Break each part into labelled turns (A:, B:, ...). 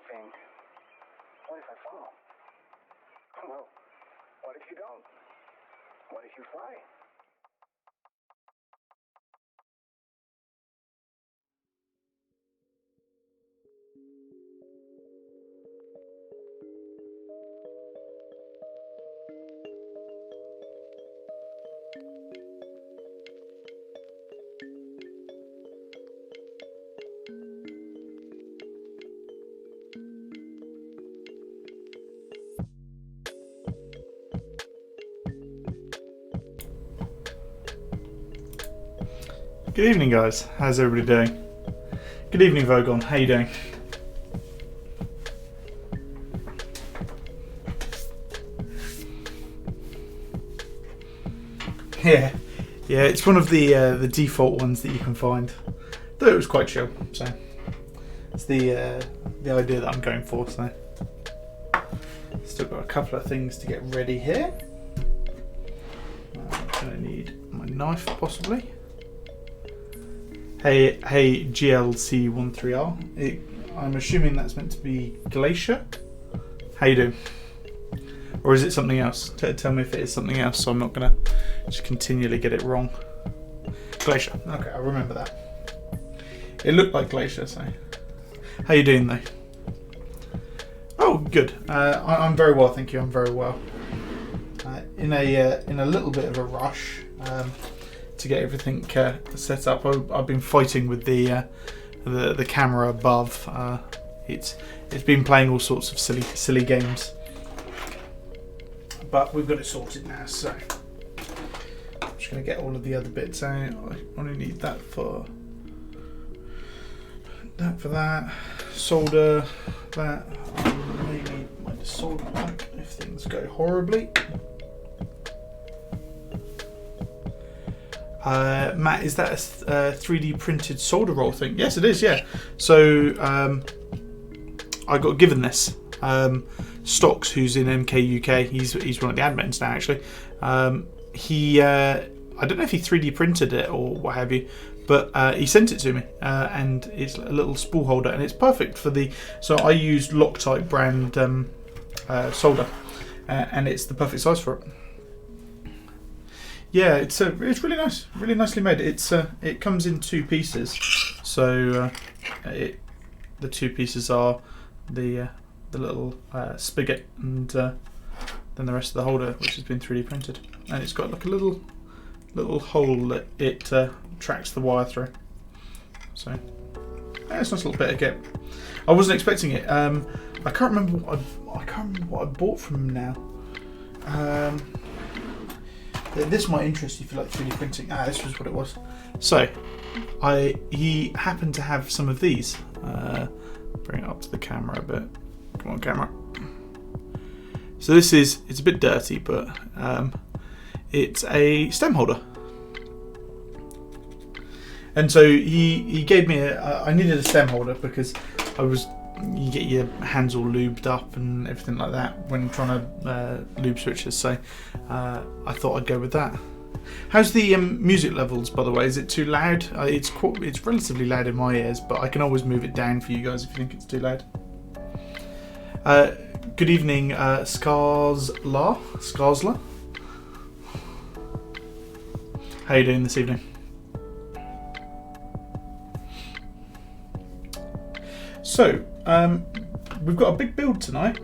A: thing. What if I fall? Well, what if you don't? What if you fly?
B: Good evening, guys. How's everybody doing? Good evening, Vogon. How you doing? Yeah, it's one of the default ones that you can find. Though it was quite chill, so it's the idea that I'm going for. So still got a couple of things to get ready here. I'm gonna need my knife possibly. Hey, GLC13R. I'm assuming that's meant to be Glacier. How you doing? Or is it something else? Tell me if it is something else, so I'm not gonna just continually get it wrong. Glacier. Okay, I'll remember that. It looked like Glacier, so. How you doing though? Oh, good. I'm very well, thank you. I'm very well. In a little bit of a rush. To get everything set up. I've been fighting with the camera above. It's been playing all sorts of silly games, but we've got it sorted now. So I'm just going to get all of the other bits out. I only need that for that. Solder that. I may need my solder pack if things go horribly. Matt, is that a 3D printed solder roll thing? Yes, it is, yeah. So I got given this. Stocks, who's in MK UK, he's one of the admins now actually. He I don't know if he 3D printed it or what have you, but he sent it to me, and it's a little spool holder, and it's perfect for the. So I used Loctite brand solder, and it's the perfect size for it. Yeah, it's really nice, really nicely made. It comes in two pieces, so the two pieces are the little spigot and then the rest of the holder, which has been 3D printed, and it's got like a little hole that it tracks the wire through. So yeah, it's a nice little bit of kit. I wasn't expecting it. I can't remember what I bought from him now. This might interest you if you like 3D printing. This was what it was. So, he happened to have some of these. Bring it up to the camera a bit. Come on, camera. So it's a bit dirty, but it's a stem holder. And so he gave me I needed a stem holder because you get your hands all lubed up and everything like that when trying to lube switches, so I thought I'd go with that. How's the music levels, by the way? Is it too loud? It's relatively loud in my ears, but I can always move it down for you guys if you think it's too loud. Good evening, Skarsla. How are you doing this evening? So, we've got a big build tonight.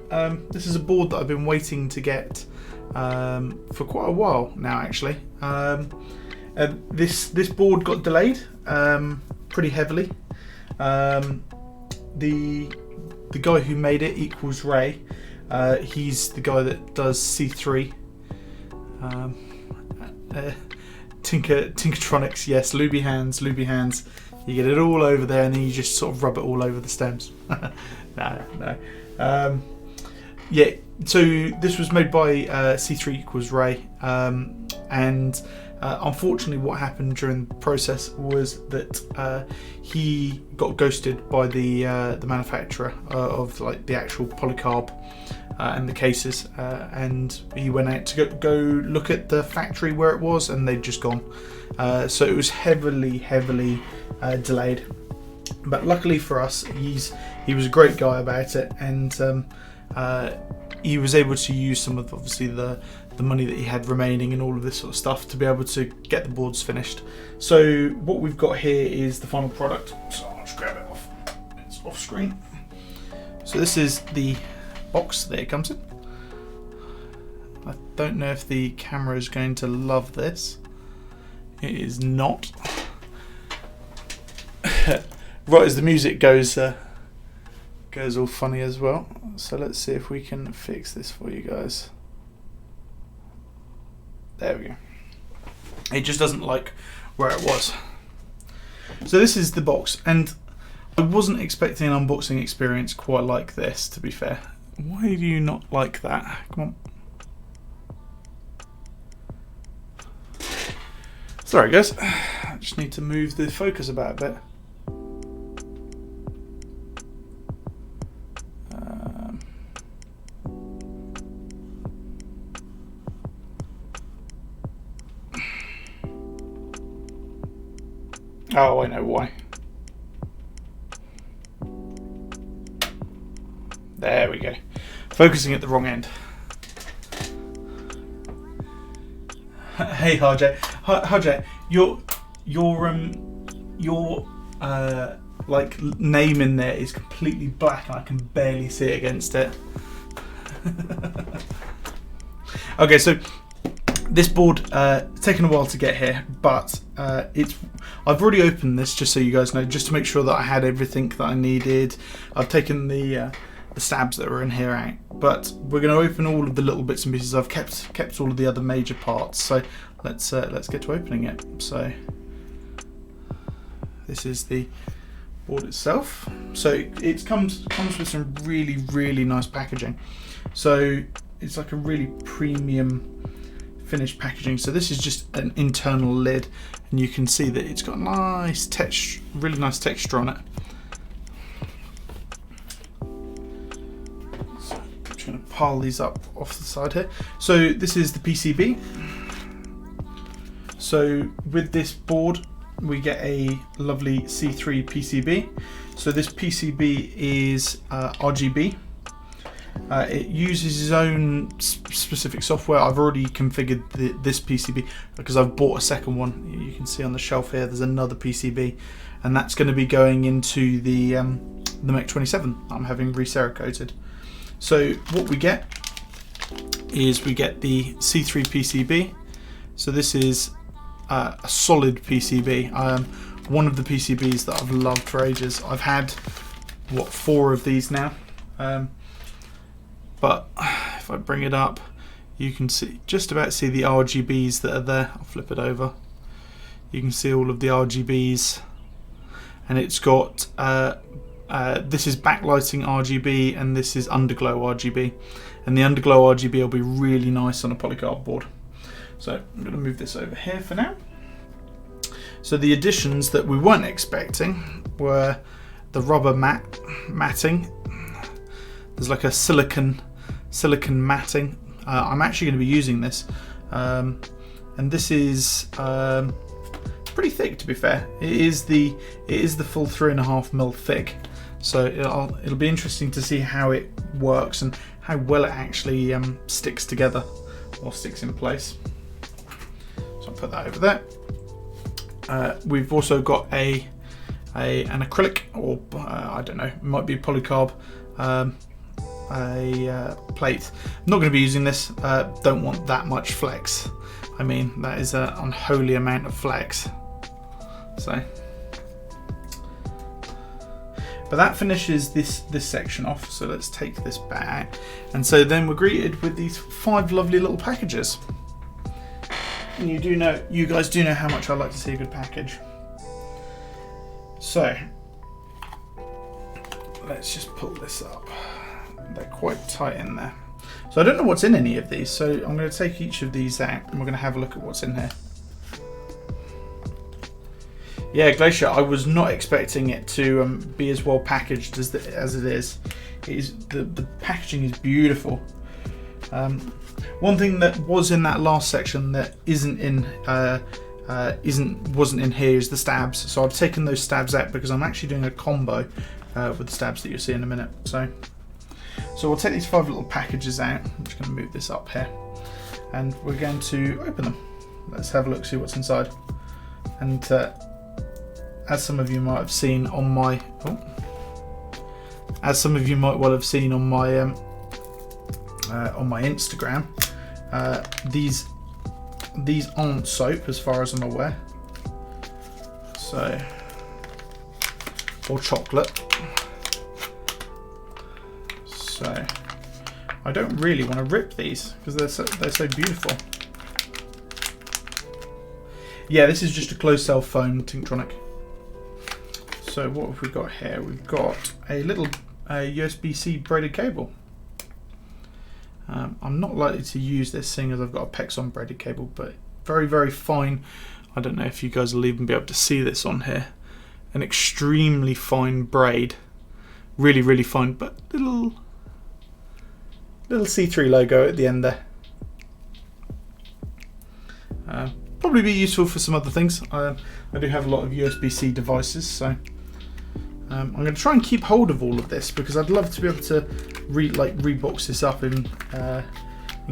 B: This is a board that I've been waiting to get for quite a while now, actually. This board got delayed pretty heavily. The guy who made it, Equals Ray, he's the guy that does C3. Tinkertronics, yes, Luby hands. You get it all over there, and then you just sort of rub it all over the stems. No. Yeah, so this was made by C3 Equals Ray, and unfortunately what happened during the process was that he got ghosted by the manufacturer of like the actual polycarb and the cases, and he went out to go look at the factory where it was, and they'd just gone. So it was heavily delayed. But luckily for us, he was a great guy about it, and he was able to use some of obviously the money that he had remaining and all of this sort of stuff to be able to get the boards finished. So what we've got here is the final product. So I'll just grab it off. It's off screen. So this is the box that it comes in. I don't know if the camera is going to love this. It is not. Right as the music goes all funny as well. So let's see if we can fix this for you guys. There we go. It just doesn't like where it was. So this is the box, and I wasn't expecting an unboxing experience quite like this, to be fair. Why do you not like that? Come on. Sorry guys, I just need to move the focus about a bit. Oh, I know why. There we go. Focusing at the wrong end. Hey Harjay. Harjay, your like name in there is completely black and I can barely see it against it. Okay, so this board taken a while to get here, but I've already opened this just so you guys know, just to make sure that I had everything that I needed. I've taken the stabs that were in here out, but we're going to open all of the little bits and pieces. I've kept all of the other major parts, so let's get to opening it. So this is the board itself. So it comes with some really nice packaging. So it's like a really premium finished packaging. So this is just an internal lid, and you can see that it's got nice texture, really nice texture on it. So I'm just going to pile these up off the side here. So this is the PCB. So with this board we get a lovely C3 PCB. So this PCB is RGB. It uses its own specific software. I've already configured this PCB because I've bought a second one. You can see on the shelf here there's another PCB, and that's going to be going into the Mech 27 I'm having receracoated. So what we get is we get the C3 PCB. So this is a solid PCB. One of the PCBs that I've loved for ages. I've had 4 of these now. But if I bring it up, you can see just about see the RGBs that are there. I'll flip it over. You can see all of the RGBs, and it's got this is backlighting RGB and this is underglow RGB, and the underglow RGB will be really nice on a polycarb board. So I'm going to move this over here for now. So the additions that we weren't expecting were the rubber matting. There's like a silicon matting. I'm actually going to be using this, and this is pretty thick, to be fair. It is the full 3.5mm thick. So it'll be interesting to see how it works and how well it actually sticks together or sticks in place. So I'll put that over there. We've also got an acrylic, or I don't know, it might be polycarb. A plate. I'm not going to be using this. Don't want that much flex. I mean, that is an unholy amount of flex. So, but that finishes this section off. So let's take this back, and so then we're greeted with these 5 lovely little packages. And you guys do know how much I like to see a good package. So let's just pull this up. They're quite tight in there. So I don't know what's in any of these, so I'm going to take each of these out and we're going to have a look at what's in here. Yeah, Glacier, I was not expecting it to be as well packaged as it is. The packaging is beautiful. One thing that was in that last section that isn't in wasn't in here is the stabs. So I've taken those stabs out because I'm actually doing a combo with the stabs that you'll see in a minute. So we'll take these 5 little packages out. I'm just going to move this up here, and we're going to open them. Let's have a look, see what's inside. And as some of you might have seen on my, on my Instagram, these aren't soap as far as I'm aware. So, or chocolate. So I don't really want to rip these because they're so beautiful. Yeah, this is just a closed cell foam Tinctronic. So what have we got here? We've got a little USB-C braided cable. I'm not likely to use this seeing as I've got a Pexon braided cable, but very, very fine. I don't know if you guys will even be able to see this on here. An extremely fine braid. Really, really fine, but little C3 logo at the end there. Probably be useful for some other things. I do have a lot of USB-C devices, so I'm going to try and keep hold of all of this because I'd love to be able to rebox this up and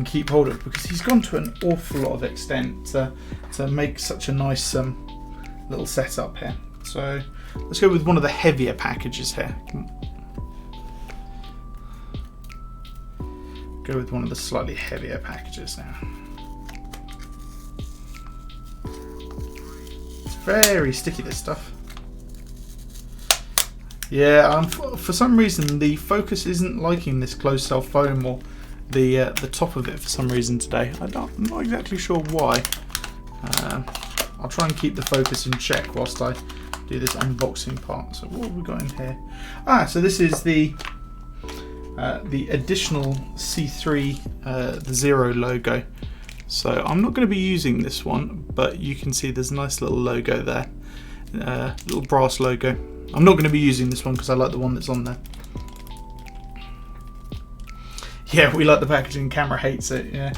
B: keep hold of it, because he's gone to an awful lot of extent to make such a nice little setup here. So let's go with one of the heavier packages here. Go with one of the slightly heavier packages now. It's very sticky, this stuff. Yeah, for some reason the focus isn't liking this closed cell foam or the top of it for some reason today. I'm not exactly sure why. I'll try and keep the focus in check whilst I do this unboxing part. So what have we got in here? So this is the additional C3 the 0 logo. So I'm not going to be using this one, but you can see there's a nice little logo there, little brass logo. I'm not going to be using this one because I like the one that's on there. Yeah, we like the packaging. Camera hates it. Yeah,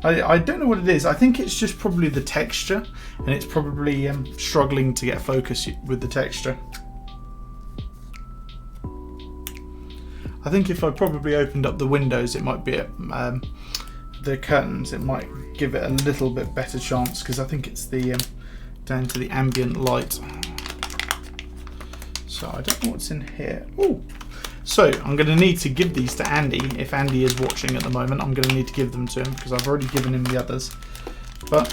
B: I don't know what it is. I think it's just probably the texture, and it's probably struggling to get focus with the texture. I think if I probably opened up the windows, it might be the curtains. It might give it a little bit better chance, because I think it's the down to the ambient light. So I don't know what's in here. Ooh. So I'm going to need to give these to Andy. If Andy is watching at the moment, I'm going to need to give them to him because I've already given him the others. But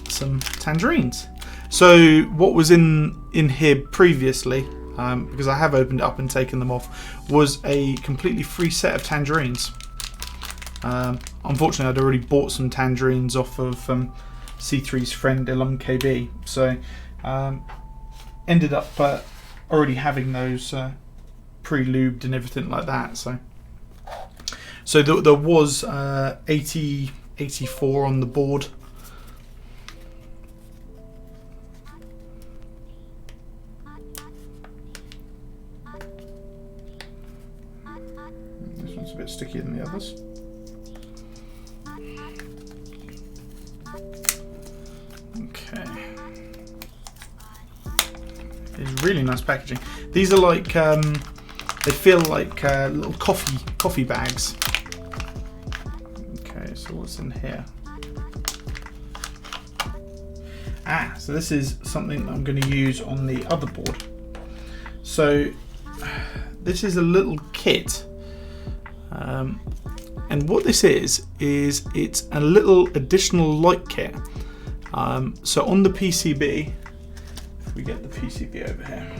B: some tangerines. So what was in here previously, because I have opened it up and taken them off, was a completely free set of tangerines. Unfortunately, I'd already bought some tangerines off of C3's friend Ilum KB, so ended up already having those pre-lubed and everything like that. So there was 84 on the board. This one's a bit stickier than the others. Okay. It's really nice packaging. These are like they feel like little coffee bags. Okay, so what's in here? So this is something I'm going to use on the other board. So this is a little kit, and what this is it's a little additional light kit. So on the PCB, if we get the PCB over here.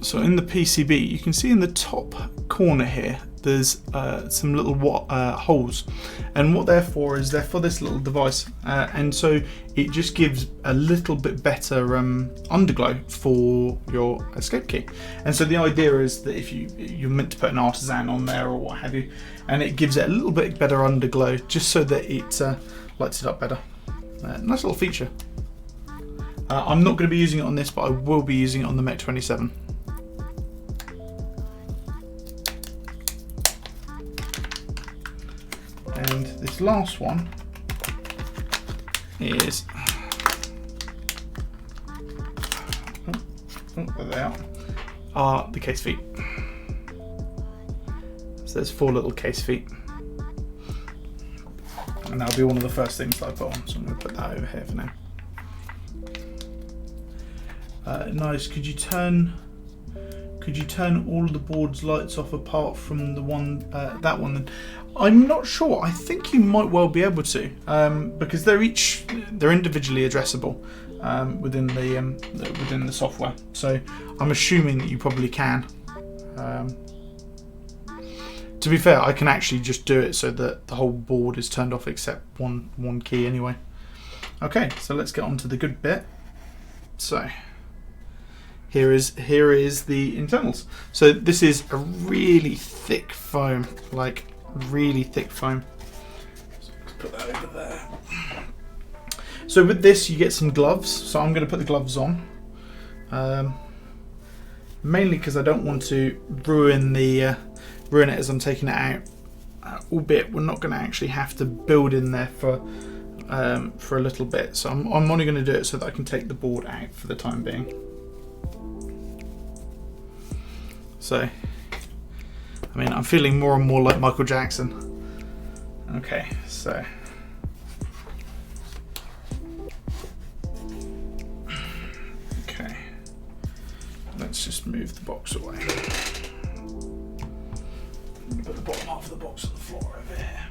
B: So in the PCB, you can see in the top corner here, there's some little holes, and what they're for is they're for this little device, and so it just gives a little bit better underglow for your escape key. And so the idea is that if you're meant to put an artisan on there or what have you, and it gives it a little bit better underglow, just so that it lights it up better. Nice little feature. I'm not going to be using it on this, but I will be using it on the Mech 27. And this last one is, there they are the case feet. So there's 4 little case feet. And that'll be one of the first things that I put on, so I'm going to put that over here for now. Nice. Could you turn all of the board's lights off apart from the one, that one? I'm not sure. I think you might well be able to, because they're individually addressable within the software. So I'm assuming that you probably can. To be fair, I can actually just do it so that the whole board is turned off except one key anyway. Okay, so let's get on to the good bit. So here is the internals. So this is a really thick foam, like really thick foam. So let's put that over there. So with this you get some gloves. So I'm going to put the gloves on, mainly because I don't want to ruin it as I'm taking it out. Albeit we're not going to actually have to build in there for a little bit. So I'm only going to do it so that I can take the board out for the time being. So, I mean, I'm feeling more and more like Michael Jackson. Okay, so. Okay. Let's just move the box away. Put the bottom half of the box on the floor over here.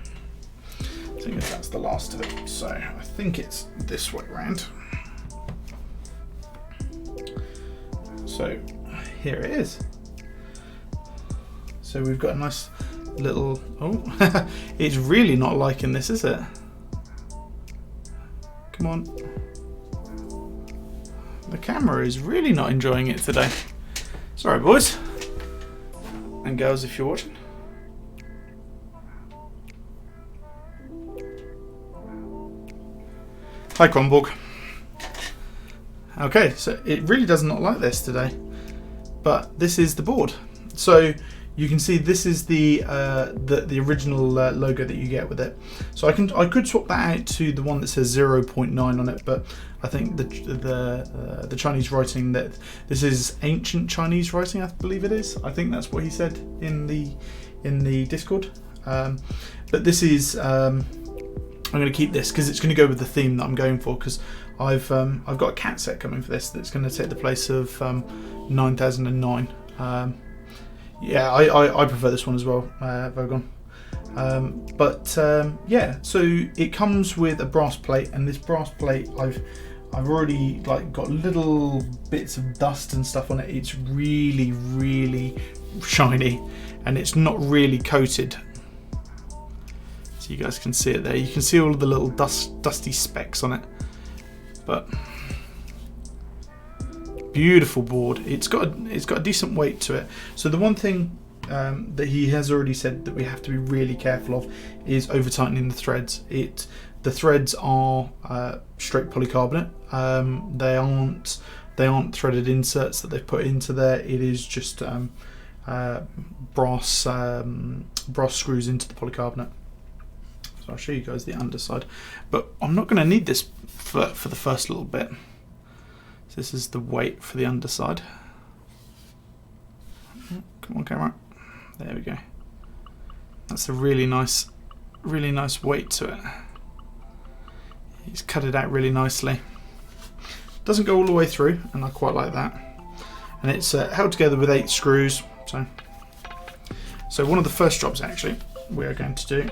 B: I think that's the last of it. So, I think it's this way around. So, here it is. So we've got a nice little, oh, it's really not liking this, is it? Come on. The camera is really not enjoying it today. Sorry, boys and girls, if you're watching. Hi, Kronborg. Okay, so it really does not like this today, but this is the board. So you can see this is the original logo that you get with it. So I could swap that out to the one that says 0.9 on it, but I think the Chinese writing, that this is ancient Chinese writing, I believe it is. I think that's what he said in the Discord. But this is I'm going to keep this because it's going to go with the theme that I'm going for. Because I've got a cat set coming for this that's going to take the place of 9009. Yeah, I prefer this one as well, Vogon. Yeah, so it comes with a brass plate, and this brass plate I've already got little bits of dust and stuff on it. It's really, really shiny, and it's not really coated. So you guys can see it there. You can see all of the little dusty specks on it, but beautiful board. It's got a decent weight to it. So the one thing that he has already said that we have to be really careful of is over tightening the threads. The threads are straight polycarbonate. They aren't threaded inserts that they've put into there. It is just brass screws into the polycarbonate. So I'll show you guys the underside, but I'm not going to need this for the first little bit. So this is the weight for the underside. Come on, camera. There we go. That's a really nice weight to it. He's cut it out really nicely. Doesn't go all the way through, and I quite like that. And it's held together with 8 screws. So one of the first jobs actually we are going to do.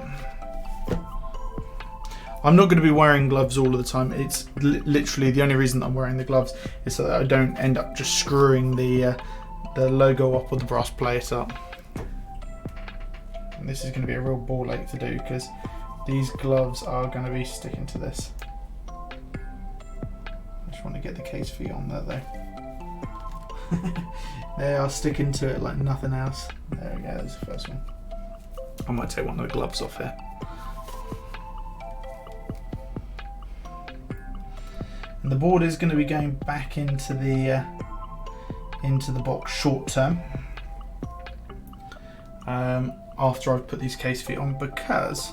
B: I'm not going to be wearing gloves all of the time. It's literally the only reason that I'm wearing the gloves is so that I don't end up just screwing the logo up or the brass plate up. And this is going to be a real ball ache to do because these gloves are going to be sticking to this. I just want to get the case feet on there though. They are sticking to it like nothing else. There we go, there's the first one. I might take one of the gloves off here. And the board is going to be going back into the box short term after I've put these case feet on, because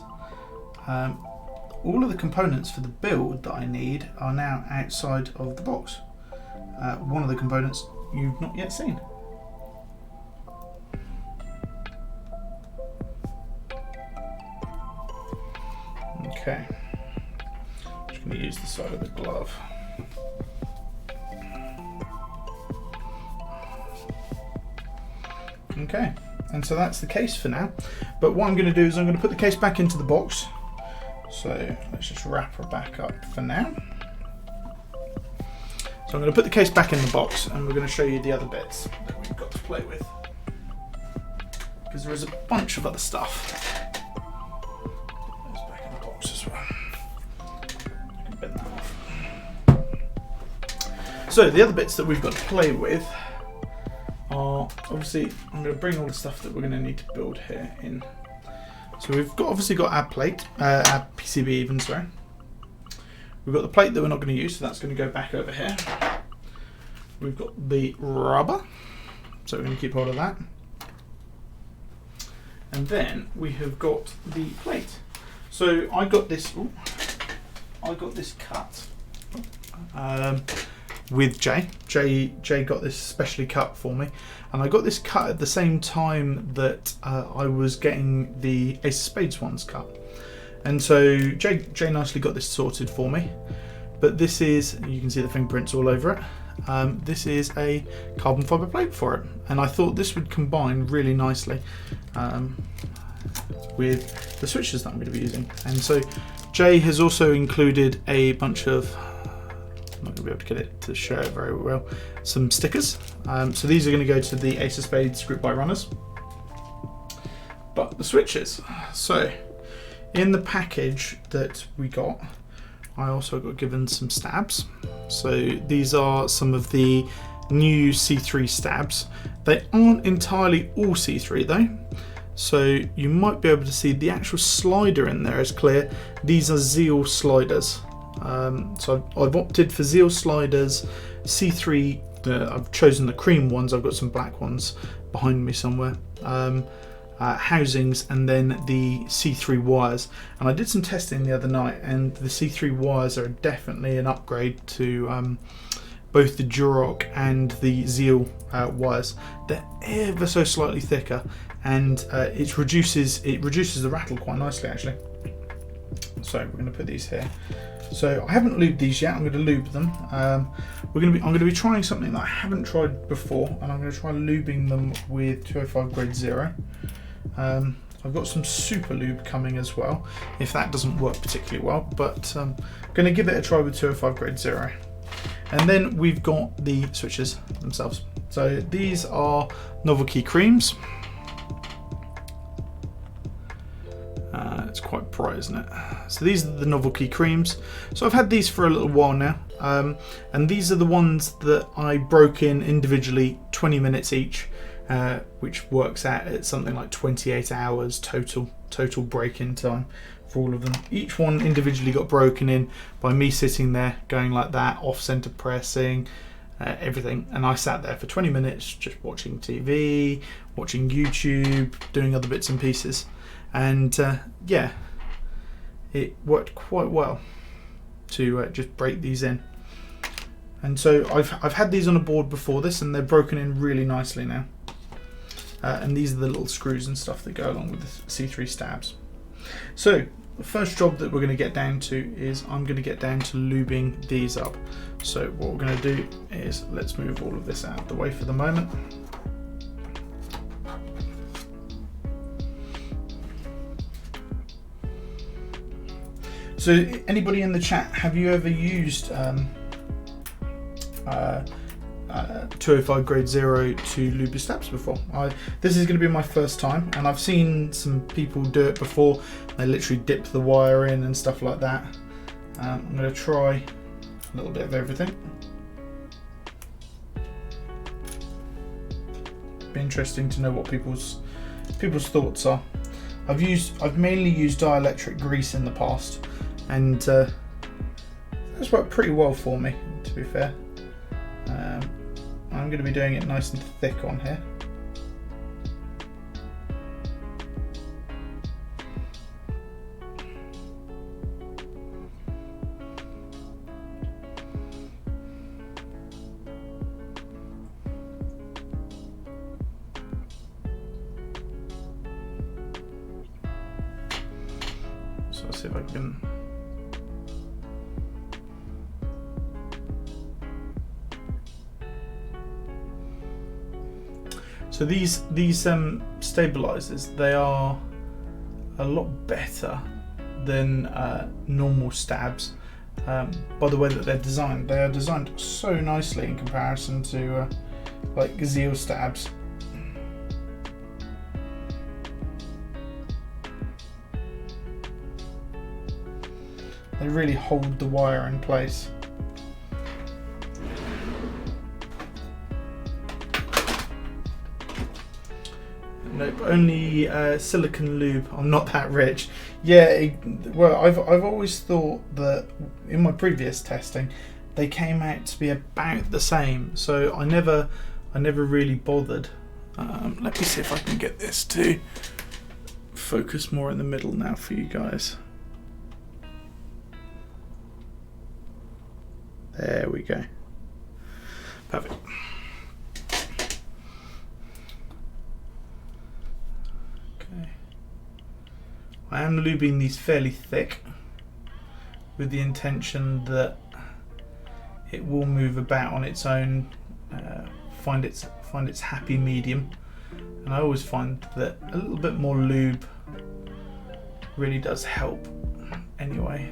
B: all of the components for the build that I need are now outside of the box. One of the components you've not yet seen. Okay, just going to use the side of the glove. Okay, and so that's the case for now. But what I'm going to do is I'm going to put the case back into the box. So let's just wrap her back up for now. So I'm going to put the case back in the box and we're going to show you the other bits that we've got to play with. Because there is a bunch of other stuff. It's back in the box as well. I can bend that off. So the other bits that we've got to play with are, obviously, I'm going to bring all the stuff that we're going to need to build here in. So we've obviously got our plate, our PCB even, sorry. We've got the plate that we're not going to use, so that's going to go back over here. We've got the rubber, so we're going to keep hold of that. And then we have got the plate. So I got this cut with Jay. Jay got this specially cut for me, and I got this cut at the same time that I was getting the Ace of Spades ones cut. And so Jay nicely got this sorted for me. But this is, you can see the fingerprints all over it. This is a carbon fibre plate for it, and I thought this would combine really nicely with the switches that I'm going to be using. And so Jay has also included a bunch of, I'm not going to be able to get it to show it very well, some stickers. So these are going to go to the Ace of Spades group buy runners. But the switches, so in the package that we got, I also got given some stabs. So these are some of the new C3 stabs. They aren't entirely all C3 though, so you might be able to see the actual slider in there is clear. These are Zer0 sliders. So I've opted for Zer0 sliders, C3, I've chosen the cream ones, I've got some black ones behind me somewhere. Housings, and then the C3 wires. And I did some testing the other night, and the C3 wires are definitely an upgrade to both the Duroc and the Zer0 wires. They're ever so slightly thicker, and it reduces the rattle quite nicely actually. So we're going to put these here. So I haven't lubed these yet. I'm going to lube them. I'm going to be trying something that I haven't tried before, and I'm going to try lubing them with 205 grade 0. I've got some super lube coming as well, if that doesn't work particularly well, but I'm going to give it a try with 205 grade 0. And then we've got the switches themselves. So these are Novelty creams. It's quite bright, isn't it? So these are the Novelty creams. So I've had these for a little while now, and these are the ones that I broke in individually, 20 minutes each. Which works out at something like 28 hours total break-in time for all of them. Each one individually got broken in by me sitting there going like that, off-center pressing, everything. And I sat there for 20 minutes just watching TV, watching YouTube, doing other bits and pieces. And yeah, it worked quite well to just break these in. And so I've had these on a board before this, and they're broken in really nicely now. And these are the little screws and stuff that go along with the C3 stabs. So the first job that we're going to get down to is I'm going to get down to lubing these up. So what we're going to do is let's move all of this out of the way for the moment. So anybody in the chat, have you ever used 205 grade 0 to lube your stabs before? This is going to be my first time, and I've seen some people do it before. They literally dip the wire in and stuff like that. I'm going to try a little bit of everything. Be interesting to know what people's thoughts are. I've mainly used dielectric grease in the past, and that's worked pretty well for me, to be fair. I'm going to be doing it nice and thick on here. I'll see if I can. So these stabilizers, they are a lot better than normal stabs. By the way that they're designed, they are designed so nicely in comparison to like Zer0.9 stabs. They really hold the wire in place. Nope, only silicone lube. I'm not that rich. Yeah, well, I've always thought that in my previous testing, they came out to be about the same. So I never really bothered. Let me see if I can get this to focus more in the middle now for you guys. There we go. Perfect. Okay. I am lubing these fairly thick with the intention that it will move about on its own, find its happy medium. And I always find that a little bit more lube really does help anyway.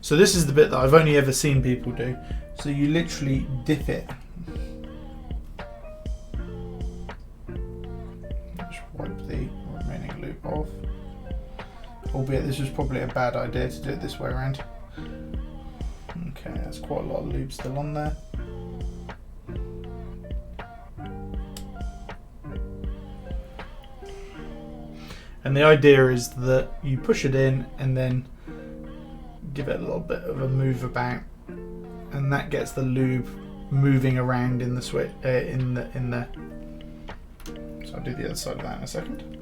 B: So this is the bit that I've only ever seen people do. So you literally dip it. Just wipe the remaining lube off. Albeit this was probably a bad idea to do it this way around. Okay, there's quite a lot of lube still on there. And the idea is that you push it in and then give it a little bit of a move about, and that gets the lube moving around in the switch in there. So I'll do the other side of that in a second.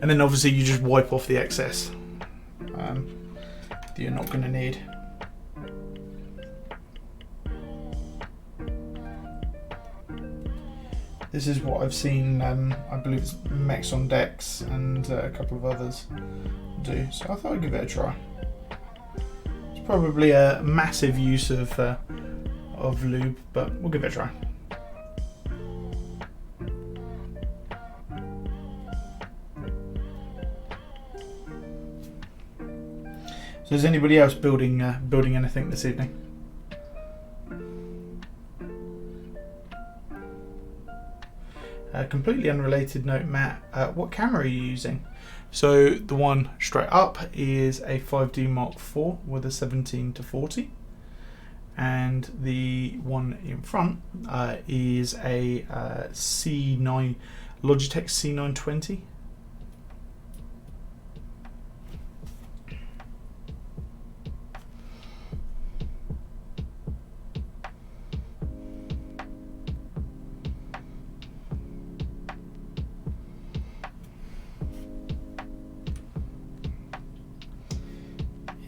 B: And then obviously you just wipe off the excess that you're not going to need. This is what I've seen, I believe it's Mex on Decks and a couple of others do, so I thought I'd give it a try. It's probably a massive use of lube, but we'll give it a try. So is anybody else building anything this evening? Completely unrelated note, Matt, what camera are you using? So the one straight up is a 5D Mark IV with a 17-40, and the one in front is a C9 Logitech C920.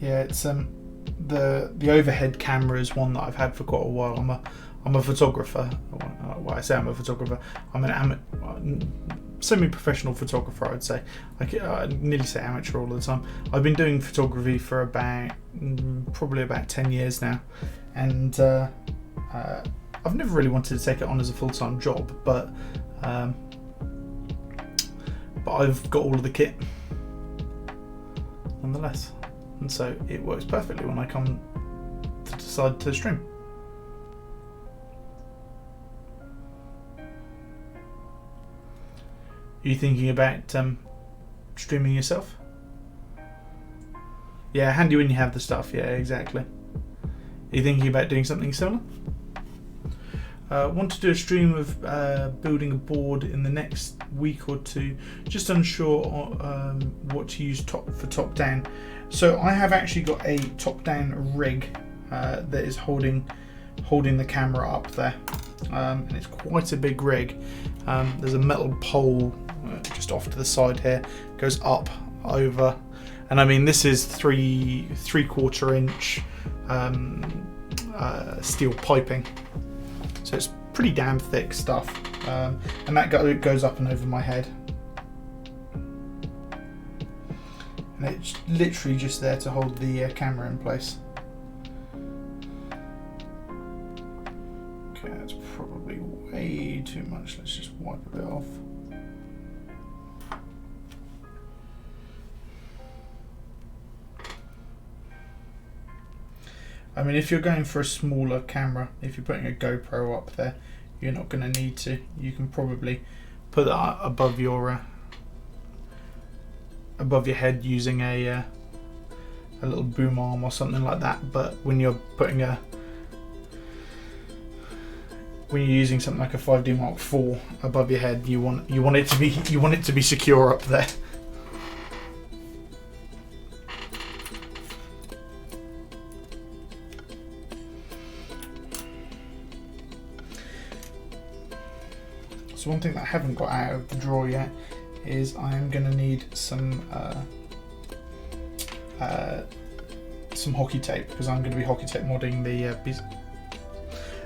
B: Yeah, it's the overhead camera is one that I've had for quite a while. I'm a photographer. Well, I say I'm a photographer. I'm an semi-professional photographer, I'd say. I nearly say amateur all the time. I've been doing photography for probably about 10 years now, and I've never really wanted to take it on as a full-time job, but I've got all of the kit nonetheless. And so it works perfectly when I come to decide to stream. Are you thinking about streaming yourself? Yeah, handy when you have the stuff, yeah, exactly. Are you thinking about doing something similar? Want to do a stream of building a board in the next week or two. Just unsure what to use for top down. So I have actually got a top down rig that is holding the camera up there. and it's quite a big rig. There's a metal pole just off to the side here, goes up over, and I mean this is 3/4 inch steel piping, so it's pretty damn thick stuff, and that goes up and over my head, and it's literally just there to hold the camera in place. Okay, that's probably way too much. Let's just wipe a bit off. I mean, if you're going for a smaller camera, if you're putting a GoPro up there, you're not going to need to. You can probably put that above your head using a little boom arm or something like that. But when you're putting when you're using something like a 5D Mark IV above your head, you want it to be secure up there. So one thing that I haven't got out of the drawer yet is I am going to need some hockey tape, because I'm going to be hockey tape modding the piece.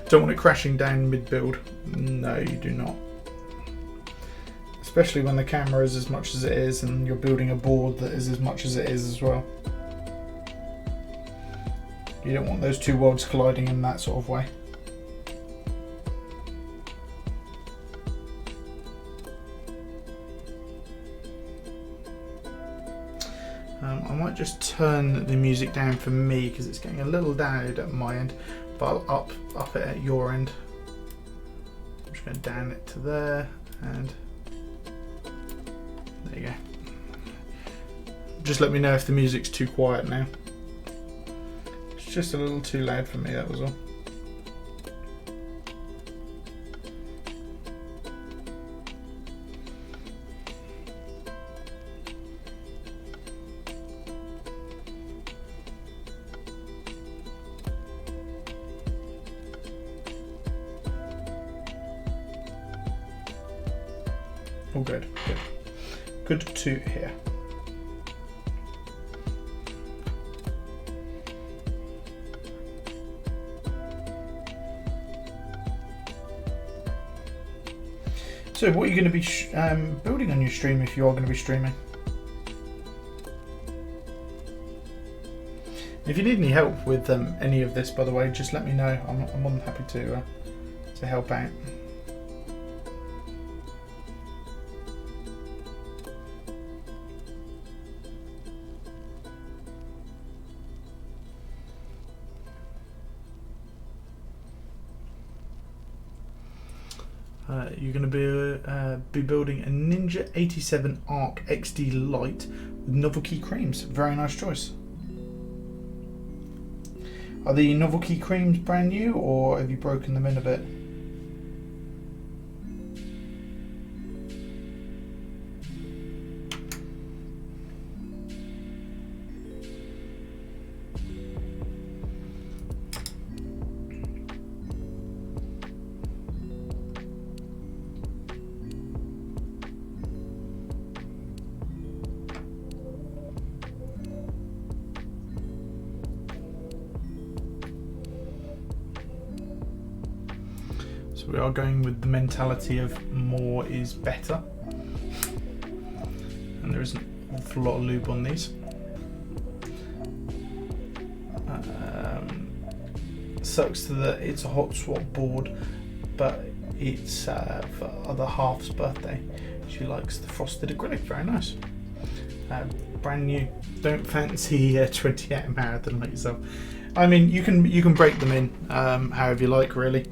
B: Don't want it crashing down mid-build. No, you do not. Especially when the camera is as much as it is and you're building a board that is as much as it is as well. You don't want those two worlds colliding in that sort of way. I might just turn the music down for me because it's getting a little loud at my end, but I'll up it at your end. I'm just going to down it to there, and there you go. Just let me know if the music's too quiet now. It's just a little too loud for me, that was all. Oh, good. Good to hear. So, what are you going to be building on your stream if you are going to be streaming? If you need any help with any of this, by the way, just let me know. I'm more than happy to help out. You're going to be building a Ninja 87 Arc XD Lite with novelty creams. Very nice choice. Are the novelty creams brand new, or have you broken them in a bit? So we are going with the mentality of more is better, and there is an awful lot of lube on these. Sucks that it's a hot swap board, but it's for other half's birthday. She likes the frosted acrylic, very nice. Brand new. Don't fancy a 20-hour marathon like yourself. I mean, you can break them in however you like, really.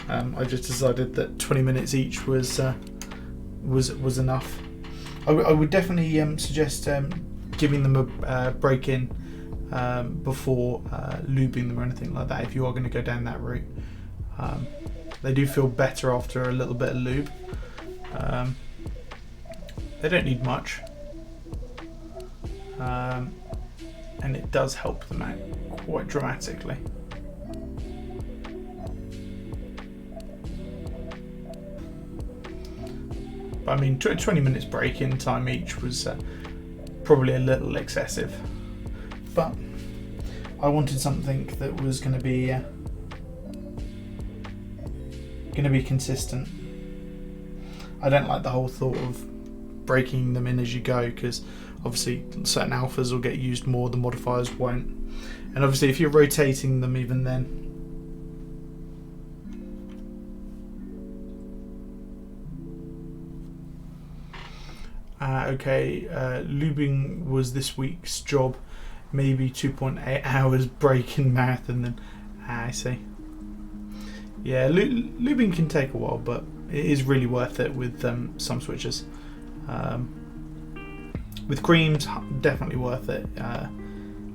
B: I just decided that 20 minutes each was enough. I would definitely suggest giving them a break in before lubing them or anything like that, if you are going to go down that route. They do feel better after a little bit of lube. They don't need much, and it does help them out quite dramatically. But I mean, 20 minutes break-in time each was probably a little excessive. But I wanted something that was going to be consistent. I don't like the whole thought of breaking them in as you go, because obviously certain alphas will get used more, the modifiers won't. And obviously if you're rotating them even then, lubing was this week's job, maybe 2.8 hours break in marathon. Then I see. Yeah, lubing can take a while, but it is really worth it with some switches. With creams, definitely worth it.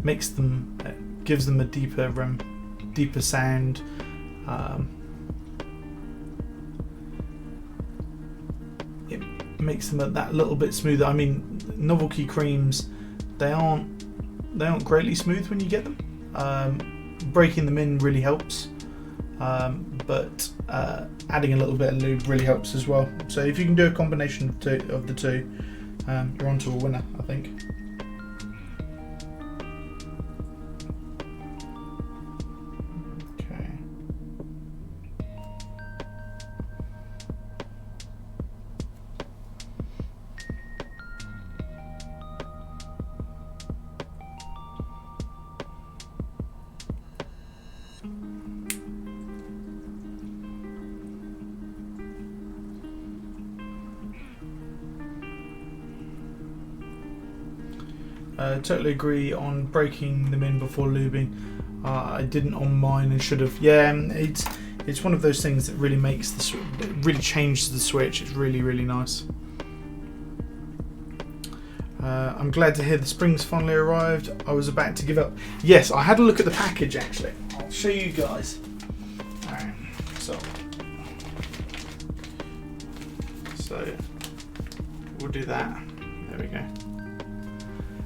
B: Makes them, gives them a deeper sound. It makes them that little bit smoother. I mean, novelty creams, they aren't greatly smooth when you get them. Breaking them in really helps. But adding a little bit of lube really helps as well. So if you can do a combination of the two, you're onto a winner, I think. Okay. Totally agree on breaking them in before lubing. I didn't on mine and should have. Yeah, it's one of those things that really makes really changes the switch. It's really, really nice. I'm glad to hear the springs finally arrived. I was about to give up. Yes, I had a look at the package actually. I'll show you guys. Alright, so we'll do that. There we go.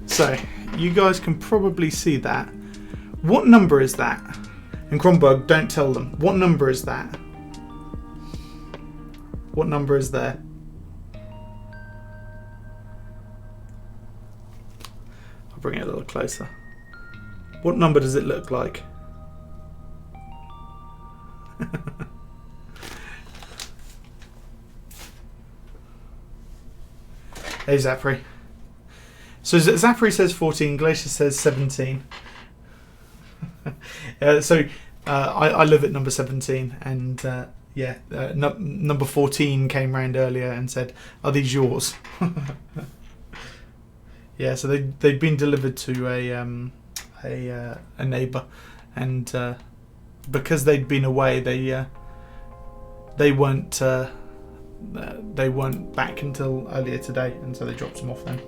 B: So, you guys can probably see that. What number is that? And Kronberg, don't tell them. What number is that? What number is there? I'll bring it a little closer. What number does it look like? Hey, Zachary. So Zachary says 14, Glacier says 17. I live at number 17, and number 14 came round earlier and said, "Are these yours?" Yeah, so they'd been delivered to a neighbour, and because they'd been away, they weren't back until earlier today, and so they dropped them off then.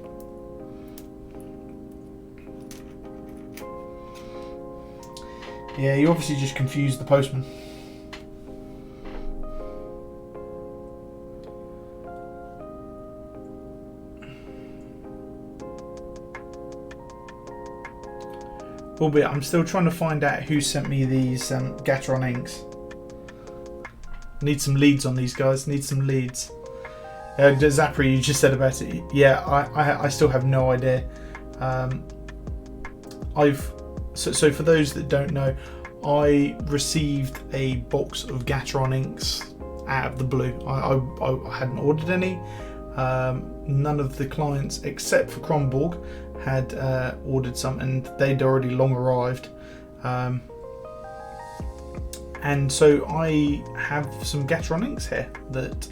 B: Yeah, you obviously just confused the postman. Albeit, I'm still trying to find out who sent me these Gateron inks. Need some leads on these guys. Need some leads. Zachary, you just said about it. Yeah, I still have no idea. So for those that don't know, I received a box of Gateron inks out of the blue. I hadn't ordered any. None of the clients except for Kronborg had ordered some, and they'd already long arrived. And so I have some Gateron inks here that,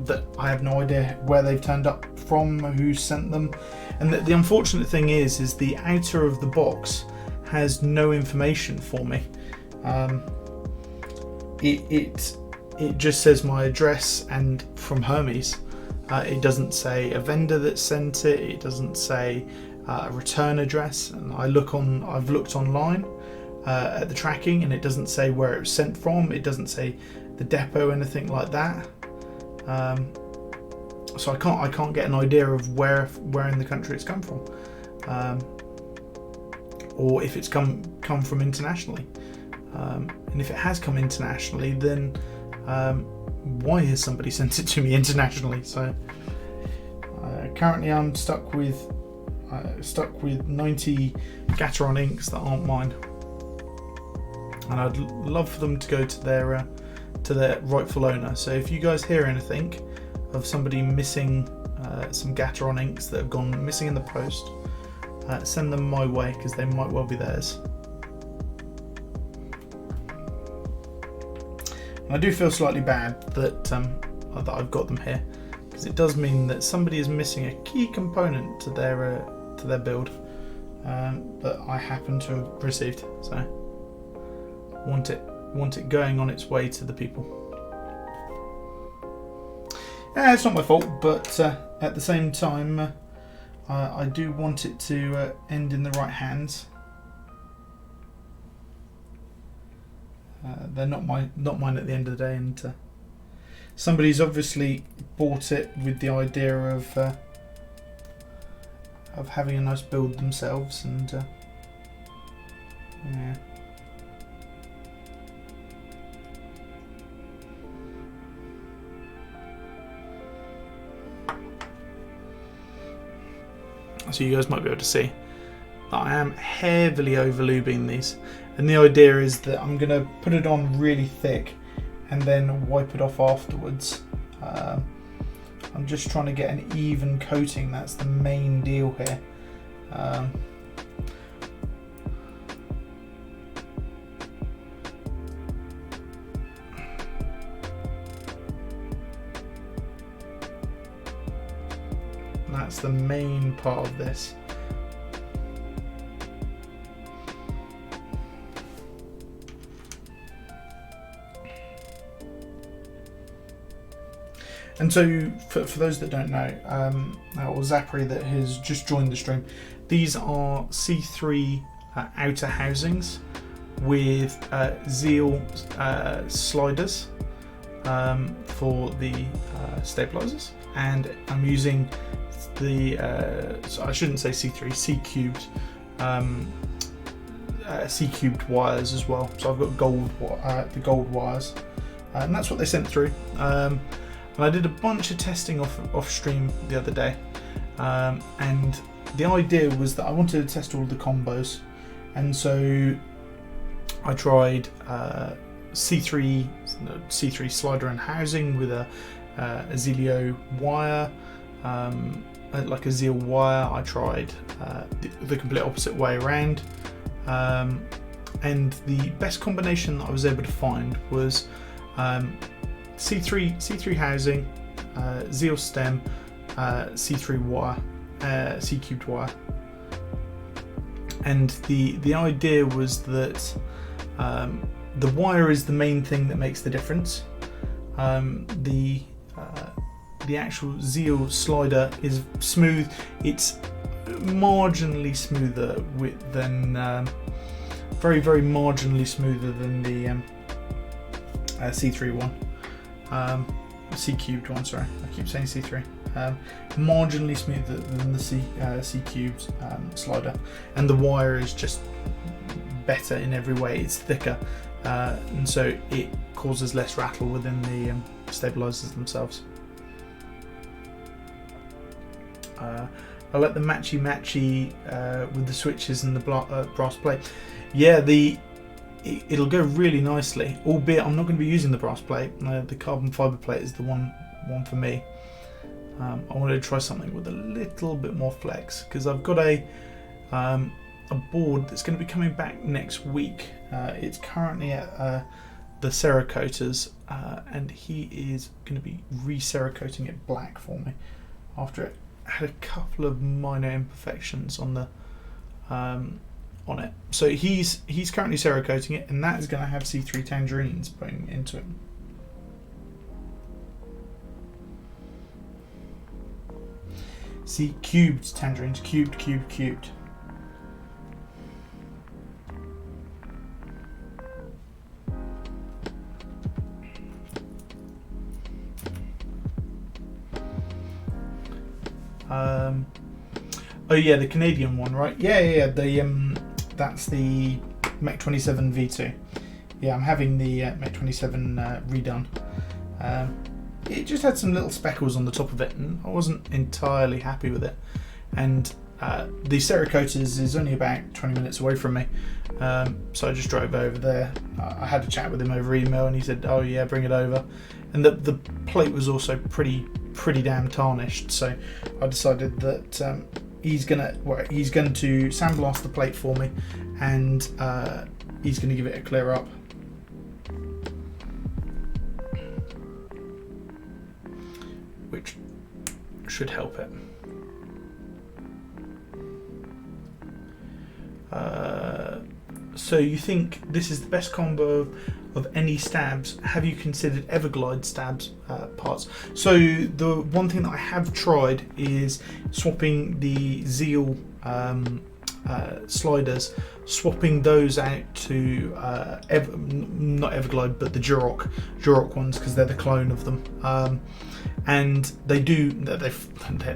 B: that I have no idea where they've turned up from, who sent them. And the unfortunate thing is the outer of the box has no information for me. It just says my address and from Hermes. It doesn't say a vendor that sent it. It doesn't say a return address. And I've looked online at the tracking, and it doesn't say where it was sent from. It doesn't say the depot, anything like that. So I can't get an idea of where in the country it's come from, or if it's come from internationally. And if it has come internationally, then why has somebody sent it to me internationally? So currently I'm stuck with 90 Gateron inks that aren't mine, and I'd love for them to go to their rightful owner. So if you guys hear anything of somebody missing some Gateron inks that have gone missing in the post, send them my way, because they might well be theirs. And I do feel slightly bad that I've got them here, because it does mean that somebody is missing a key component to their build that I happen to have received. So want it going on its way to the people. It's not my fault, but at the same time, I do want it to end in the right hands. They're not mine at the end of the day, and somebody's obviously bought it with the idea of having a nice build themselves, and yeah. So you guys might be able to see that I am heavily overlubing these, and the idea is that I'm going to put it on really thick and then wipe it off afterwards. I'm just trying to get an even coating. That's the main deal here. That's the main part of this. And so, for those that don't know, or Zapri that has just joined the stream, these are C3 outer housings with Zer0.9 sliders for the stabilizers, and I'm using the so I shouldn't say C3, C cubed wires as well. So I've got the gold wires, and that's what they sent through. And I did a bunch of testing off stream the other day, and the idea was that I wanted to test all the combos, and so I tried C3 slider and housing with a Zelio wire, like a Zeal wire. I tried the complete opposite way around, and the best combination that I was able to find was C3 housing, Zeal stem, C3 wire, C cubed wire, and the idea was that the wire is the main thing that makes the difference. The actual Zeal slider is smooth. It's marginally smoother than very marginally smoother than the C3 one. C cubed one, sorry, I keep saying C3. Marginally smoother than the C cubed slider, and the wire is just better in every way. It's thicker, and so it causes less rattle within the stabilizers themselves. I like the matchy with the switches and the brass plate. Yeah, it'll go really nicely, albeit I'm not going to be using the brass plate. The carbon fibre plate is the one for me. I wanted to try something with a little bit more flex, because I've got a board that's going to be coming back next week. It's currently at the Cerakoter's, and he is going to be re-Cerakoting it black for me after it had a couple of minor imperfections on the on it. So he's currently Cerakoting it, and that is going to have C3 tangerines putting into it. C cubed tangerines, cubed. Oh yeah, the Canadian one, right? Yeah. That's the Mech 27 V2. Yeah, I'm having the Mech 27 redone, It just had some little speckles on the top of it, and I wasn't entirely happy with it. And the Cerakotas is only about 20 minutes away from me, so I just drove over there. I had a chat with him over email, and he said, "Oh yeah, bring it over." And the plate was also pretty damn tarnished, so I decided that he's going to sandblast the plate for me, and he's going to give it a clear up. Which should help it. So you think this is the best combo of any stabs? Have you considered Everglide stabs parts? So the one thing that I have tried is swapping the Zeal sliders, swapping those out to not Everglide but the Duroc ones, because they're the clone of them. And they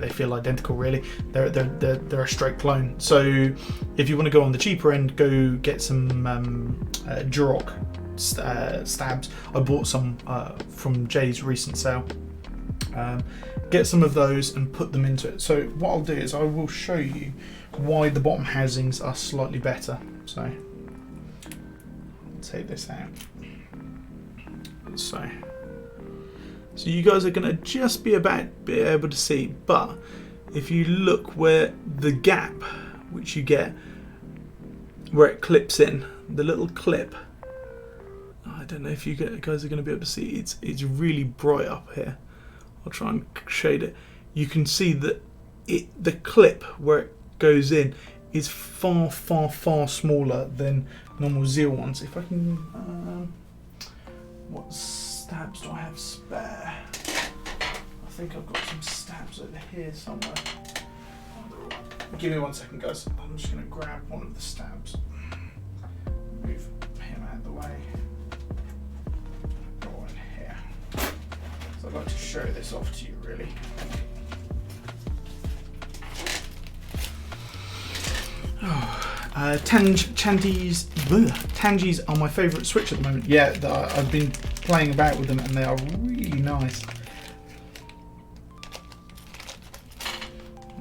B: feel identical really. They're a straight clone. So if you want to go on the cheaper end, go get some Duroc stabs. I bought some from Jay's recent sale. Get some of those and put them into it. So what I'll do is I will show you why the bottom housings are slightly better. So I'll take this out. So you guys are going to just be able to see, but if you look where the gap, which you get where it clips in, the little clip, I don't know if you guys are going to be able to see, it's really bright up here. I'll try and shade it. You can see that the clip where it goes in is far smaller than normal Zeal ones. If I can, what stabs do I have spare? I think I've got some stabs over here somewhere. Give me 1 second, guys. I'm just going to grab one of the stabs. Move him out of the way. Go in here. So I'd like to show this off to you, really. Tangies are my favourite switch at the moment. Yeah, I've been playing about with them and they are really nice.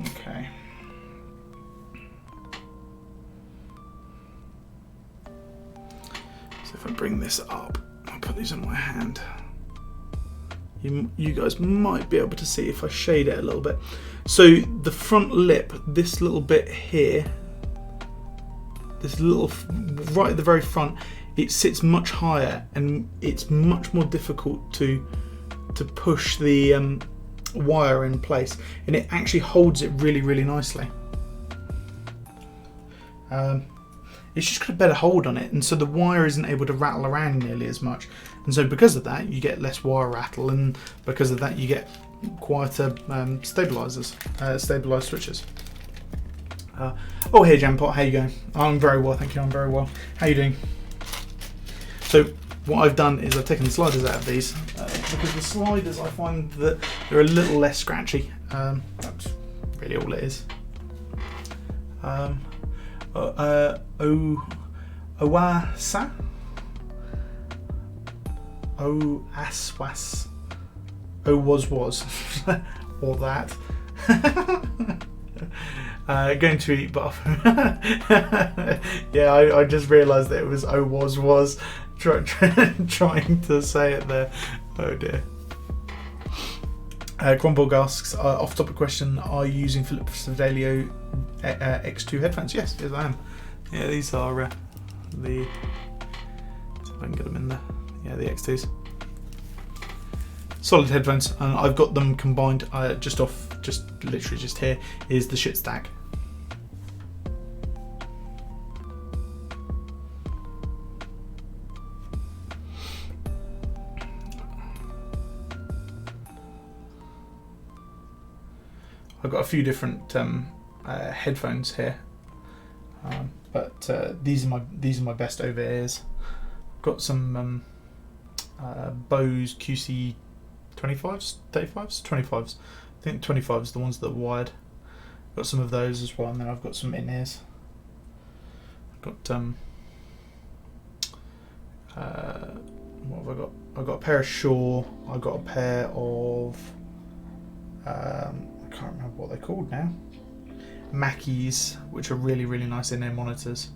B: Okay. So if I bring this up, I'll put these on my hand. You guys might be able to see if I shade it a little bit. So the front lip, this little bit here, this little, right at the very front, it sits much higher and it's much more difficult to push the wire in place, and it actually holds it really nicely. It's just got a better hold on it, and so the wire isn't able to rattle around nearly as much, and so because of that you get less wire rattle, and because of that you get quieter stabilised switches. Oh, hey Jampot, how you going? I'm very well, thank you. I'm very well. How you doing? So what I've done is I've taken the sliders out of these because the sliders, I find that they're a little less scratchy. That's really all it is. Oasa? Oaswas? Was or that. Going to eat buff. Yeah, I just realised that it was was. Trying to say it there. Oh dear. Cromwell asks, off-topic question, are you using Philips Fidelio X2 headphones? Yes, I am. Yeah, these are the... See if I can get them in there. Yeah, the X2s. Solid headphones, and I've got them combined literally just here is the shit stack. I've got a few different headphones here, but these are my best over ears. I've got some Bose QC 25s, 35s, 25s. I think 25s, the ones that are wired. Got some of those as well, and then I've got some in ears. I've got what have I got? I've got a pair of Shaw. I've got a pair of I can't remember what they're called now. Mackeys, which are really, really nice in-ear monitors.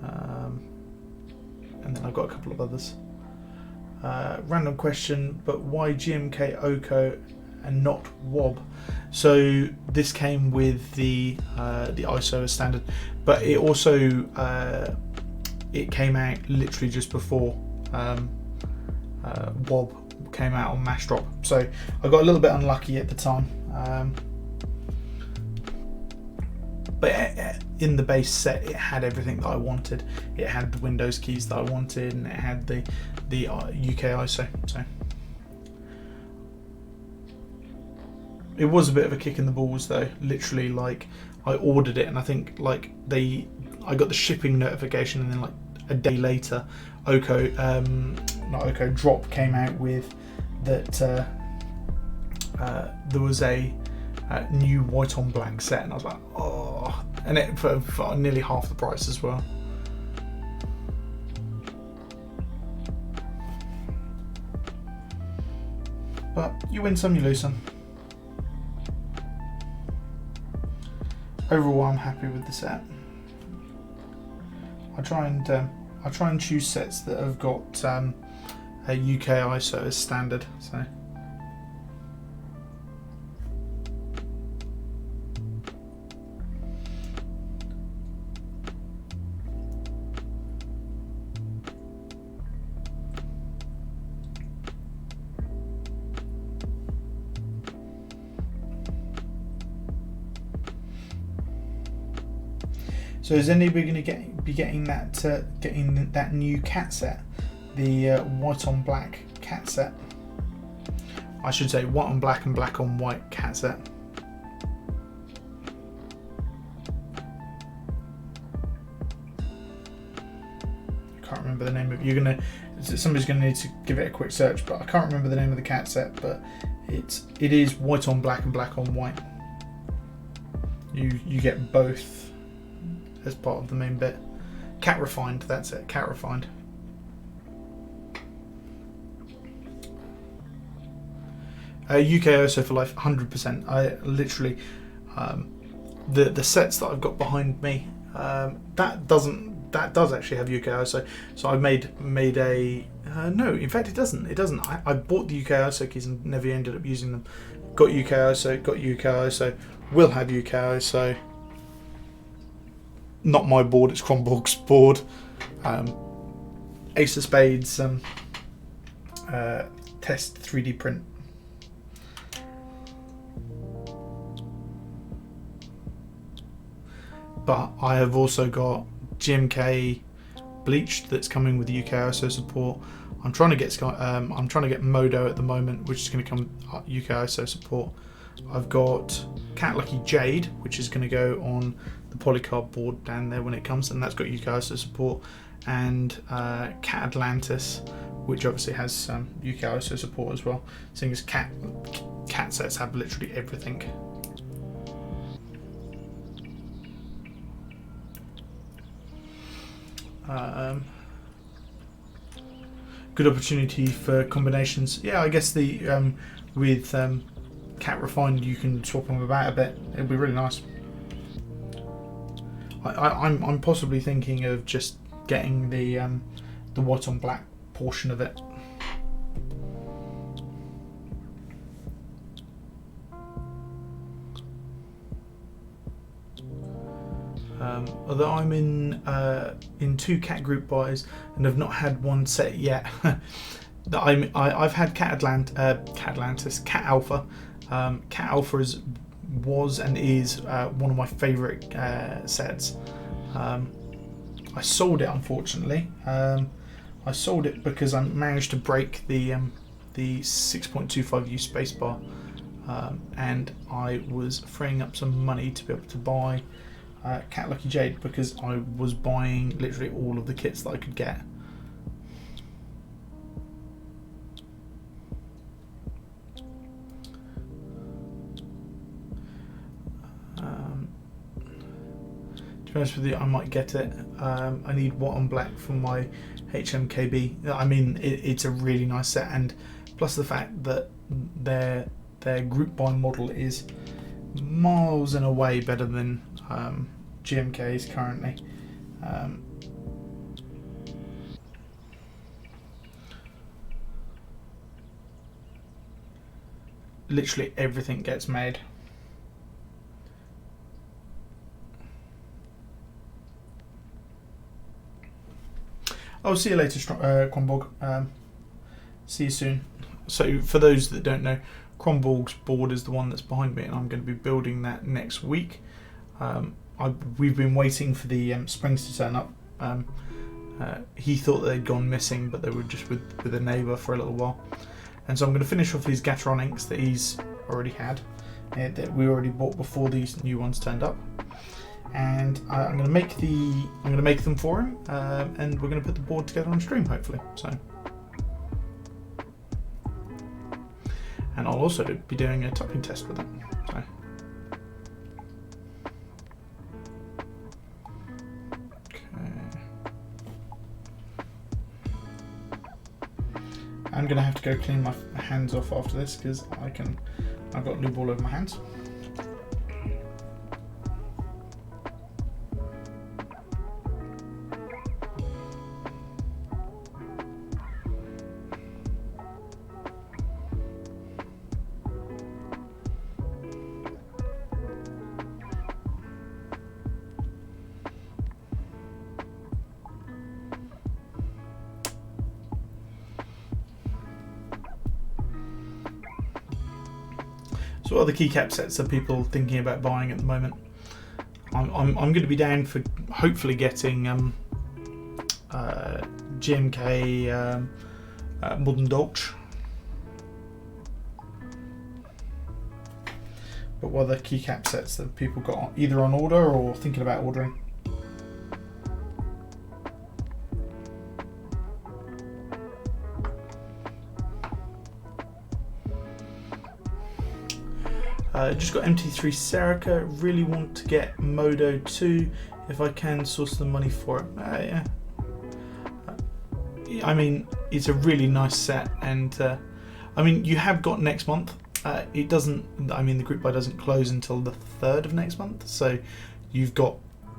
B: And then I've got a couple of others. Random question, but why GMK Oko and not WOB? So this came with the ISO as standard, but it also it came out literally just before WOB came out on mass drop. So I got a little bit unlucky at the time. But in the base set, it had everything that I wanted. It had the Windows keys that I wanted, and it had the UK ISO. So it was a bit of a kick in the balls, though. Literally, like, I ordered it, and I think like I got the shipping notification, and then like a day later, Drop came out with that there was a new white on black set, and I was like, oh, and it for nearly half the price as well. But you win some, you lose some. Overall, I'm happy with the set. I try and choose sets that have got a UK ISO as standard. So. So is anybody going to be getting that new cat set, the white on black cat set? I should say white on black and black on white cat set. I can't remember the name of it. Somebody's gonna need to give it a quick search, but I can't remember the name of the cat set. But it is white on black and black on white. You get both as part of the main bit. Cat refined, that's it, cat refined. UK ISO for life, 100%. I literally, the sets that I've got behind me, that does actually have UK ISO. So I made a, no, in fact it doesn't. I bought the UK ISO keys and never ended up using them. Got UK ISO, will have UK ISO. Not my board, it's Kronborg's board. Ace of Spades test 3D print. But I have also got GMK Bleached that's coming with UK ISO support. I'm trying to get Modo at the moment, which is going to come UK ISO support. I've got Cat Lucky Jade, which is going to go on the Polycarb board down there when it comes, and that's got UK ISO support, and Cat Atlantis, which obviously has UK ISO support as well, seeing as cat sets have literally everything. Good opportunity for combinations. Yeah, I guess the with Cat Refined you can swap them about a bit. It'll be really nice. I'm possibly thinking of just getting the white on black portion of it. Although I'm in 2 cat group buys and have not had one set yet. I've had Cat Atlantis, Cat Alpha. Cat Alpha was and is one of my favourite sets. I sold it, unfortunately. I sold it because I managed to break the 6.25U spacebar, and I was freeing up some money to be able to buy Cat Lucky Jade, because I was buying literally all of the kits that I could get. To be honest with you, I might get it. I need white on black for my HMKB. I mean, it's a really nice set, and plus the fact that their group buy model is miles and away better than GMK's currently. Literally everything gets made. I'll see you later, Kronborg. See you soon. So for those that don't know, Kronborg's board is the one that's behind me, and I'm going to be building that next week. We've been waiting for the springs to turn up. He thought they'd gone missing, but they were just with a neighbour for a little while. And so I'm going to finish off his Gateron that he's already had, that we already bought before these new ones turned up. And I'm going to make them for him, and we're going to put the board together on stream, hopefully. So, and I'll also be doing a topping test with it. So, I'm going to have to go clean my hands off after this because I've got lube all over my hands. So what are the keycap sets that people thinking about buying at the moment? I'm going to be down for hopefully getting GMK Modern Dolch. But what are the keycap sets that people got either on order or thinking about ordering? Just got MT3 Serica. Really want to get Modo 2 if I can source the money for it. Yeah. I mean, it's a really nice set, and I mean, you have got next month. It doesn't. I mean, the group buy doesn't close until the 3rd of next month, so you've got,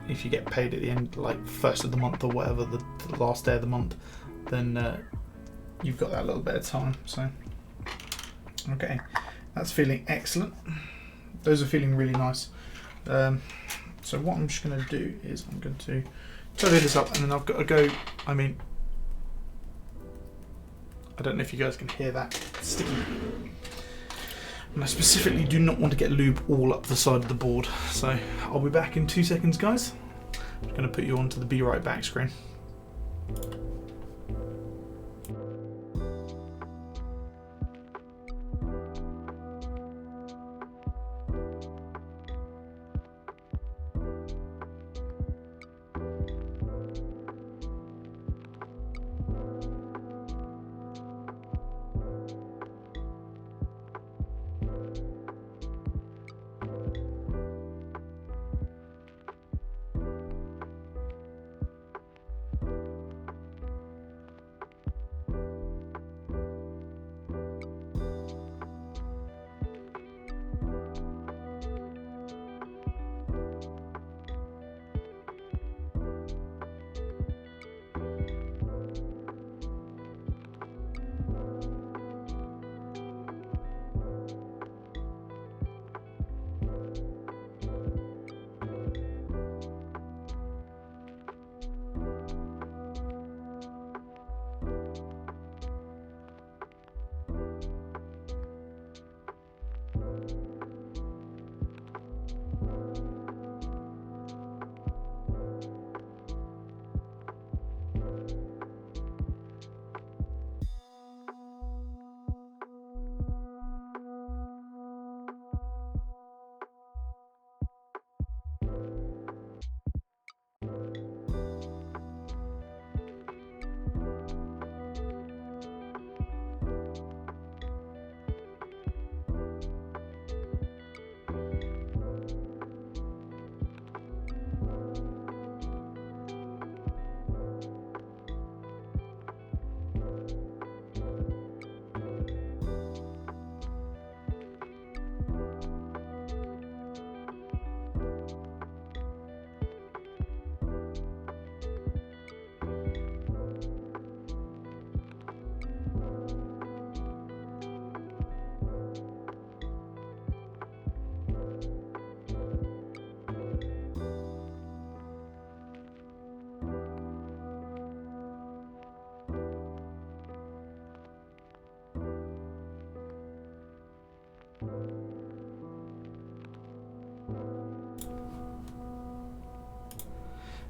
B: if you get paid at the end, like 1st of the month or whatever, the last day of the month, then you've got that little bit of time. So, okay, that's feeling excellent. Those are feeling really nice. So what I'm just going to do is I'm going to tidy this up, and then I've got to go. I mean, I don't know if you guys can hear that sticky. And I specifically do not want to get lube all up the side of the board. So I'll be back in 2 seconds, guys. I'm going to put you onto the Be Right Back screen.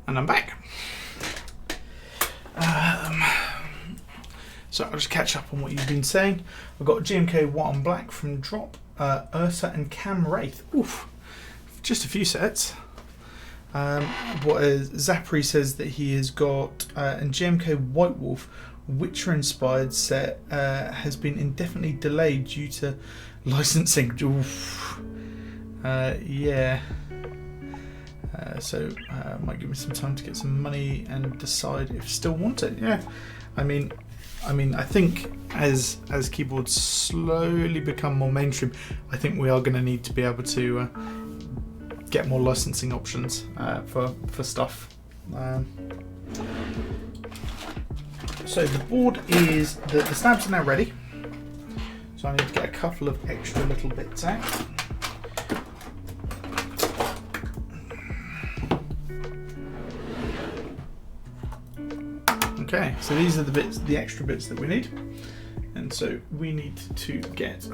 B: And I'm back. So I'll just catch up on what you've been saying. I've got GMK White and Black from Drop, Ursa and Cam Wraith. Oof, just a few sets. Zapri says that he has got and GMK White Wolf Witcher inspired set has been indefinitely delayed due to licensing. Oof. Yeah. So might give me some time to get some money and decide if still want it. Yeah, I mean, I think as keyboards slowly become more mainstream, I think we are going to need to be able to get more licensing options for stuff. So the board is the stabs are now ready. So I need to get a couple of extra little bits out. Okay, so these are the extra bits that we need, and so we need to get.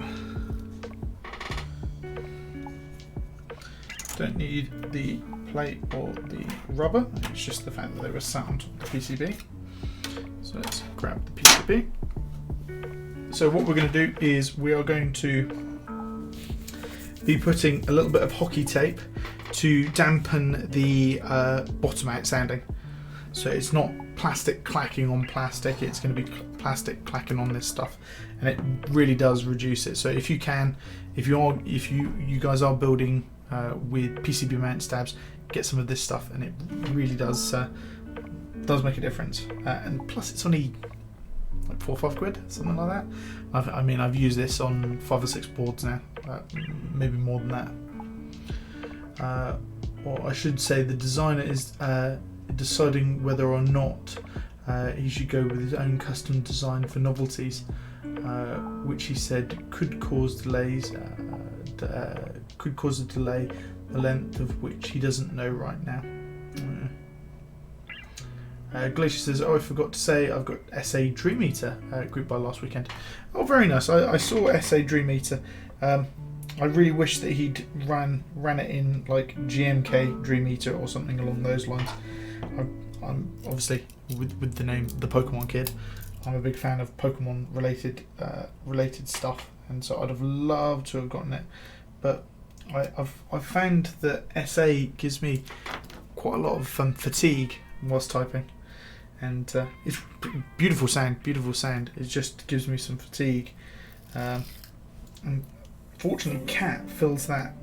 B: Don't need the plate or the rubber. It's just the fact that they were sat on top of the PCB. So let's grab the PCB. So what we're going to do is we are going to be putting a little bit of hockey tape to dampen the bottom out sounding. So it's not plastic clacking on plastic, it's going to be plastic clacking on this stuff, and it really does reduce it. So if you guys are building with PCB mount stabs, get some of this stuff, and it really does make a difference. And plus it's only like 4 or 5 quid, something like that. I've used this on 5 or 6 boards now, maybe more than that. Or I should say the designer is deciding whether or not he should go with his own custom design for novelties, which he said could cause delays, could cause a delay, the length of which he doesn't know right now. Glacier says, "Oh, I forgot to say I've got SA Dream Eater group by last weekend." Oh, very nice. I saw SA Dream Eater. I really wish that he'd ran it in like GMK Dream Eater or something along those lines. I'm obviously with the name The Pokemon Kid. I'm a big fan of Pokemon related stuff, and so I'd have loved to have gotten it. But I've found that SA gives me quite a lot of fatigue whilst typing, and it's beautiful sound. It just gives me some fatigue, and fortunately, Cat fills that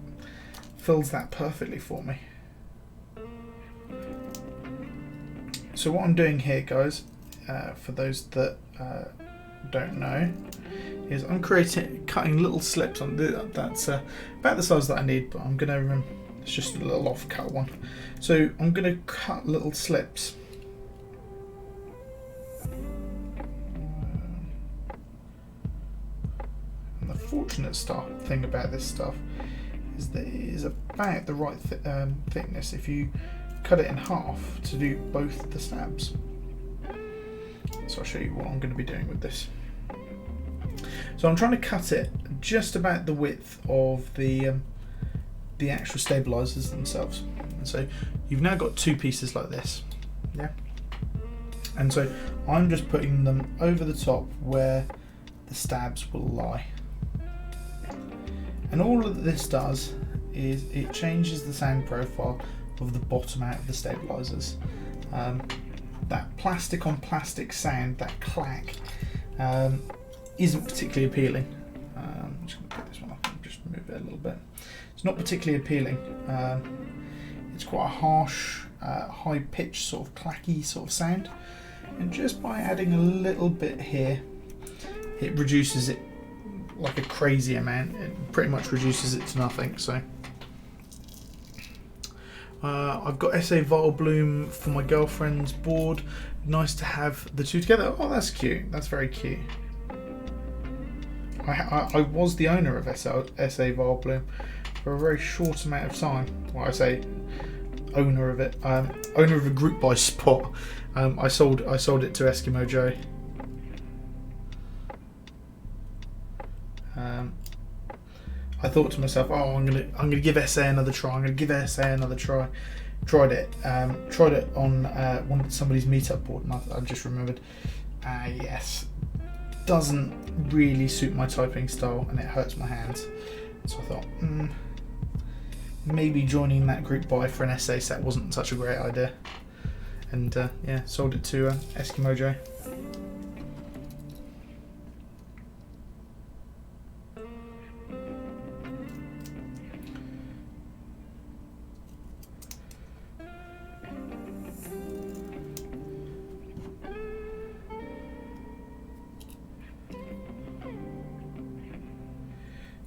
B: perfectly for me. So what I'm doing here, guys, for those that don't know, is I'm cutting little slips on that's about the size that I need, but I'm gonna it's just a little off-cut one. So I'm gonna cut little slips. And the fortunate thing about this stuff is that it is about the right thickness if you cut it in half to do both the stabs. So I'll show you what I'm going to be doing with this. So I'm trying to cut it just about the width of the actual stabilizers themselves. And so you've now got 2 pieces like this, yeah. And so I'm just putting them over the top where the stabs will lie. And all that this does is it changes the sound profile of the bottom out of the stabilizers. That plastic on plastic sound, that clack, isn't particularly appealing. I'm just going to pick this one up and just move it a little bit. It's not particularly appealing. It's quite a harsh, high pitched sort of clacky sort of sound, and just by adding a little bit here, it reduces it like a crazy amount. It pretty much reduces it to nothing. So I've got SA Vital Bloom for my girlfriend's board. Nice to have the two together. Oh, that's cute. That's very cute. I was the owner of SA Vital Bloom for a very short amount of time. Well, I say owner of it. Owner of a group by spot. I sold it to Eskimo Joe. I thought to myself, oh, I'm gonna give SA another try. tried it on somebody's meetup board, and I just remembered, yes, doesn't really suit my typing style and it hurts my hands. So I thought, maybe joining that group buy for an essay set wasn't such a great idea. And yeah, sold it to Eskimojo.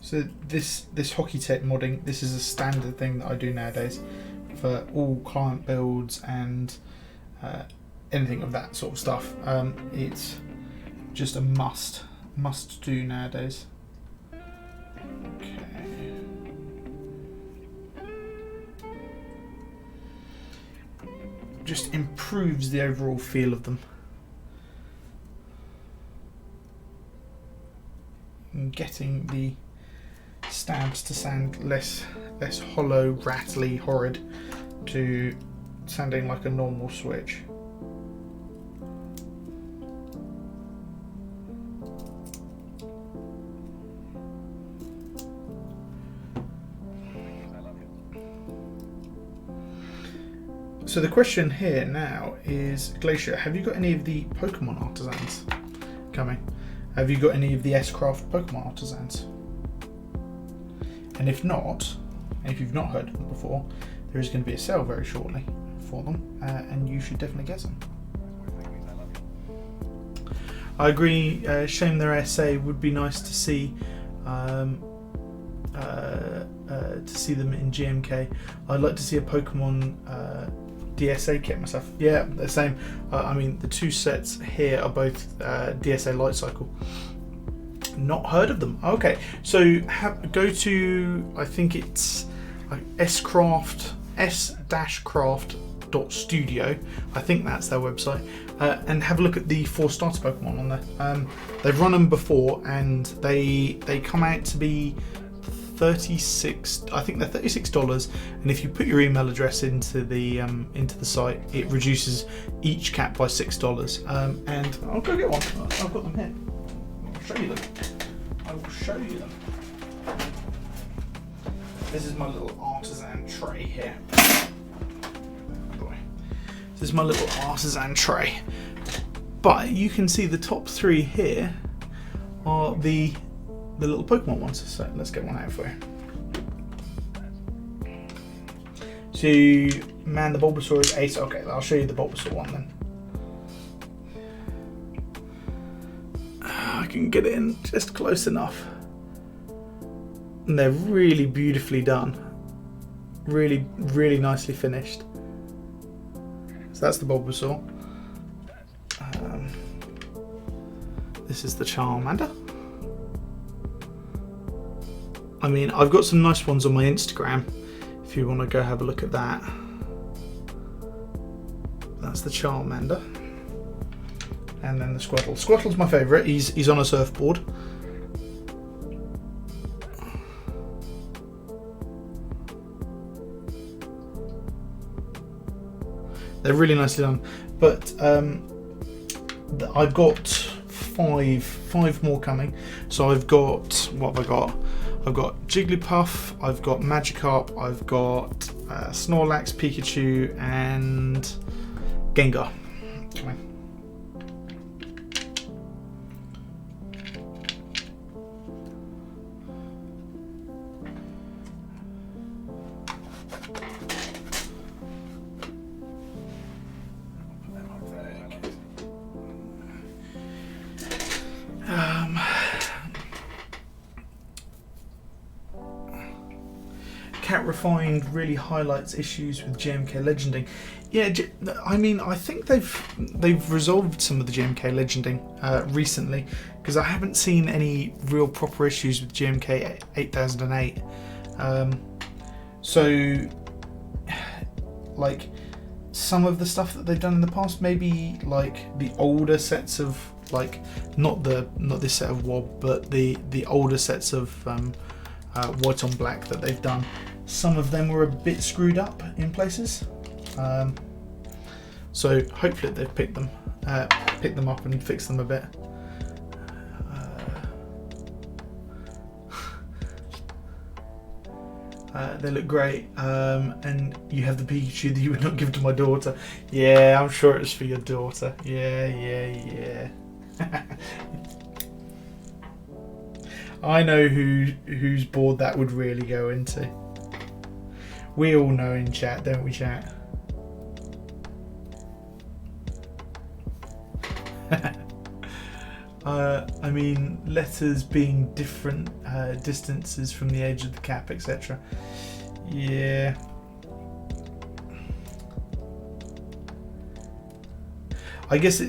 B: So this hockey tape modding, this is a standard thing that I do nowadays for all client builds and anything of that sort of stuff. It's just a must do nowadays. Okay. Just improves the overall feel of them. And getting the stabs to sound less hollow, rattly, horrid, to sounding like a normal switch. So the question here now is, Glacier, have you got any of the Pokemon artisans coming? Have you got any of the S-Craft Pokemon artisans? And if not, and if you've not heard of them before, there is going to be a sale very shortly for them, and you should definitely get some. I agree. Shame their essay. Would be nice to see them in GMK. I'd like to see a Pokemon DSA kit myself. Yeah, the same. I mean, the two sets here are both DSA Light Cycle. Not heard of them. Okay, so go to, I think it's s-craft.studio. I think that's their website, and have a look at the 4 starter Pokemon on there. They've run them before, and they come out to be $36. I think they're $36, and if you put your email address into the site, it reduces each cap by $6. And I'll go get one. I've got them here. I'll show you them. I will show you them. This is my little artisan tray here. This is my little artisan tray. But you can see the top 3 here are the little Pokemon ones. So let's get one out for you. So, man, the Bulbasaur is ace. Okay, I'll show you the Bulbasaur one then. I can get it in just close enough. And they're really beautifully done. Really, really nicely finished. So that's the Bulbasaur. This is the Charmander. I mean, I've got some nice ones on my Instagram if you want to go have a look at that. That's the Charmander. And then the Squirtle. Squirtle's my favourite. He's on a surfboard. They're really nicely done. But I've got five more coming. So I've got, what have I got? I've got Jigglypuff, I've got Magikarp, I've got Snorlax, Pikachu, and Gengar. Come on. Cat Refined really highlights issues with GMK legending. Yeah, I mean, I think they've resolved some of the GMK legending recently, because I haven't seen any real proper issues with GMK 8008. So, like, some of the stuff that they've done in the past, maybe like the older sets of, like, not this set of WOB, but the older sets of white on black that they've done. Some of them were a bit screwed up in places. So hopefully they've picked them up and fixed them a bit. They look great, and you have the Pikachu that you would not give to my daughter. Yeah, I'm sure it's for your daughter. Yeah. I know whose board that would really go into. We all know in chat, don't we, chat? I mean, letters being different distances from the edge of the cap, etc. Yeah. I guess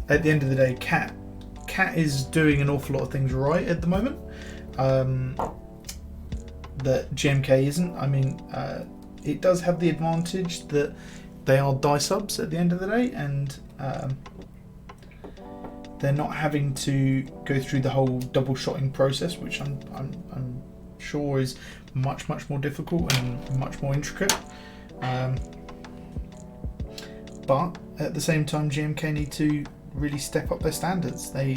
B: at the end of the day, Cat is doing an awful lot of things right at the moment that GMK isn't. I mean, it does have the advantage that they are die subs at the end of the day, and they're not having to go through the whole double shotting process, which I'm sure is much more difficult and much more intricate. But at the same time, GMK need to really step up their standards. They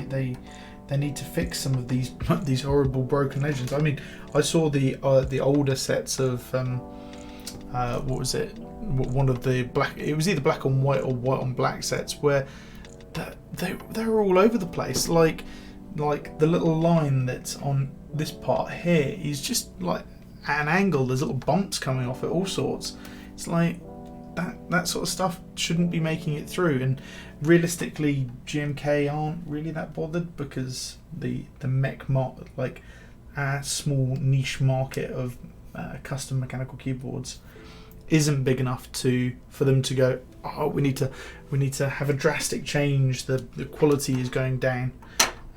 B: need to fix some of these horrible broken legends. I mean, I saw the older sets of what was it? One of the black. It was either black on white or white on black sets where they were all over the place. Like the little line that's on this part here is just like at an angle. There's little bumps coming off it, all sorts. It's like that sort of stuff shouldn't be making it through. And realistically, GMK aren't really that bothered because the mech like a small niche market of custom mechanical keyboards isn't big enough for them to go, oh, we need to have a drastic change. The quality is going down.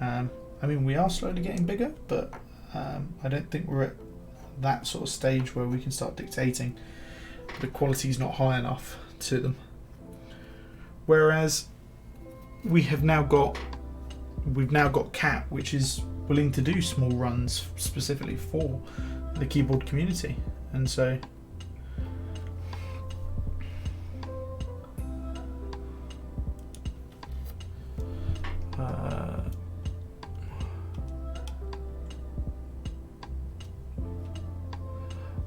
B: I mean, we are slowly getting bigger, but I don't think we're at that sort of stage where we can start dictating the quality is not high enough to them. Whereas we've now got Cat, which is willing to do small runs specifically for the keyboard community, and so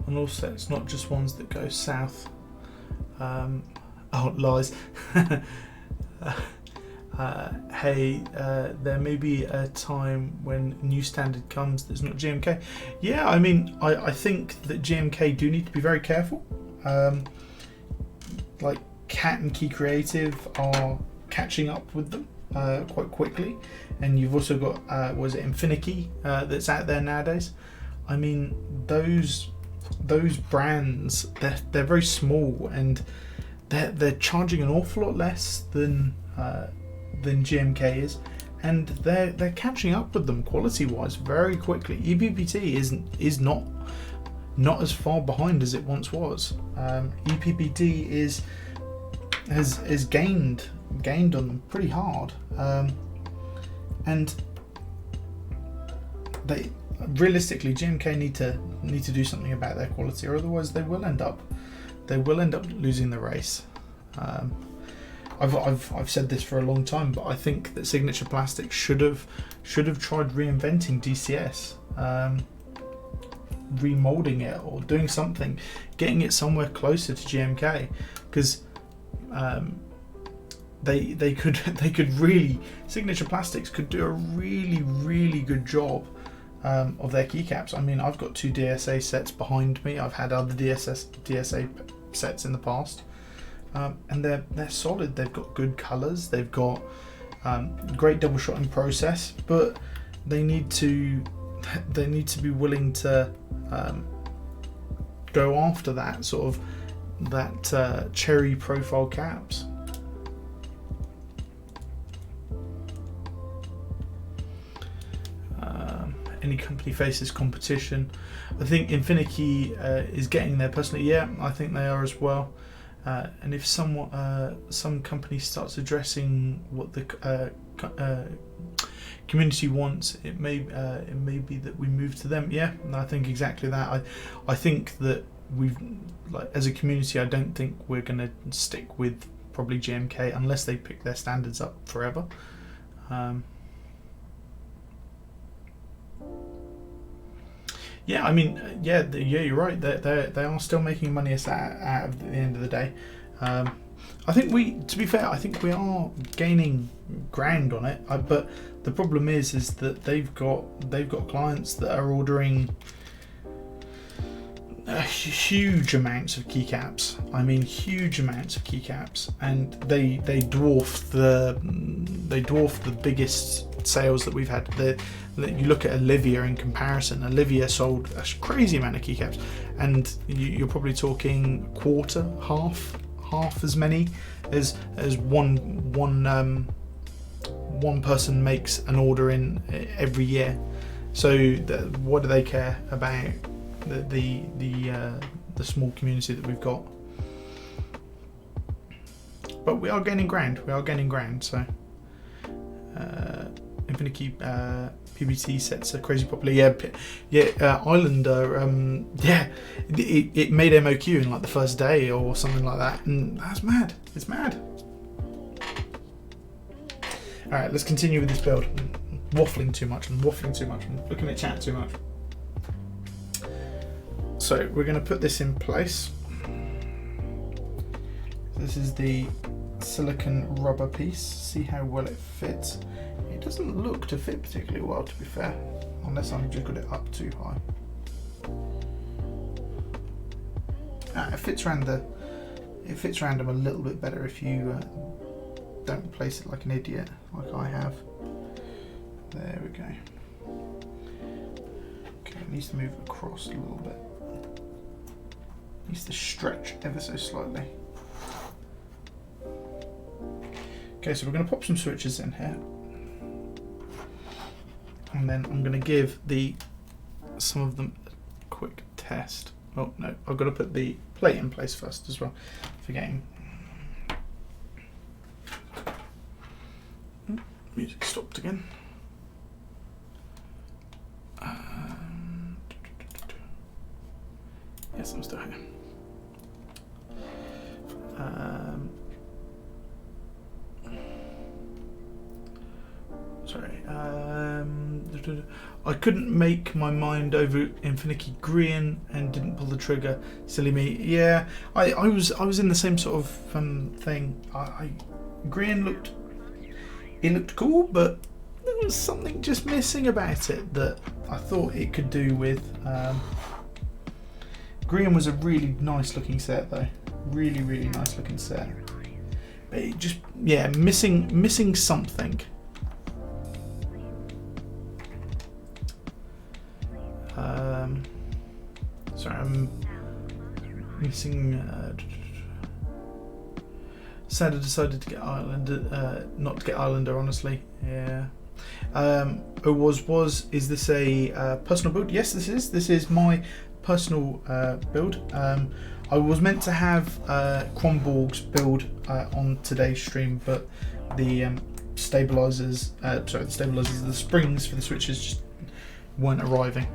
B: and also it's not just ones that go south. Oh, lies. Hey, there may be a time when new standard comes that's not GMK. Yeah, I mean, I think that GMK do need to be very careful. Like Cat and Key Creative are catching up with them quite quickly, and you've also got was it Infinity that's out there nowadays. I mean, those brands, they're very small, and they're charging an awful lot less than GMK is, and they're catching up with them quality wise very quickly. EPPT is not as far behind as it once was. EPPT has gained on them pretty hard, and they realistically, GMK need to do something about their quality, or otherwise they will end up losing the race. I've said this for a long time, but I think that Signature Plastics should have tried reinventing DCS, remolding it or doing something, getting it somewhere closer to GMK, because they could really, Signature Plastics could do a really good job of their keycaps. I mean, I've got 2 DSA sets behind me. I've had other DSA sets in the past, and they're solid. They've got good colours. They've got great double shotting process, but they need to be willing to go after that sort of that cherry profile caps. Any company faces competition. I think Infinity is getting there personally. Yeah, I think they are as well. And if some company starts addressing what the community wants, it may be that we move to them. Yeah, I think exactly that. I think that we've, like, as a community, I don't think we're going to stick with probably GMK unless they pick their standards up forever. Yeah, I mean, yeah, you're right. They are still making money out of the end of the day. I think to be fair, I think we are gaining ground on it. But the problem is that they've got clients that are ordering huge amounts of keycaps. I mean, huge amounts of keycaps, and they dwarf the biggest sales that we've had. You look at Olivia in comparison. Olivia sold a crazy amount of keycaps, and you're probably talking quarter, half as many as one person makes an order in every year. So what do they care about the small community that we've got? But we are gaining ground. So Infinity PBT sets are crazy popular. Islander. It made MOQ in like the first day or something like that, and that's mad. It's mad. All right, let's continue with this build. I'm waffling too much. I'm looking at chat too much. So we're going to put this in place. This is the silicon rubber piece. See how well it fits. It doesn't look to fit particularly well, to be fair, unless I've just got it up too high. It fits around them a little bit better if you don't place it like an idiot, like I have. There we go. Okay, it needs to move across a little bit. It needs to stretch ever so slightly. Okay, so we're going to pop some switches in here. And then I'm going to give some of them a quick test. Oh no, I've got to put the plate in place first as well. Forgetting. Music stopped again. Yes, I'm still here. Sorry. I couldn't make my mind over Infinity Green and didn't pull the trigger. Silly me. Yeah, I was in the same sort of thing. Green looked cool, but there was something just missing about it that I thought it could do with. Green was a really nice looking set though. Really nice looking set. But it just, yeah, missing something. Sorry, I'm missing. Sad I decided to get Islander, not to get Islander, honestly. Yeah. Is this a personal build? Yes, this is. This is my personal build. I was meant to have Kronborg's build on today's stream, but the stabilizers, the springs for the switches just weren't arriving.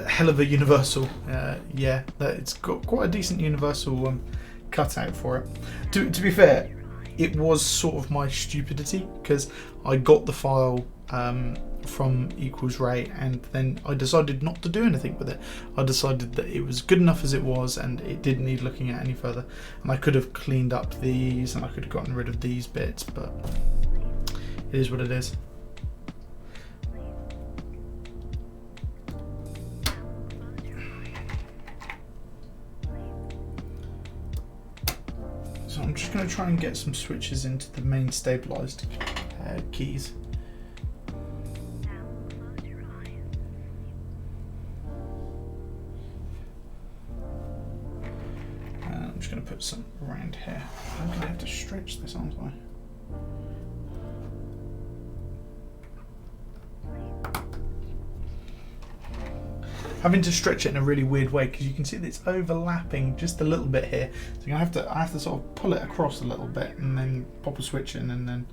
B: Hell of a universal, yeah. It's got quite a decent universal cutout for it. To be fair, it was sort of my stupidity because I got the file from Equals Ray and then I decided not to do anything with it. I decided that it was good enough as it was and it didn't need looking at any further. And I could have cleaned up these and I could have gotten rid of these bits, but it is what it is. So I'm just going to try and get some switches into the main stabilized keys. I'm just going to put some around here. I'm going to have to stretch this, aren't I? Having to stretch it in a really weird way because you can see that it's overlapping just a little bit here. So I have to sort of pull it across a little bit and then pop a switch in and then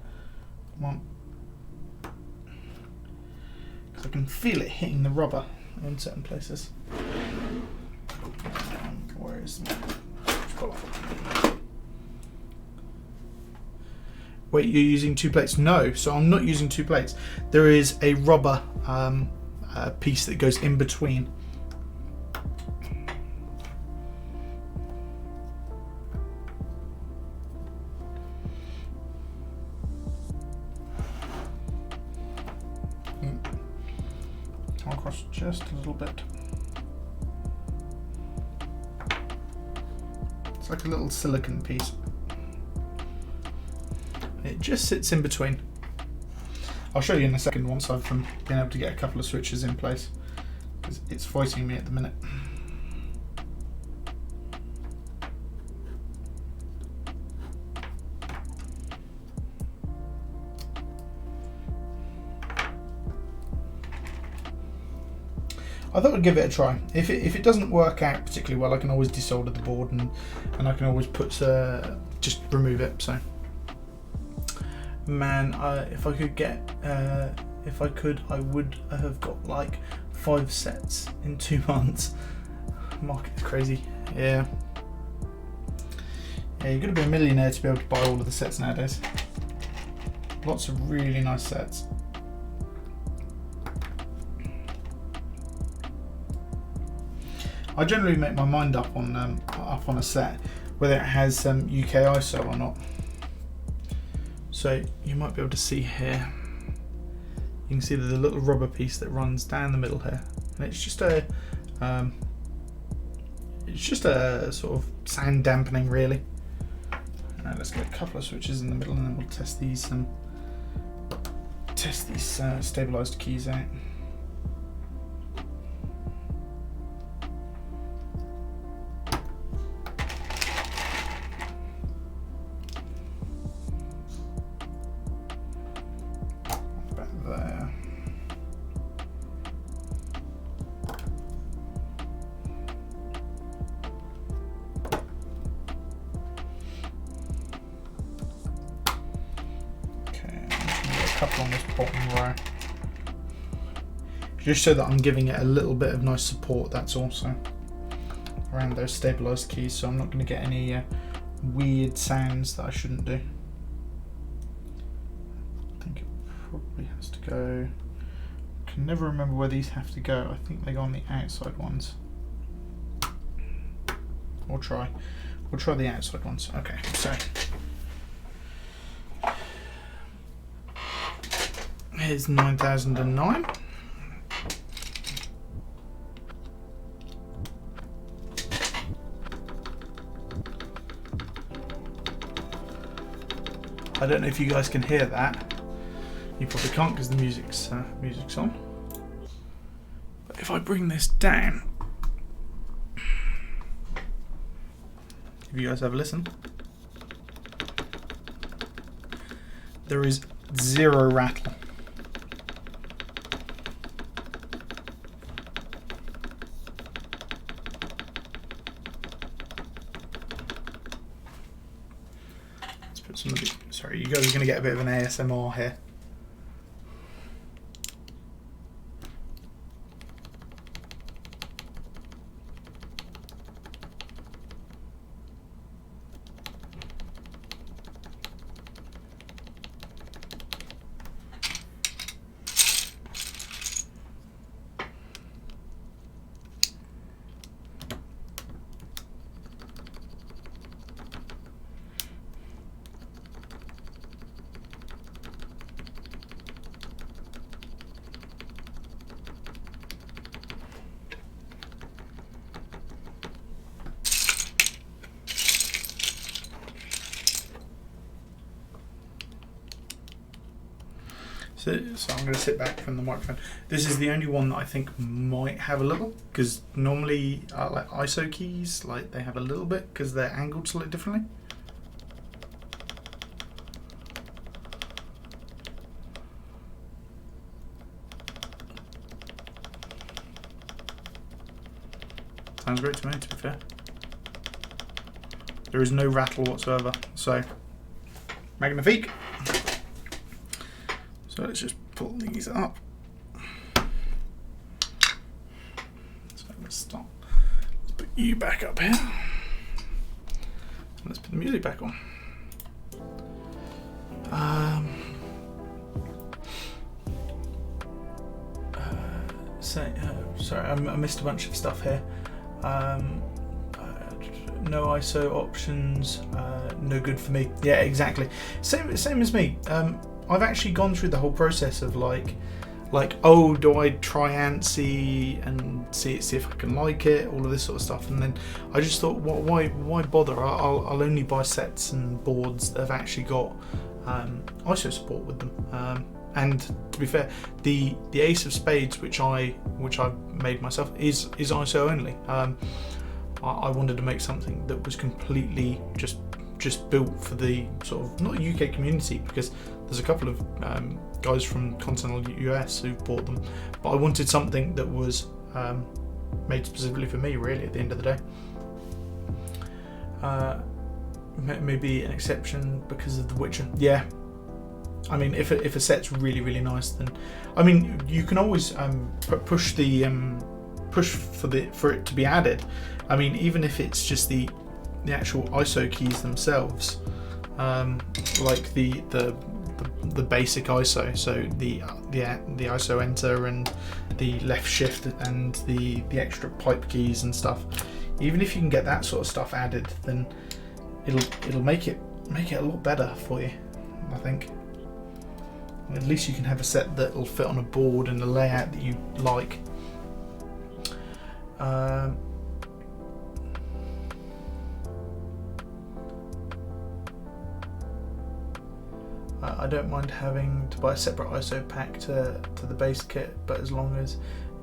B: Come on. Because I can feel it hitting the rubber in certain places. Where is my... Wait, you're using 2 plates? No, so I'm not using 2 plates. There is a rubber piece that goes in between. Come across just a little bit. It's like a little silicone piece. It just sits in between. I'll show you in a second once I've been able to get a couple of switches in place, because it's fighting me at the minute. I thought I'd give it a try. If it doesn't work out particularly well, I can always desolder the board and I can always put just remove it. So, man, if I could get, if I could, I would have got like 5 sets in 2 months. Market's crazy. Yeah. Yeah, you've got to be a millionaire to be able to buy all of the sets nowadays. Lots of really nice sets. I generally make my mind up on a set, whether it has UK ISO or not. So you might be able to see here. You can see the little rubber piece that runs down the middle here, and it's just a sort of sound dampening, really. Now let's get a couple of switches in the middle, and then we'll test these stabilized keys out. Couple on this bottom row, just so that I'm giving it a little bit of nice support, that's also around those stabilized keys, so I'm not going to get any weird sounds that I shouldn't do. I think it probably has to go, I can never remember where these have to go. I think they go on the outside ones. We'll try the outside ones. Okay, so here's 9009. I don't know if you guys can hear that. You probably can't because the music's on. But if I bring this down, if you guys have a listen, there is 0 rattle. Sorry, you guys are going to get a bit of an ASMR here. So I'm going to sit back from the microphone. This is the only one that I think might have a little, because normally like ISO keys, like they have a little bit because they're angled slightly differently. Sounds great to me, to be fair. There is no rattle whatsoever, so magnifique. So let's just pull these up. So let's stop. Let's put you back up here. Let's put the music back on. Sorry, I missed a bunch of stuff here. No ISO options, no good for me. Yeah, exactly. Same as me. I've actually gone through the whole process of like, oh, do I try ANSI and see if I can like it, all of this sort of stuff, and then I just thought, why bother? I'll only buy sets and boards that have actually got ISO support with them. And to be fair, the Ace of Spades, which I made myself, is ISO only. I wanted to make something that was completely just built for the sort of not UK community, because there's a couple of guys from continental US who bought them, but I wanted something that was made specifically for me, really, at the end of the day. Maybe an exception because of The Witcher. Yeah, I mean, if a set's really nice, then I mean you can always push for it to be added. I mean, even if it's just the actual ISO keys themselves, like the basic ISO, so the ISO enter and the left shift and the extra pipe keys and stuff. Even if you can get that sort of stuff added, then it'll make it a lot better for you, I think. At least you can have a set that'll fit on a board and a layout that you like. I don't mind having to buy a separate ISO pack to the base kit, but as long as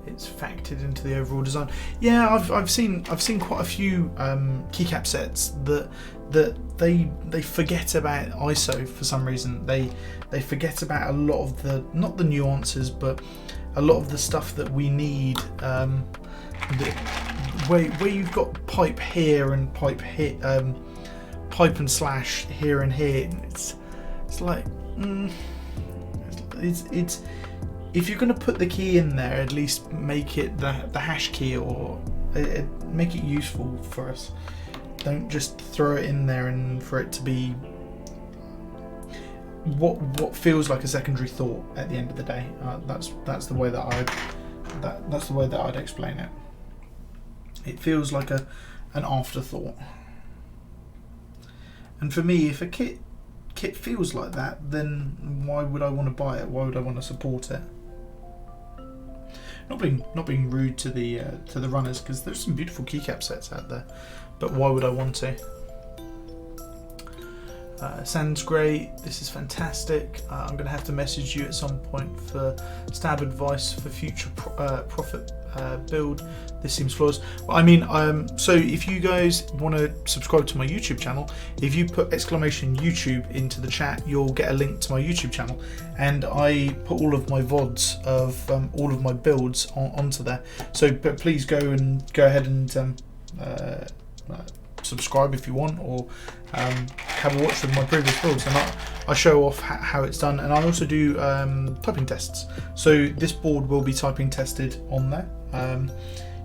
B: it's factored into the overall design. Yeah, I've seen quite a few keycap sets that they forget about ISO for some reason. They forget about a lot of the, not the nuances, but a lot of the stuff that we need. Where you've got pipe here and pipe here, pipe and slash here and here. It's like it's if you're going to put the key in there, at least make it the hash key, or make it useful for us. Don't just throw it in there and for it to be what feels like a secondary thought at the end of the day. That's the way that that's the way that I'd explain it. It feels like an afterthought. And for me, if a kit feels like that, then why would I want to buy it? Why would I want to support it? Not being rude to the runners, because there's some beautiful keycap sets out there, but why would I want to? Sounds great. This is fantastic. I'm going to have to message you at some point for stab advice for future profit build. This seems flawless. Well, I mean, so if you guys want to subscribe to my YouTube channel, if you put !YouTube into the chat, you'll get a link to my YouTube channel, and I put all of my VODs of all of my builds onto there. So please go ahead and subscribe if you want, or have a watch of my previous builds, and I show off how it's done. And I also do typing tests, so this board will be typing tested on there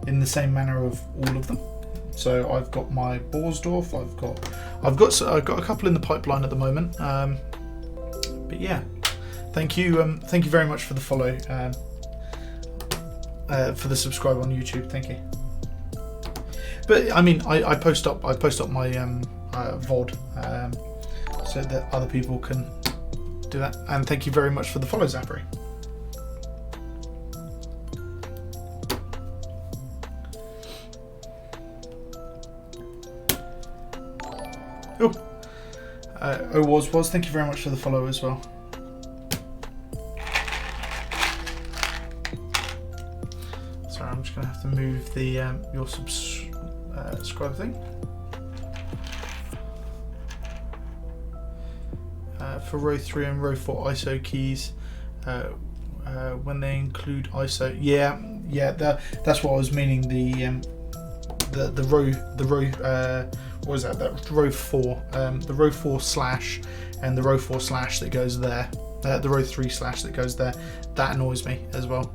B: in the same manner of all of them. So I've got my Borsdorf, I've got a couple in the pipeline at the moment, but yeah, thank you very much for the follow, for the subscribe on YouTube. Thank you. But I mean, I post up my VOD so that other people can do that. And thank you very much for the follow, Zachary. Was thank you very much for the follow as well. Sorry, I'm just gonna have to move the your subscribe thing. For row 3 and row 4 ISO keys, when they include ISO, yeah, that's what I was meaning. The row what was that? That row 4, the row 4 slash and the row 4 slash that goes there. the row 3 slash that goes there. That annoys me as well.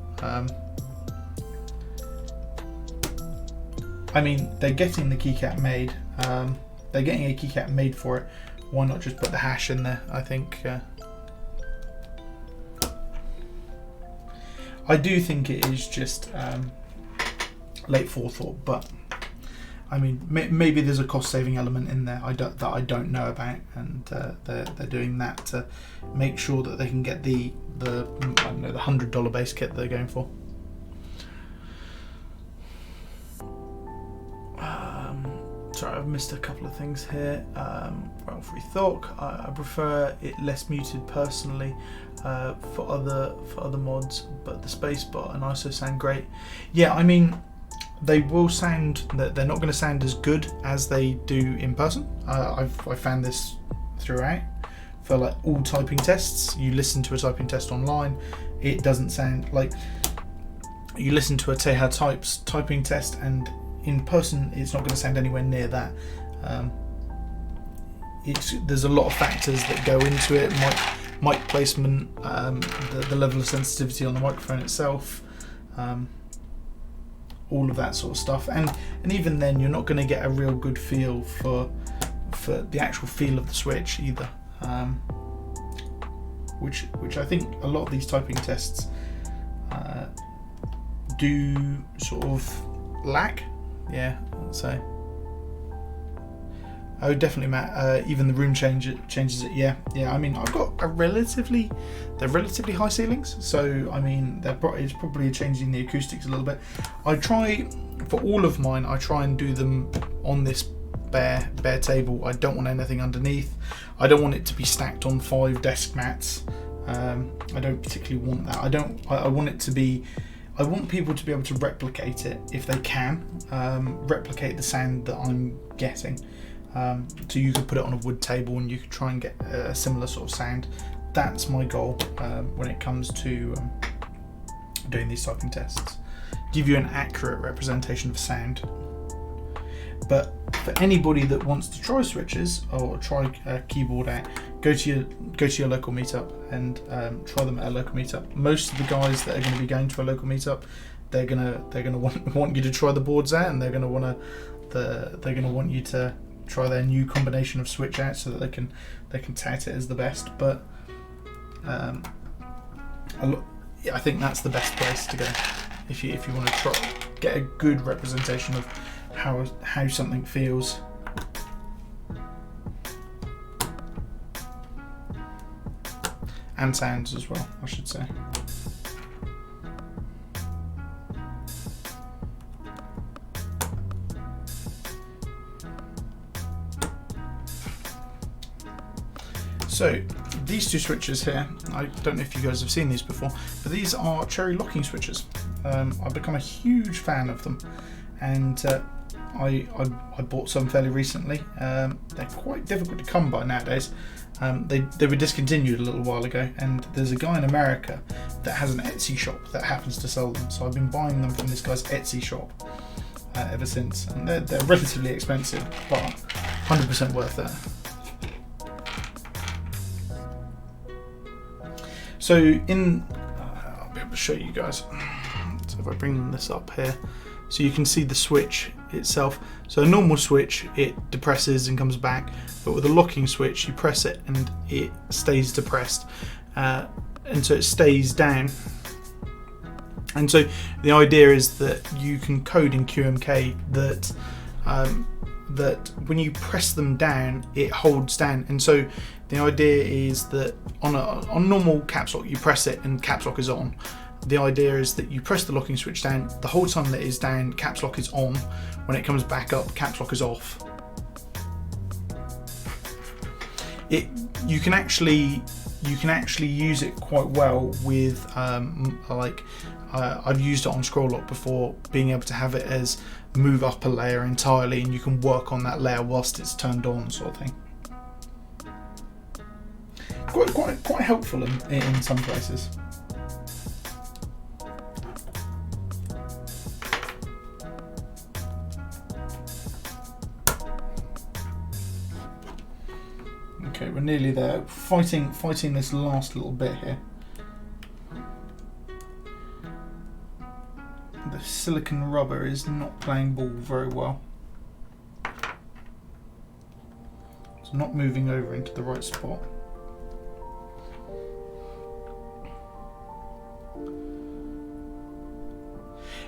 B: I mean, they're getting the keycap made. They're getting a keycap made for it. Why not just put the hash in there? I think. I do think it is just late forethought, but I mean, maybe there's a cost-saving element in there that I don't know about, and they're doing that to make sure that they can get the I don't know, the $100 base kit they're going for. Sorry, I've missed a couple of things here. Free Thought. I prefer it less muted personally for other mods, but the spacebar and ISO sound great. Yeah, I mean, they will sound that they're not going to sound as good as they do in person. I've found this throughout for like all typing tests. You listen to a typing test online, it doesn't sound like you listen to a Teha typing test, and in person it's not going to sound anywhere near that. There's a lot of factors that go into it: mic placement, the level of sensitivity on the microphone itself, all of that sort of stuff, and even then you're not going to get a real good feel for the actual feel of the switch either, which I think a lot of these typing tests do sort of lack. Yeah, so oh, definitely, Matt. Even the room changes it. Yeah. I mean, I've got they're relatively high ceilings, so I mean, it's probably changing the acoustics a little bit. I try for all of mine. I try and do them on this bare table. I don't want anything underneath. I don't want it to be stacked on 5 desk mats. I don't particularly want that. I want it to be. I want people to be able to replicate it if they can. Replicate the sound that I'm getting. So you could put it on a wood table and you could try and get a similar sort of sound. That's my goal when it comes to doing these typing tests. Give you an accurate representation of sound. But for anybody that wants to try switches or try a keyboard out, go to your local meetup and try them at a local meetup. Most of the guys that are going to be going to a local meetup, they're gonna want you to try the boards out, and they're gonna want you to try their new combination of switch out so that they can tout it as the best. But I think that's the best place to go if you want to try get a good representation of how something feels. And sounds as well, I should say. So these two switches here, I don't know if you guys have seen these before, but these are cherry locking switches. I've become a huge fan of them, and I bought some fairly recently. They're quite difficult to come by nowadays. They were discontinued a little while ago, and there's a guy in America that has an Etsy shop that happens to sell them. So I've been buying them from this guy's Etsy shop ever since, and they're relatively expensive, but 100% worth it. So I'll be able to show you guys. So if I bring this up here, so you can see the switch itself. So a normal switch, it depresses and comes back, but with a locking switch, you press it and it stays depressed, and so it stays down. And so the idea is that you can code in QMK that that when you press them down, it holds down. And so the idea is that on normal caps lock, you press it and caps lock is on. The idea is that you press the locking switch down, the whole time that it is down, caps lock is on. When it comes back up, caps lock is off. You can actually use it quite well with I've used it on scroll lock before, being able to have it as move up a layer entirely, and you can work on that layer whilst it's turned on, sort of thing. Quite helpful in some places. Okay, we're nearly there. Fighting this last little bit here. The silicone rubber is not playing ball very well. It's not moving over into the right spot.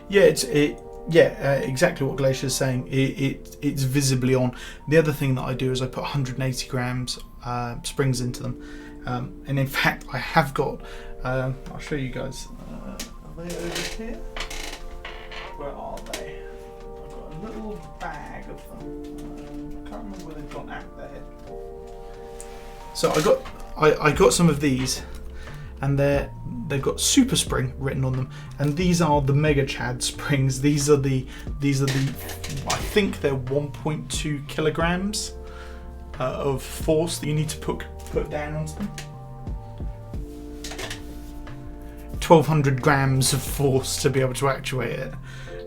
B: Yeah, exactly what Glacier's saying. It's visibly on. The other thing that I do is I put 180 grams springs into them, and in fact I have got. I'll show you guys. Are they over here? Where are they? I've got a little bag of them. I can't remember where they've gone out there. So I got some of these, and they've got Super Spring written on them, and these are the Mega Chad springs. These are the I think they're 1.2 kilograms of force that you need to put down onto them. 1,200 grams of force to be able to actuate it,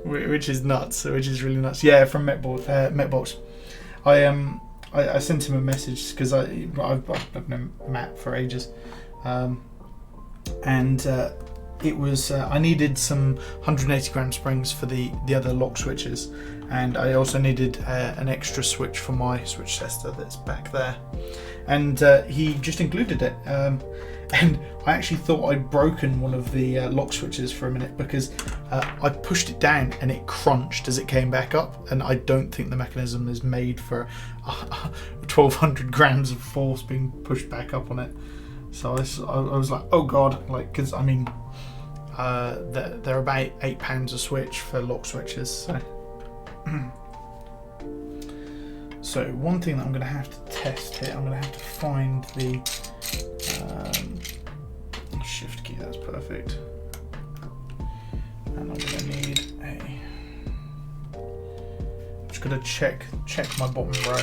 B: which is nuts. Which is really nuts. Yeah, from Metbox. I sent him a message because I've known Matt for ages, and it was I needed some 180 gram springs for the other lock switches, and I also needed an extra switch for my switch tester that's back there, and he just included it. And I actually thought I'd broken one of the lock switches for a minute because I pushed it down and it crunched as it came back up, and I don't think the mechanism is made for 1,200 grams of force being pushed back up on it. So I was like, oh god, like, because I mean they're about £8 a switch for lock switches. So. So one thing that I'm going to have to test here, I'm going to have to find the shift key. That's perfect. And I'm going to need I'm just going to check my bottom row.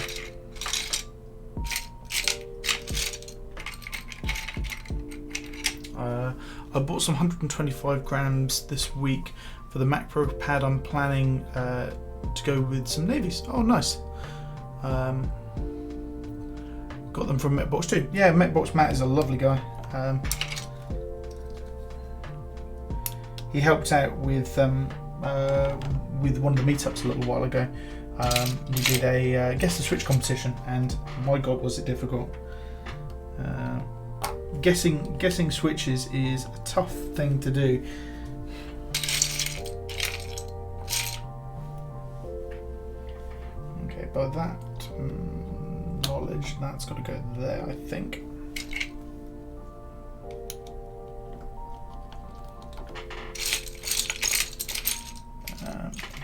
B: I bought some 125 grams this week for the macro pad. I'm planning to go with some navies. Oh, nice. Got them from Metbox too. Yeah, Metbox Matt is a lovely guy. He helped out with one of the meetups a little while ago. We did a guess the switch competition, and my god, was it difficult. Guessing switches is a tough thing to do. Okay, by that knowledge, that's got to go there, I think.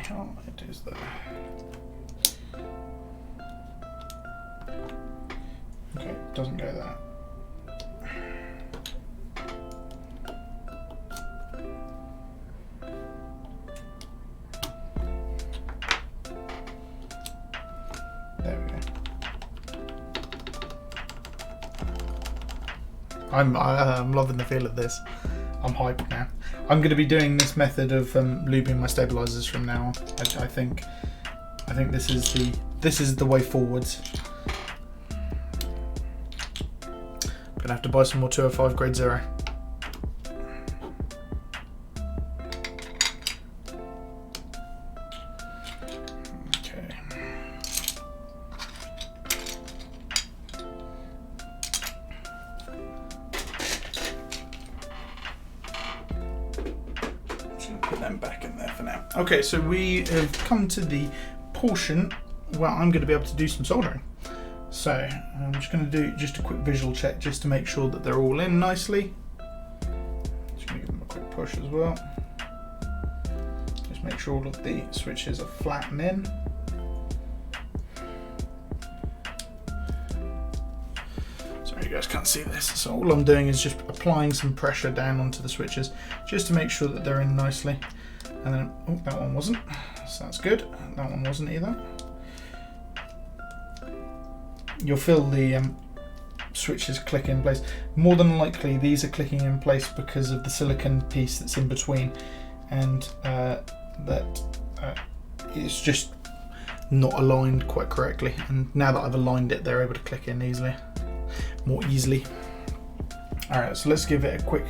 B: How it is there? Okay, doesn't go there. I'm loving the feel of this. I'm hyped now. I'm going to be doing this method of lubing my stabilizers from now on. I think this is the way forwards. Gonna have to buy some more 205 grade 0. Okay, so we have come to the portion where I'm going to be able to do some soldering. So I'm just going to do just a quick visual check just to make sure that they're all in nicely. Just going to give them a quick push as well. Just make sure all of the switches are flat and in. Sorry, you guys can't see this. So all I'm doing is just applying some pressure down onto the switches just to make sure that they're in nicely. And then, oh, that one wasn't, so that's good. That one wasn't either. You'll feel the switches click in place. More than likely, these are clicking in place because of the silicone piece that's in between, and it's just not aligned quite correctly. And now that I've aligned it, they're able to click in easily. more easily. All right, so let's give it a quick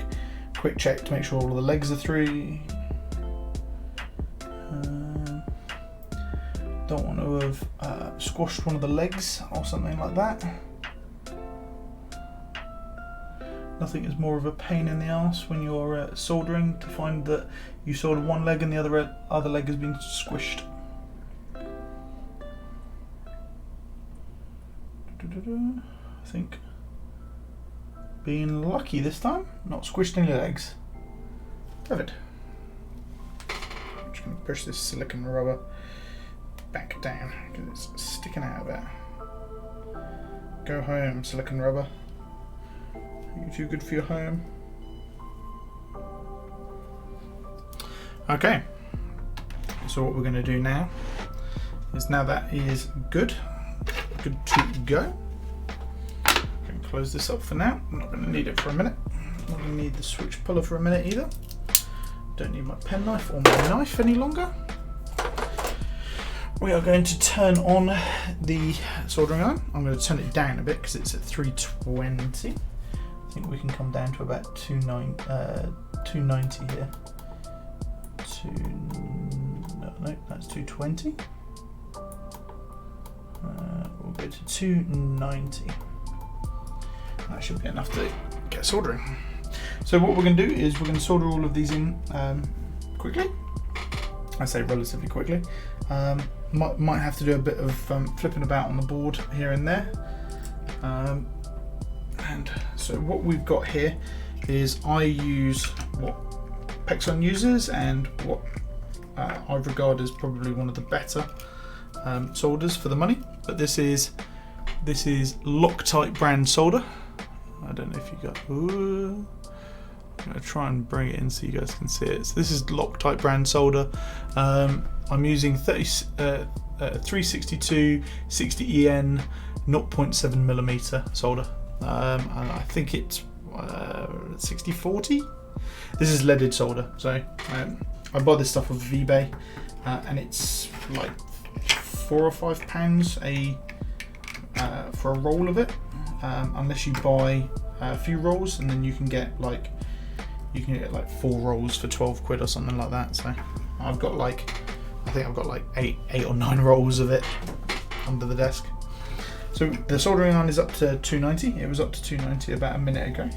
B: check to make sure all of the legs are through. Don't want to have squashed one of the legs or something like that. Nothing is more of a pain in the arse when you're soldering to find that you soldered one leg and the other leg has been squished. I think being lucky this time, not squished any legs. Perfect. I'm just going to push this silicone rubber back down because it's sticking out of it. Go home, silicone rubber. You're too good for your home. Okay, so what we're going to do now is, now that is good to go, I'm going to close this up for now. I'm not going to need it for a minute. I'm not going to need the switch puller for a minute either. Don't need my penknife or my knife any longer. We are going to turn on the soldering iron. I'm going to turn it down a bit because it's at 320. I think we can come down to about 290 here. No, that's 220. We'll go to 290. That should be enough to get soldering. So what we're going to do is we're going to solder all of these in quickly. I say relatively quickly. Might have to do a bit of flipping about on the board here and there. And so what we've got here is, I use what Pexon uses and what I regard as probably one of the better solders for the money. But this is Loctite brand solder. I don't know if you got. Ooh, I'm going to try and bring it in so you guys can see it. So this is Loctite brand solder. I'm using 362 60 EN 0.7 millimeter solder. And I think it's 6040. This is leaded solder. So I buy this stuff off of eBay, and it's like £4 or £5 for a roll of it. Unless you buy a few rolls, and then you can get like 4 rolls for 12 quid or something like that. So I've got like, I think I've got like 8 or 9 rolls of it under the desk. So the soldering iron is up to 290. It was up to 290 about a minute ago.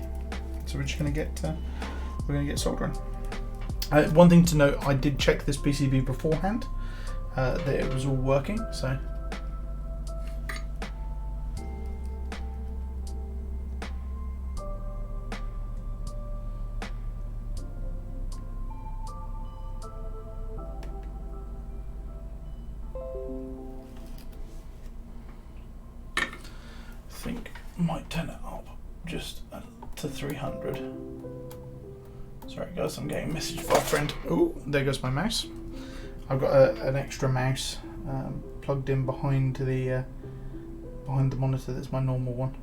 B: So we're just going to get soldering. One thing to note, I did check this PCB beforehand that it was all working. So I think I might turn it up just to 300. Sorry guys, I'm getting a message from a friend. Oh, there goes my mouse. I've got an extra mouse plugged in behind the monitor. That's my normal one.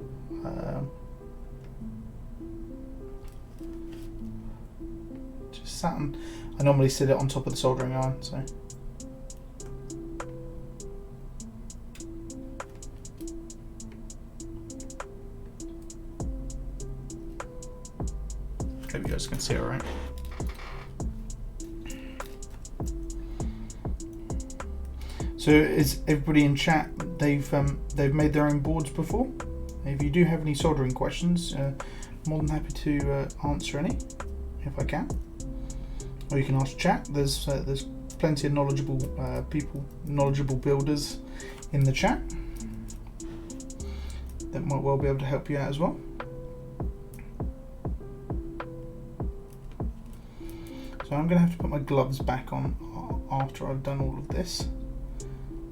B: Just sat on. I normally sit it on top of the soldering iron. So. Hope you guys can see it all right. So is everybody in chat? They've made their own boards before. If you do have any soldering questions, more than happy to answer any if I can. Or you can ask chat. There's plenty of knowledgeable people, knowledgeable builders in the chat that might well be able to help you out as well. So I'm going to have to put my gloves back on after I've done all of this,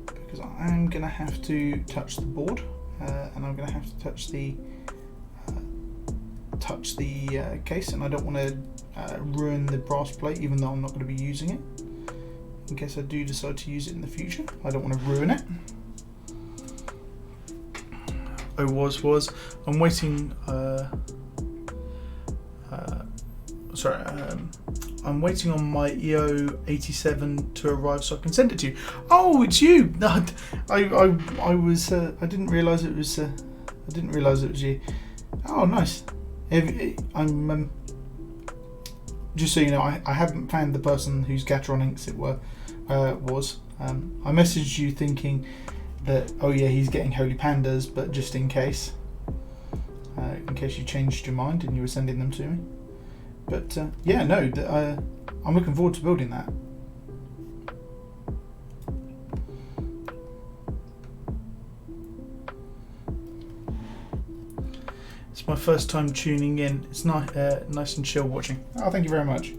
B: because I'm going to have to touch the board and I'm going to have to touch the case, and I don't want to ruin the brass plate, even though I'm not going to be using it. In case I do decide to use it in the future, I don't want to ruin it. I'm waiting. I'm waiting on my EO87 to arrive so I can send it to you. Oh, it's you! I didn't realise it was. I didn't realise it was you. Oh, nice. I'm just so you know, I haven't found the person whose Gateron Inks it was. I messaged you thinking that, oh yeah, he's getting Holy Pandas, but just in case you changed your mind and you were sending them to me. But yeah, no, I'm looking forward to building that. It's my first time tuning in. It's nice and chill watching. Oh, thank you very much.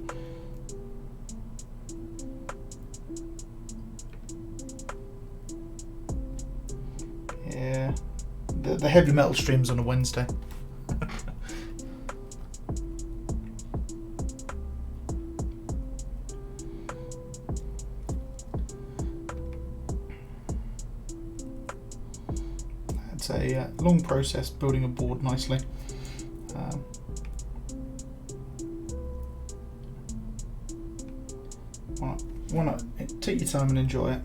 B: Yeah, the heavy metal streams on a Wednesday. It's a long process building a board nicely. Why not take your time and enjoy it.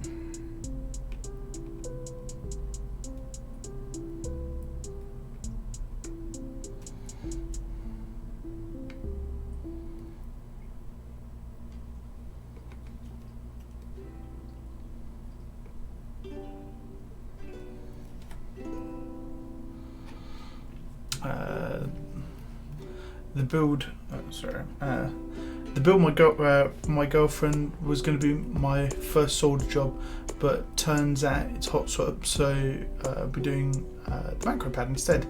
B: The build my girlfriend was going to be my first solder job, but turns out it's hot swap, so I'll be doing the macro pad instead.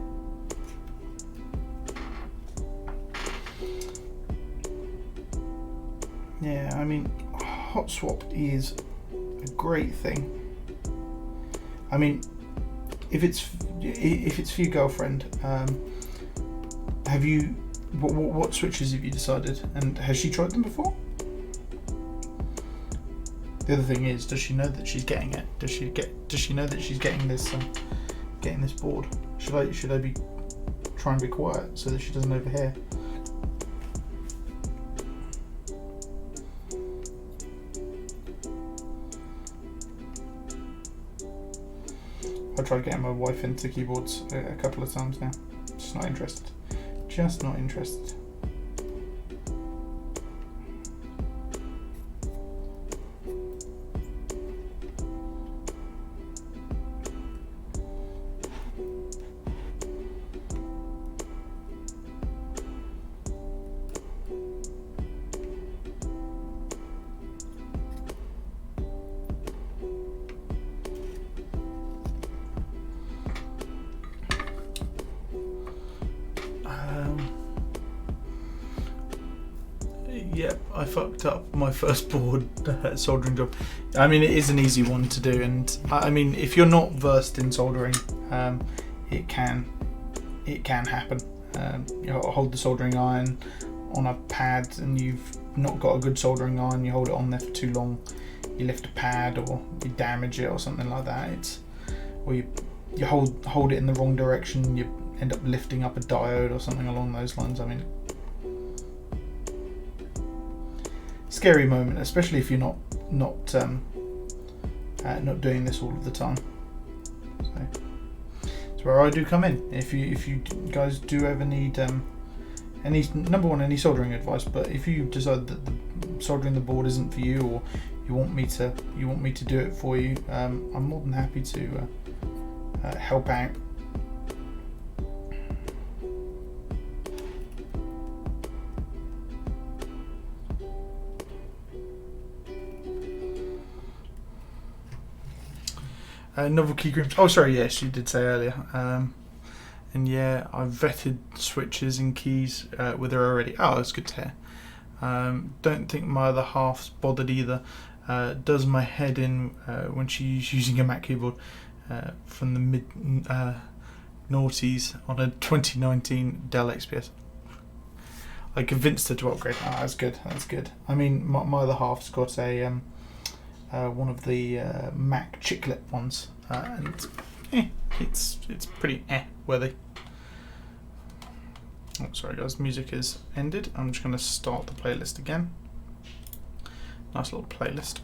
B: Yeah, I mean, hot swap is a great thing. I mean, if it's for your girlfriend, have you? What switches have you decided, and has she tried them before? The other thing is, does she know that she's getting it? Does she know that she's getting this board? Should I be try and be quiet so that she doesn't overhear? I tried getting my wife into keyboards a couple of times now. Just not interested. Just not interested. Yep, I fucked up my first board soldering job. I mean, it is an easy one to do, and I mean, if you're not versed in soldering, it can happen. You hold the soldering iron on a pad, and you've not got a good soldering iron. You hold it on there for too long. You lift a pad, or you damage it, or something like that. Or you hold it in the wrong direction. You end up lifting up a diode or something along those lines. I mean, scary moment, especially if you're not doing this all of the time. So it's where I do come in. If you guys do ever need any soldering advice, but if you decide that the soldering the board isn't for you, or you want me to do it for you, I'm more than happy to help out. Novel key groups. Oh, sorry. Yes, you did say earlier. And yeah, I've vetted switches and keys with her already. Oh, that's good to hear. Don't think my other half's bothered either. Does my head in when she's using a Mac keyboard from the mid noughties on a 2019 Dell XPS. I convinced her to upgrade. Oh, that's good. That's good. I mean, my other half's got a one of the Mac chiclet ones, and it's pretty worthy. Oh, sorry guys, music has ended. I'm just going to start the playlist again. Nice little playlist.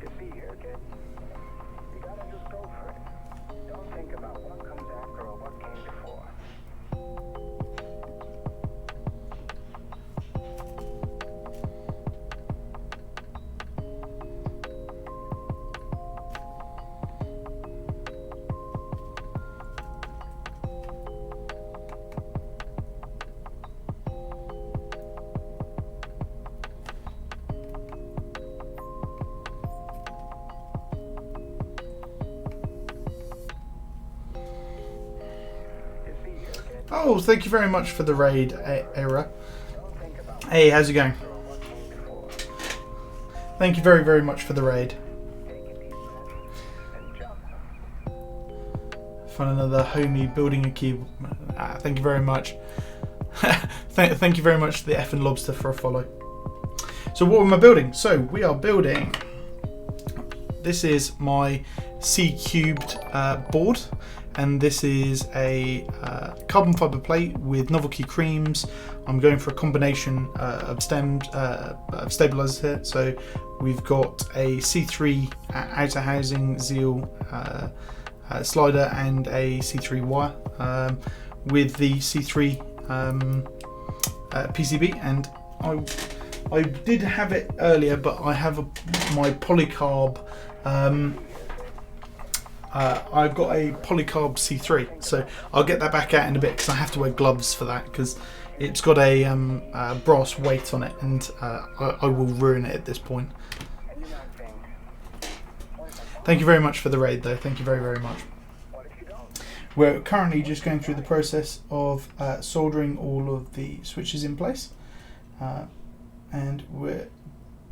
A: You see here, kid. You gotta just
B: Oh, thank you very much for the raid, Era. Hey, how's it going? Thank you very, very much for the raid. Find another homie building a keyboard. Thank you very much. Thank you very much to the effing lobster for a follow. So what am I building? So we are building. This is my C³ board, and this is a carbon fibre plate with novelty creams. I'm going for a combination of stabilisers here. So we've got a C3 outer housing Zer0.9 slider and a C3 wire with the C3 PCB, and I did have it earlier, but I have my Polycarb. I've got a Polycarb C3, so I'll get that back out in a bit because I have to wear gloves for that because it's got a brass weight on it, and I will ruin it at this point. Thank you very much for the raid, though. Thank you very, very much. We're currently just going through the process of soldering all of the switches in place, and we're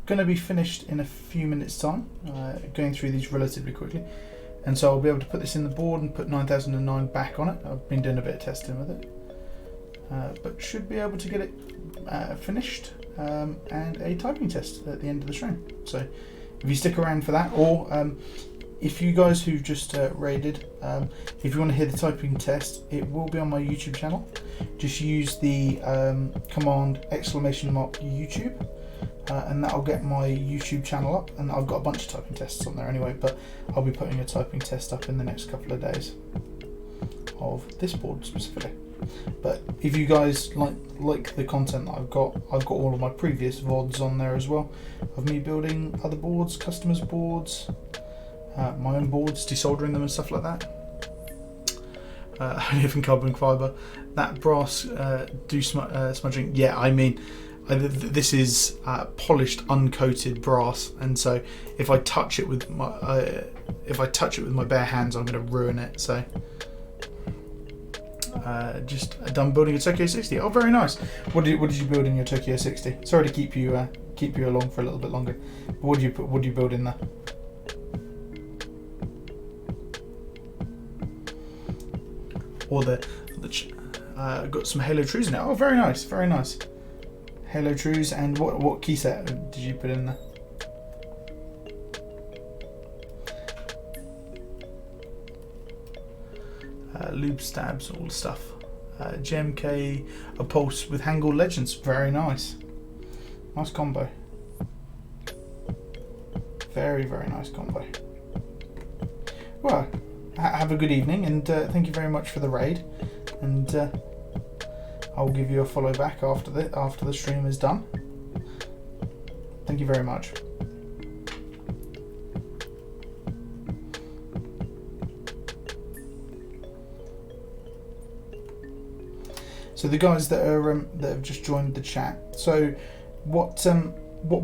B: going to be finished in a few minutes time, going through these relatively quickly, and so I'll be able to put this in the board and put 9009 back on it. I've been doing a bit of testing with it, but should be able to get it finished and a typing test at the end of the stream. So if you stick around for that, or if you guys who've just raided, if you want to hear the typing test, it will be on my YouTube channel. Just use the command !YouTube, and that'll get my YouTube channel up, and I've got a bunch of typing tests on there anyway, but I'll be putting a typing test up in the next couple of days of this board specifically. But if you guys like the content that I've got all of my previous VODs on there as well, of me building other boards, customers' boards, my own boards, desoldering them and stuff like that. Only from carbon fibre. That brass smudging. Yeah, I mean, this is polished, uncoated brass, and so if I touch it with my bare hands, I'm going to ruin it. So just done building a Tokyo 60. Oh, very nice. What did you build in your Tokyo 60? Sorry to keep you along for a little bit longer. But what do you build in there? Or got some Halo Trues in it. Oh, very nice, very nice. Halo Trues, and what key set did you put in there? Lube stabs, all the stuff. GMK, a pulse with Hangul Legends. Very nice. Nice combo. Very, very nice combo. Well, have a good evening, and thank you very much for the raid. And I'll give you a follow back after the stream is done. Thank you very much. So the guys that have just joined the chat. So what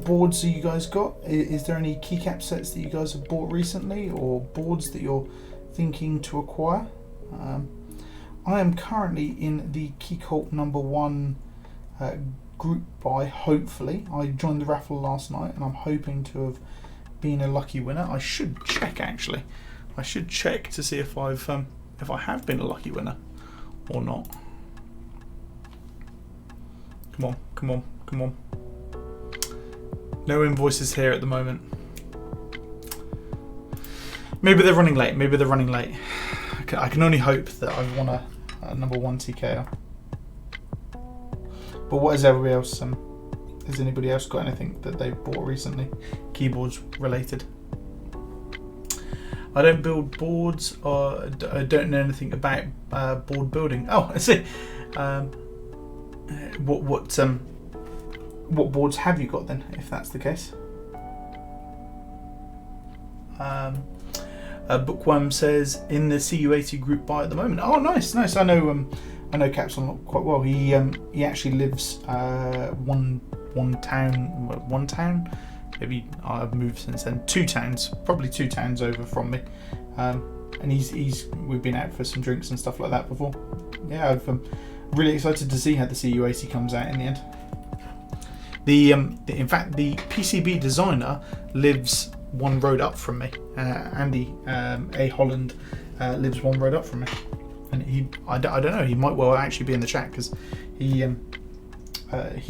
B: boards have you guys got? Is there any keycap sets that you guys have bought recently, or boards that you're thinking to acquire? I am currently in the Keycult #1 group buy, hopefully. I joined the raffle last night, and I'm hoping to have been a lucky winner. I should check, actually. I should check to see if I have been a lucky winner or not. Come on, come on, come on. No invoices here at the moment. Maybe they're running late. Maybe they're running late. I can only hope that I've won a #1 TKO. But what is everybody else? Has anybody else got anything that they've bought recently, keyboards related? I don't build boards, or I don't know anything about board building. Oh, I see. What boards have you got then, if that's the case? Bookworm says in the CU80 group buy at the moment. Oh, nice, nice. I know Capsule quite well. He actually lives one town. Maybe I've moved since then. Probably two towns over from me. And we've been out for some drinks and stuff like that before. yeah, I'm really excited to see how the CU80 comes out in the end. In fact, the PCB designer lives one road up from me. Andy A. Holland lives one road up from me, and I don't know, he might well actually be in the chat because he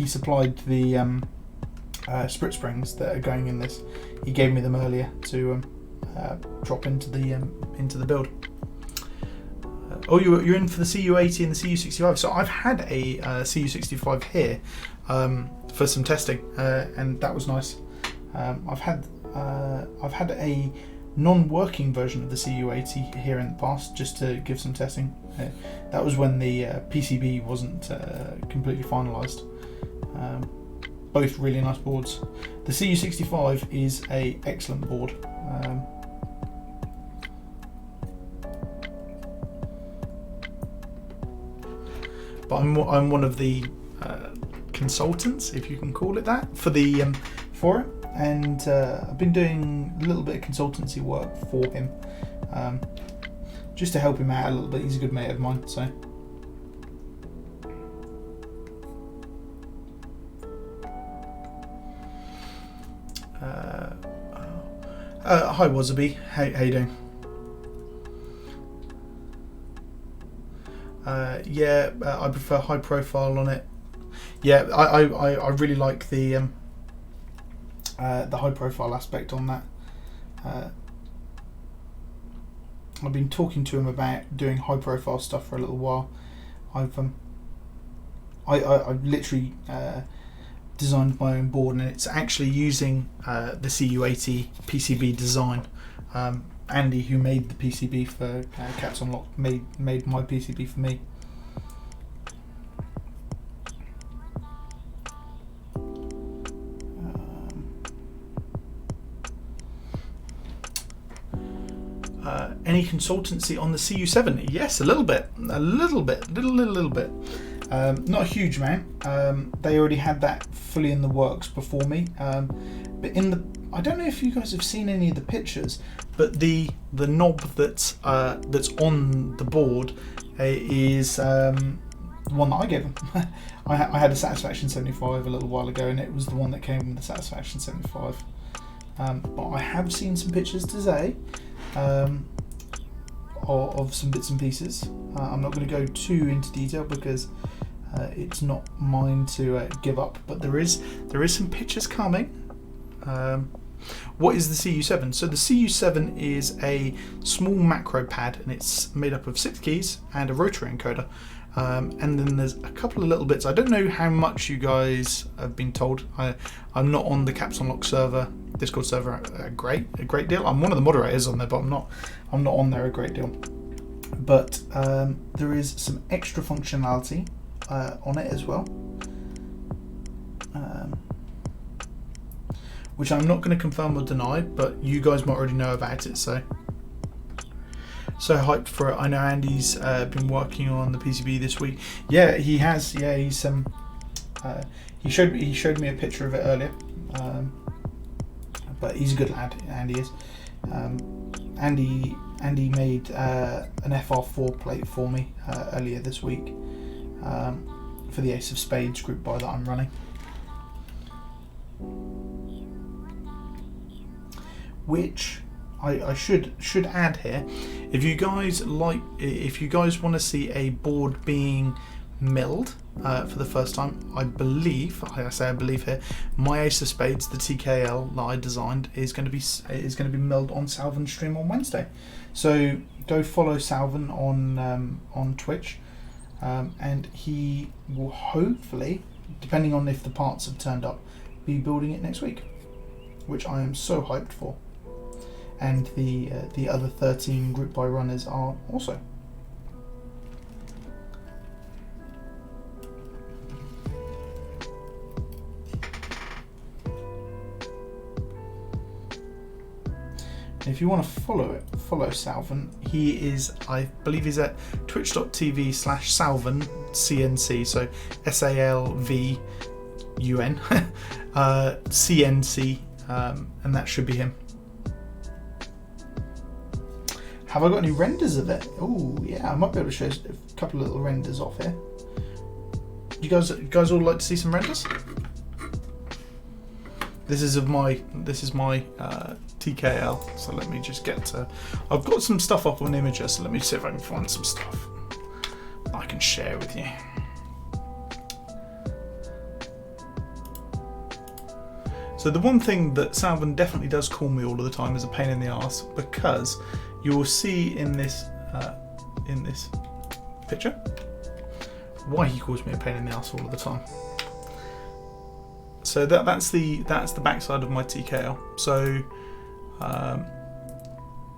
B: supplied the sprit springs that are going in this. He gave me them earlier to drop into the build. Oh, you're in for the CU80 and the CU65. So I've had a CU65 here for some testing, and that was nice. I've had a non-working version of the CU80 here in the past just to give some testing. That was when the PCB wasn't completely finalised. Both really nice boards. The CU65 is an excellent board. But I'm one of the consultants, if you can call it that, for it, and I've been doing a little bit of consultancy work for him, just to help him out a little bit. He's a good mate of mine, so. Hi Wasabi, how you doing? Yeah, I prefer high profile on it. Yeah, I really like the high profile aspect on that. I've been talking to him about doing high profile stuff for a little while. I've literally designed my own board, and it's actually using the CU80 PCB design. Andy, who made the PCB for Caps Unlocked, made my PCB for me. Any consultancy on the CU7? Yes, a little bit. Little bit. Not a huge amount. They already had that fully in the works before me. But I don't know if you guys have seen any of the pictures, but the knob that's on the board is the one that I gave them. I had a Satisfaction 75 a little while ago, and it was the one that came with the Satisfaction 75. But I have seen some pictures today of some bits and pieces. I'm not going to go too into detail because it's not mine to give up, but there is some pictures coming. What is the CU7? So the CU7 is a small macro pad, and it's made up of 6 keys and a rotary encoder. And then there's a couple of little bits. I don't know how much you guys have been told. I'm not on the Caps Unlock server, Discord server a great deal. I'm one of the moderators on there, but I'm not on there a great deal. But there is some extra functionality on it as well, which I'm not going to confirm or deny, but you guys might already know about it. So hyped for it. I know Andy's been working on the PCB this week. Yeah, he has. Yeah, he's he showed me a picture of it earlier. But he's a good lad. Andy is. Andy made an FR4 plate for me earlier this week for the Ace of Spades group buy that I'm running. Which I should add here, if you guys want to see a board being milled for the first time, I believe here, my Ace of Spades, the TKL that I designed, is going to be milled on Salvin's stream on Wednesday. So go follow Salvin on Twitch, and he will hopefully, depending on if the parts have turned up, be building it next week, which I am so hyped for. And the other 13 group buy runners are also. If you want to follow Salvin, he is, I believe he's at twitch.tv/Salvin CNC, so SALVUN CNC, and that should be him. Have I got any renders of it? Oh yeah, I might be able to show a couple of little renders off here. You guys all like to see some renders? This is my TKL. So let me just get to. I've got some stuff up on Imager, so let me see if I can find some stuff I can share with you. So the one thing that Salvan definitely does call me all of the time is a pain in the arse, because you will see in this picture why he calls me a pain in the arse all of the time. So that's the backside of my TKL. So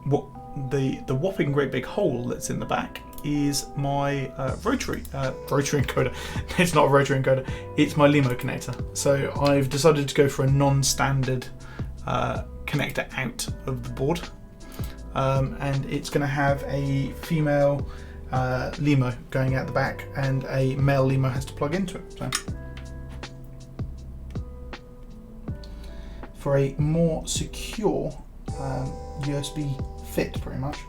B: what the whopping great big hole that's in the back is my rotary encoder. It's not a rotary encoder, it's my LEMO connector. So I've decided to go for a non-standard connector out of the board, and it's going to have a female LEMO going out the back, and a male LEMO has to plug into it. So for a more secure USB fit, pretty much.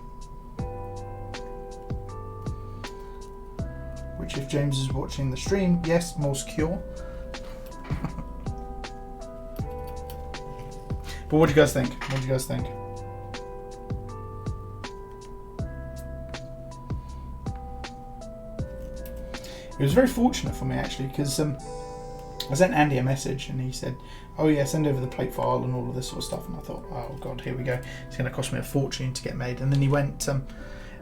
B: Which, if James is watching the stream, yes, more secure. But what do you guys think? What do you guys think? It was very fortunate for me, actually, because I sent Andy a message and he said, oh yeah, send over the plate file and all of this sort of stuff, and I thought, oh god, here we go, it's going to cost me a fortune to get made. And then he went,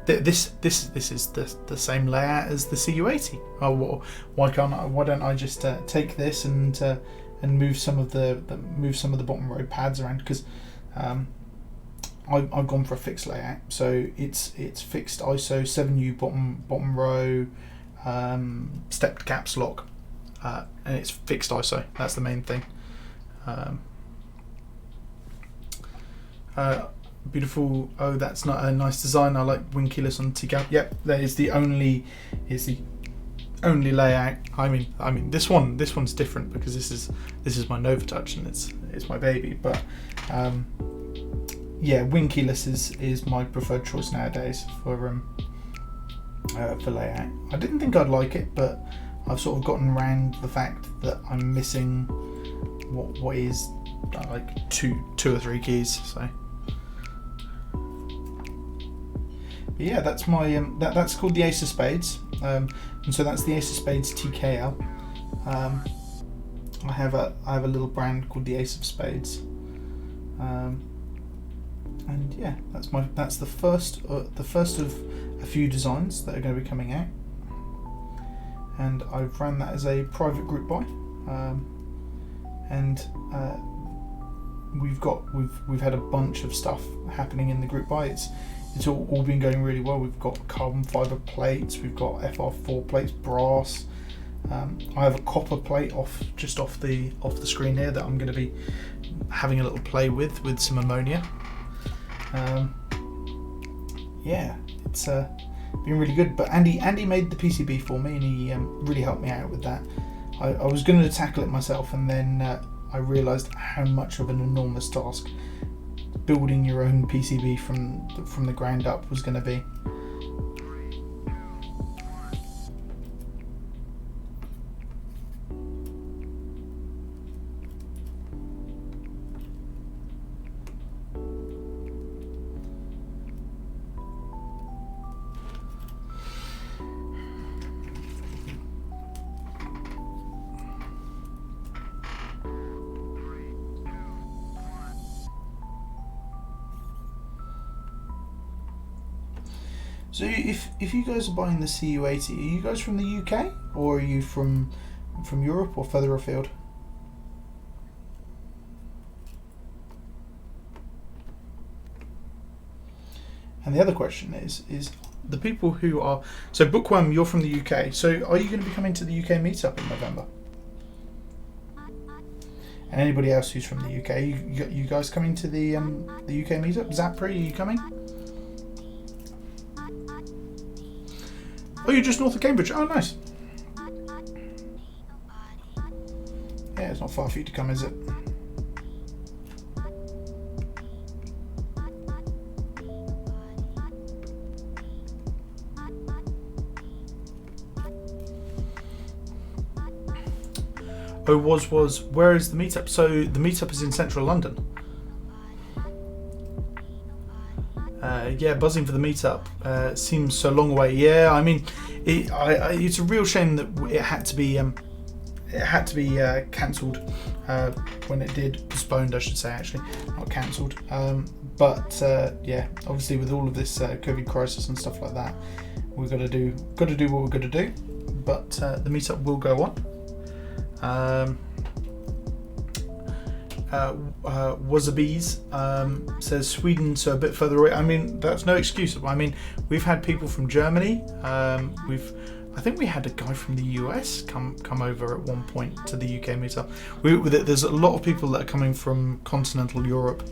B: this is the same layout as the CU80. Oh, well, why don't I just take this and move some of the bottom row pads around, because I've gone for a fixed layout, so it's fixed ISO 7U bottom row, stepped caps lock, and it's fixed ISO. That's the main thing. Beautiful. Oh, that's not a nice design. I like wing keyless on TCAP. Yep, that is the only layout. I mean this one's different because this is my Nova Touch and it's my baby. But yeah, wing keyless is my preferred choice nowadays for layout. I didn't think I'd like it, but I've sort of gotten around the fact that I'm missing what is like two or three keys. So. But yeah, that's my that's called the Ace of Spades, and so that's the Ace of Spades TKL. I have a little brand called the Ace of Spades, and yeah, that's the first of a few designs that are going to be coming out, and I've ran that as a private group buy, and we've had a bunch of stuff happening in the group buy. It's all been going really well. We've got carbon fibre plates, we've got FR4 plates, brass. I have a copper plate just off the screen here that I'm going to be having a little play with some ammonia. Yeah, it's been really good. But Andy made the PCB for me, and he really helped me out with that. I was going to tackle it myself, and then I realised how much of an enormous task building your own PCB from the ground up was going to be. So if you guys are buying the CU80, are you guys from the UK, or are you from Europe or further afield? And the other question is the people who are, so Bookworm, you're from the UK, so are you going to be coming to the UK meetup in November? And anybody else who's from the UK, you guys coming to the UK meetup? Zapri, are you coming? Oh, you're just north of Cambridge. Oh, nice. Yeah, it's not far for you to come, is it? Oh, was. Where is the meetup? So the meetup is in central London. Yeah, buzzing for the meetup. Seems so long away. Yeah, I mean, it's a real shame that it had to be cancelled when it did. Postponed, I should say, actually, not cancelled. But yeah, obviously with all of this COVID crisis and stuff like that, we've got to do what we're going to do. But the meetup will go on. Wasabees says Sweden, so a bit further away. I mean, that's no excuse. I mean, we've had people from Germany. I think we had a guy from the US come over at one point to the UK meetup. There's a lot of people that are coming from continental Europe,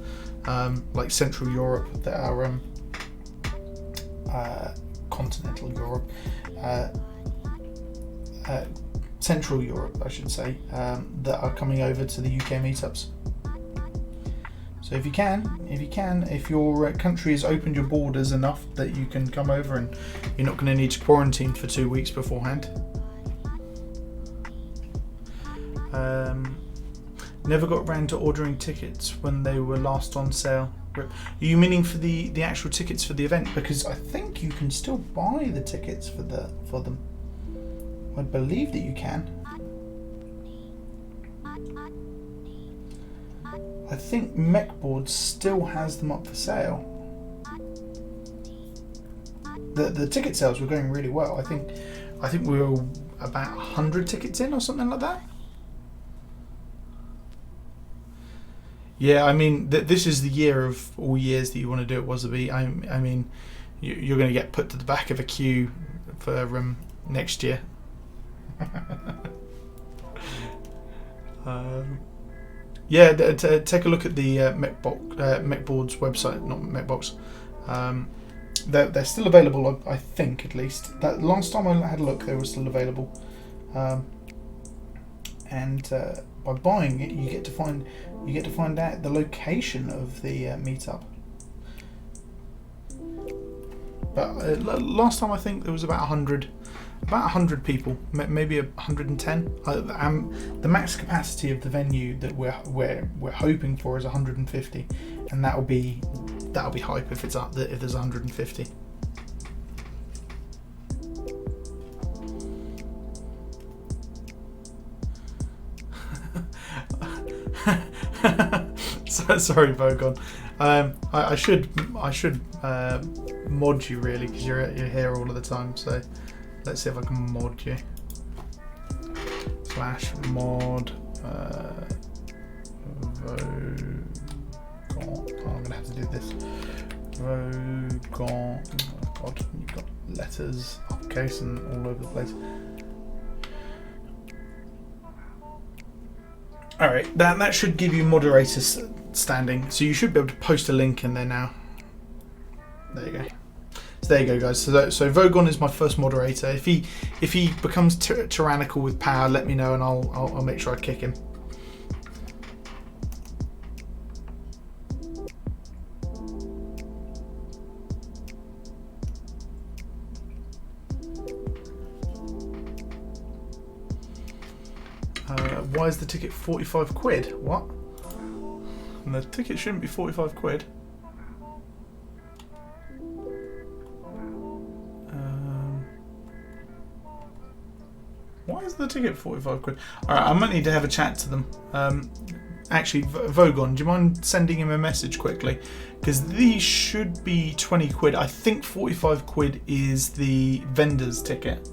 B: like Central Europe, that are continental Europe, Central Europe, I should say, that are coming over to the UK meetups. So if your country has opened your borders enough that you can come over and you're not going to need to quarantine for 2 weeks beforehand. Never got round to ordering tickets when they were last on sale. Are you meaning for the actual tickets for the event? Because I think you can still buy the tickets for them. I believe that you can. I think Mechboard still has them up for sale. The ticket sales were going really well. I think we were about 100 tickets in or something like that. Yeah, I mean, this is the year of all years that you want to do it, Wasabi. I mean, you're going to get put to the back of a queue for next year. Yeah, take a look at the Mechboard's website, not Mechbox. They're still available, I think, at least. That last time I had a look, they were still available. And by buying it, you get to find out the location of the meetup. But last time I think there was about 100 people, maybe 110. The max capacity of the venue that we're hoping for is 150, and that'll be hype if there's 150. Sorry, Vogon. I should mod you really, because you're here all of the time. So let's see if I can mod you. /mod Vogon. Oh, I'm gonna have to do this. Vogon. Oh God, you've got letters, uppercase, and all over the place. Alright, that should give you moderator standing, so you should be able to post a link in there now. There you go. So there you go, guys. So Vogon is my first moderator. If he becomes tyrannical with power, let me know and I'll make sure I kick him. Why is the ticket 45 quid? What? And the ticket shouldn't be 45 quid. Why is the ticket 45 quid? Alright, I might need to have a chat to them. Actually, Vogon, do you mind sending him a message quickly? Because these should be 20 quid. I think 45 quid is the vendor's ticket.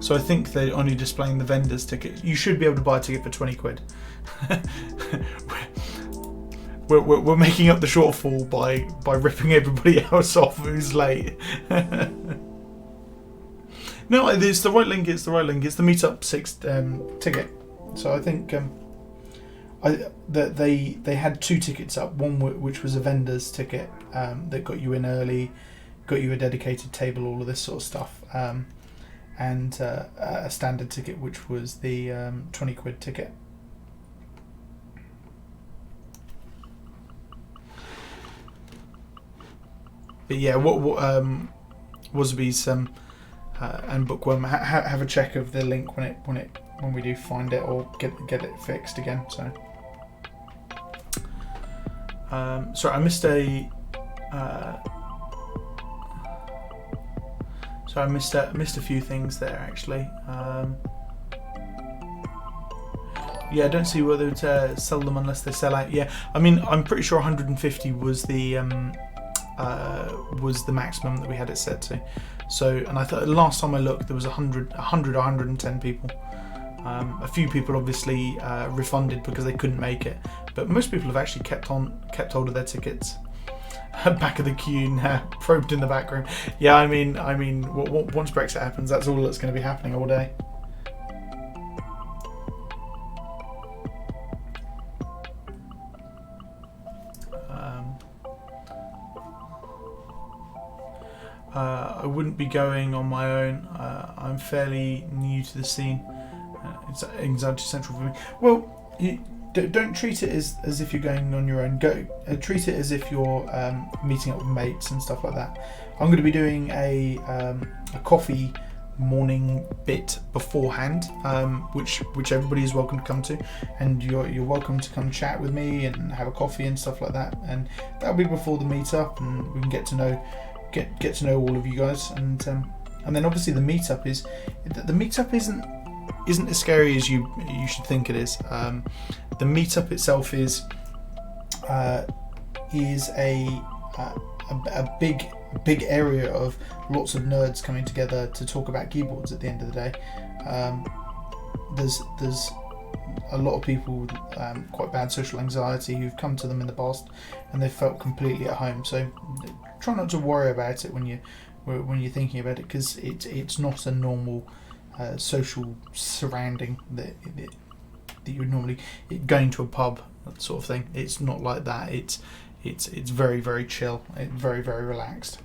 B: So I think they're only displaying the vendor's ticket. You should be able to buy a ticket for 20 quid. we're making up the shortfall by ripping everybody else off who's late. No, it's the right link. It's the right link. It's the Meetup 6 ticket. So I think that they had 2 tickets up. One which was a vendor's ticket that got you in early, got you a dedicated table, all of this sort of stuff. And a standard ticket, which was the 20 quid ticket. But yeah, what Wasabi's and bookworm. Have a check of the link when we do find it or get it fixed again. So sorry, I missed a. So I missed a few things there actually. Yeah, I don't see whether to sell them unless they sell out. Yeah, I mean, I'm pretty sure 150 was the maximum that we had it set to. So, and I thought last time I looked, there was 100 or 110 people. A few people obviously refunded because they couldn't make it, but most people have actually kept hold of their tickets. Back of the queue now, probed in the back room. Yeah, I mean, once Brexit happens, that's all that's going to be happening all day. I wouldn't be going on my own. I'm fairly new to the scene. It's Anxiety Central for me. Well, don't treat it as if you're going on your own. Treat it as if you're meeting up with mates and stuff like that. I'm going to be doing a coffee morning bit beforehand, which everybody is welcome to come to, and you're welcome to come chat with me and have a coffee and stuff like that. And that'll be before the meetup, and we can get to know all of you guys. And then obviously the meetup isn't as scary as you should think it is. The meetup itself is a big area of lots of nerds coming together to talk about keyboards. At the end of the day, there's a lot of people quite bad social anxiety who've come to them in the past and they've felt completely at home. So try not to worry about it when you're thinking about it, because it's not a normal social surrounding that you would normally going to a pub sort of thing. It's not like that. It's very, very chill. It's very, very relaxed.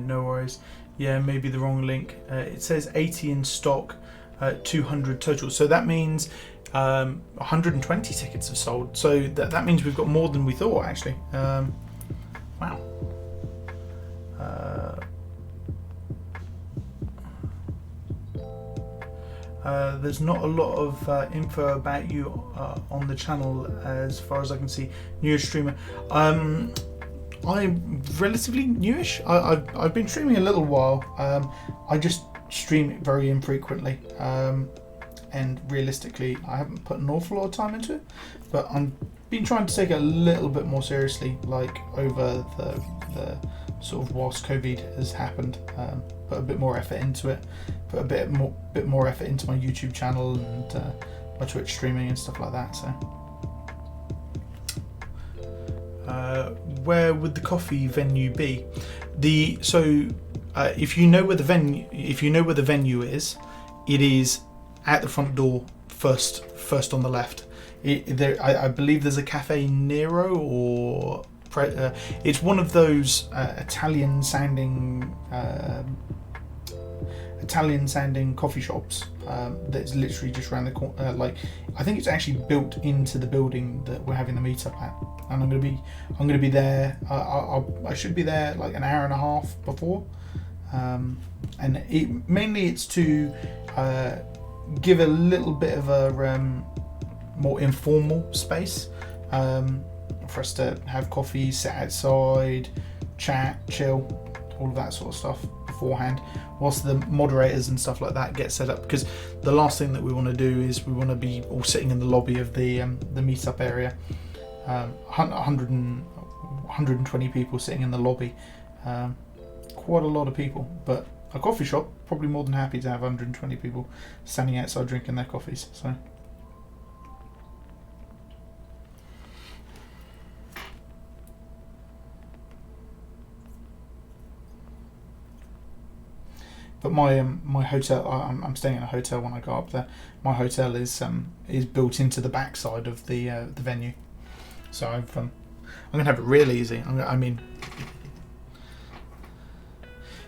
B: No worries. Yeah, maybe the wrong link. It says 80 in stock, 200 total. So that means 120 tickets have sold. So that means we've got more than we thought, actually. Wow. There's not a lot of info about you on the channel as far as I can see. Newish streamer. I'm relatively newish. I've been streaming a little while. I just stream it very infrequently, and realistically I haven't put an awful lot of time into it, but I've been trying to take it a little bit more seriously, like over the sort of whilst COVID has happened. Put a bit more effort into it, put a bit more effort into my YouTube channel and my Twitch streaming and stuff like that. So where would the coffee venue be? If you know where the venue is, it is at the front door, first on the left. I believe there's a Cafe Nero, or it's one of those Italian sounding coffee shops that's literally just around the corner. I think it's actually built into the building that we're having the meetup at, and I'm gonna be there. I should be there like an hour and a half before, and it's to give a little bit of a more informal space for us to have coffee, sit outside, chat, chill, all of that sort of stuff beforehand, whilst the moderators and stuff like that get set up. Because the last thing that we want to do is we want to be all sitting in the lobby of the meetup area. 120 people sitting in the lobby, quite a lot of people. But a coffee shop, probably more than happy to have 120 people standing outside drinking their coffees. So. But my hotel, I'm staying in a hotel when I go up there. My hotel is built into the backside of the venue, so I'm gonna have it real easy.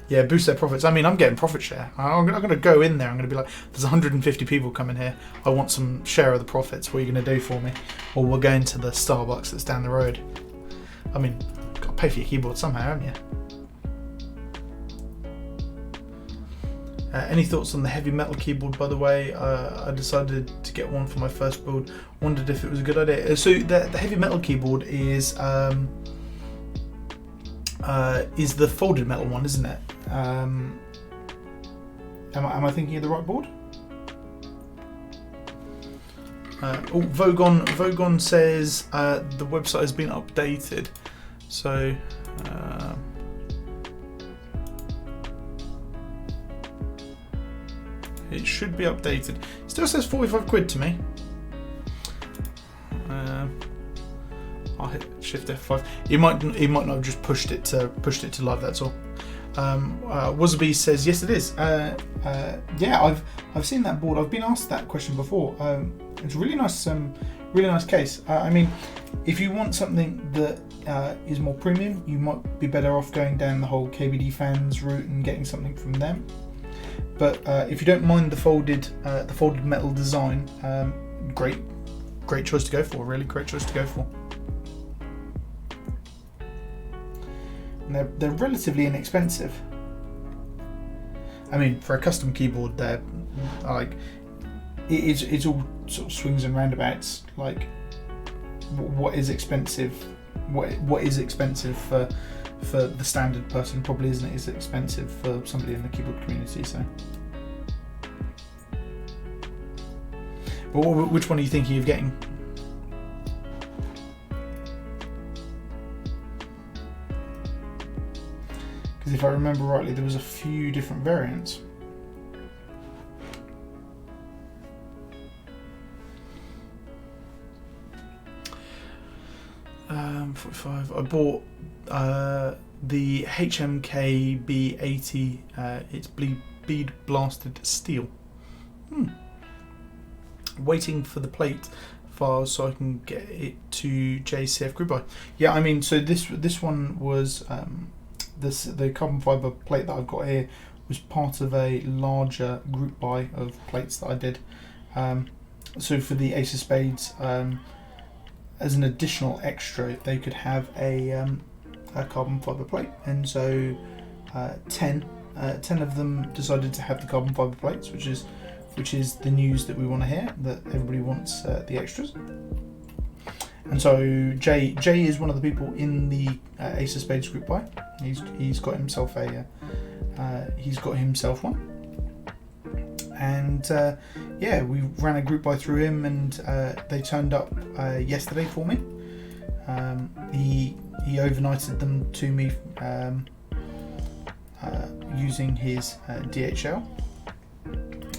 B: Yeah, boost their profits. I mean, I'm getting profit share. I'm going to go in there. I'm going to be like, there's 150 people coming here. I want some share of the profits. What are you going to do for me? Or we're going to the Starbucks that's down the road. I mean, got to pay for your keyboard somehow, haven't you? Any thoughts on the heavy metal keyboard, by the way? I decided to get one for my first build. Wondered if it was a good idea. So the heavy metal keyboard is the folded metal one, isn't it? Am I thinking of the right board? Vogon says the website has been updated. So it should be updated. It still says 45 quid to me. I'll hit Shift F5. He might not have just pushed it to live. That's all. Wasabi says yes, it is. Yeah, I've seen that board. I've been asked that question before. It's a really nice case. I mean, if you want something that is more premium, you might be better off going down the whole KBD fans route and getting something from them. But if you don't mind the folded metal design, great choice to go for. Really great choice to go for. And they're relatively inexpensive. I mean, for a custom keyboard, they're like it's all sort of swings and roundabouts. Like, what is expensive? What is expensive for the standard person probably isn't as expensive for somebody in the keyboard community. So, but which one are you thinking of getting? Because if I remember rightly, there was a few different variants. $45. I bought the HMK B80. It's bead blasted steel. Waiting for the plate file so I can get it to JCF group buy. Yeah, I mean, so this one was the carbon fiber plate that I've got here was part of a larger group buy of plates that I did. So for the Ace of Spades, as an additional extra, they could have a carbon fiber plate, and so 10 of them decided to have the carbon fiber plates, which is the news that we want to hear, that everybody wants the extras. And so Jay is one of the people in the Ace of Spades group buy. He's got himself one. And yeah, we ran a group buy through him, and they turned up yesterday for me. He overnighted them to me using his DHL,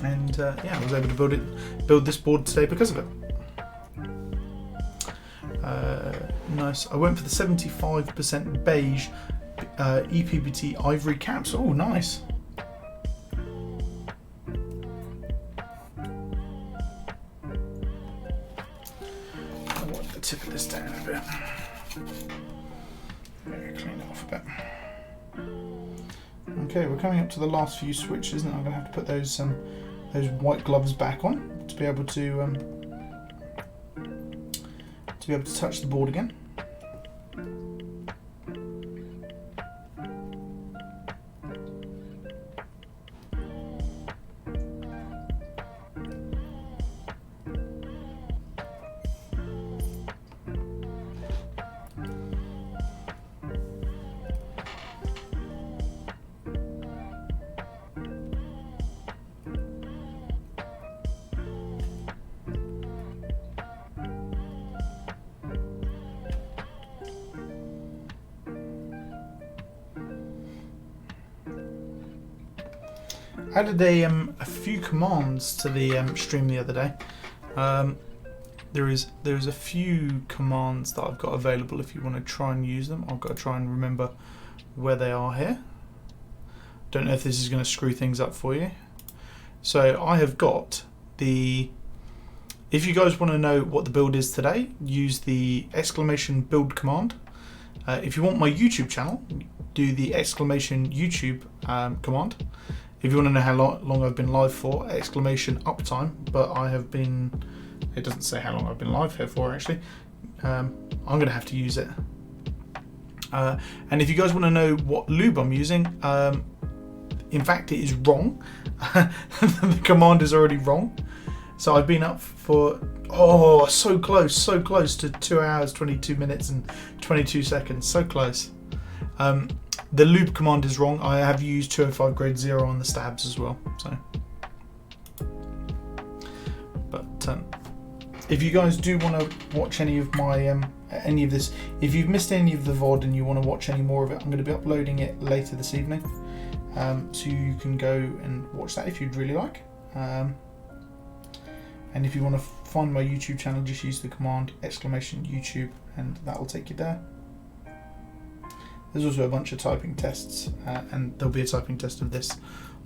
B: and yeah, I was able to build this board today because of it. Nice. I went for the 75% beige EPBT ivory caps. Oh, nice. Tip this down a bit. Clean it off a bit. Okay, we're coming up to the last few switches, and I'm going to have to put those white gloves back on to be able to touch the board again. I added a few commands to the stream the other day. There is a few commands that I've got available if you want to try and use them. I've got to try and remember where they are here. Don't know if this is going to screw things up for you. So I have got the. If you guys want to know what the build is today, use the !build command. If you want my YouTube channel, do the !YouTube command. If you want to know how long I've been live for, exclamation uptime, but I have been, it doesn't say how long I've been live here for actually. I'm going to have to use it. And if you guys want to know what lube I'm using, in fact it is wrong. The command is already wrong. So I've been up for, so close to 2 hours, 22 minutes and 22 seconds, so close. The lube command is wrong. I have used 205 grade 0 on the stabs as well. So, but if you guys do want to watch any of my any of this, if you've missed any of the VOD and you want to watch any more of it, I'm going to be uploading it later this evening, so you can go and watch that if you'd really like. And if you want to find my YouTube channel, just use the command exclamation YouTube, and that will take you there. There's also a bunch of typing tests, and there'll be a typing test of this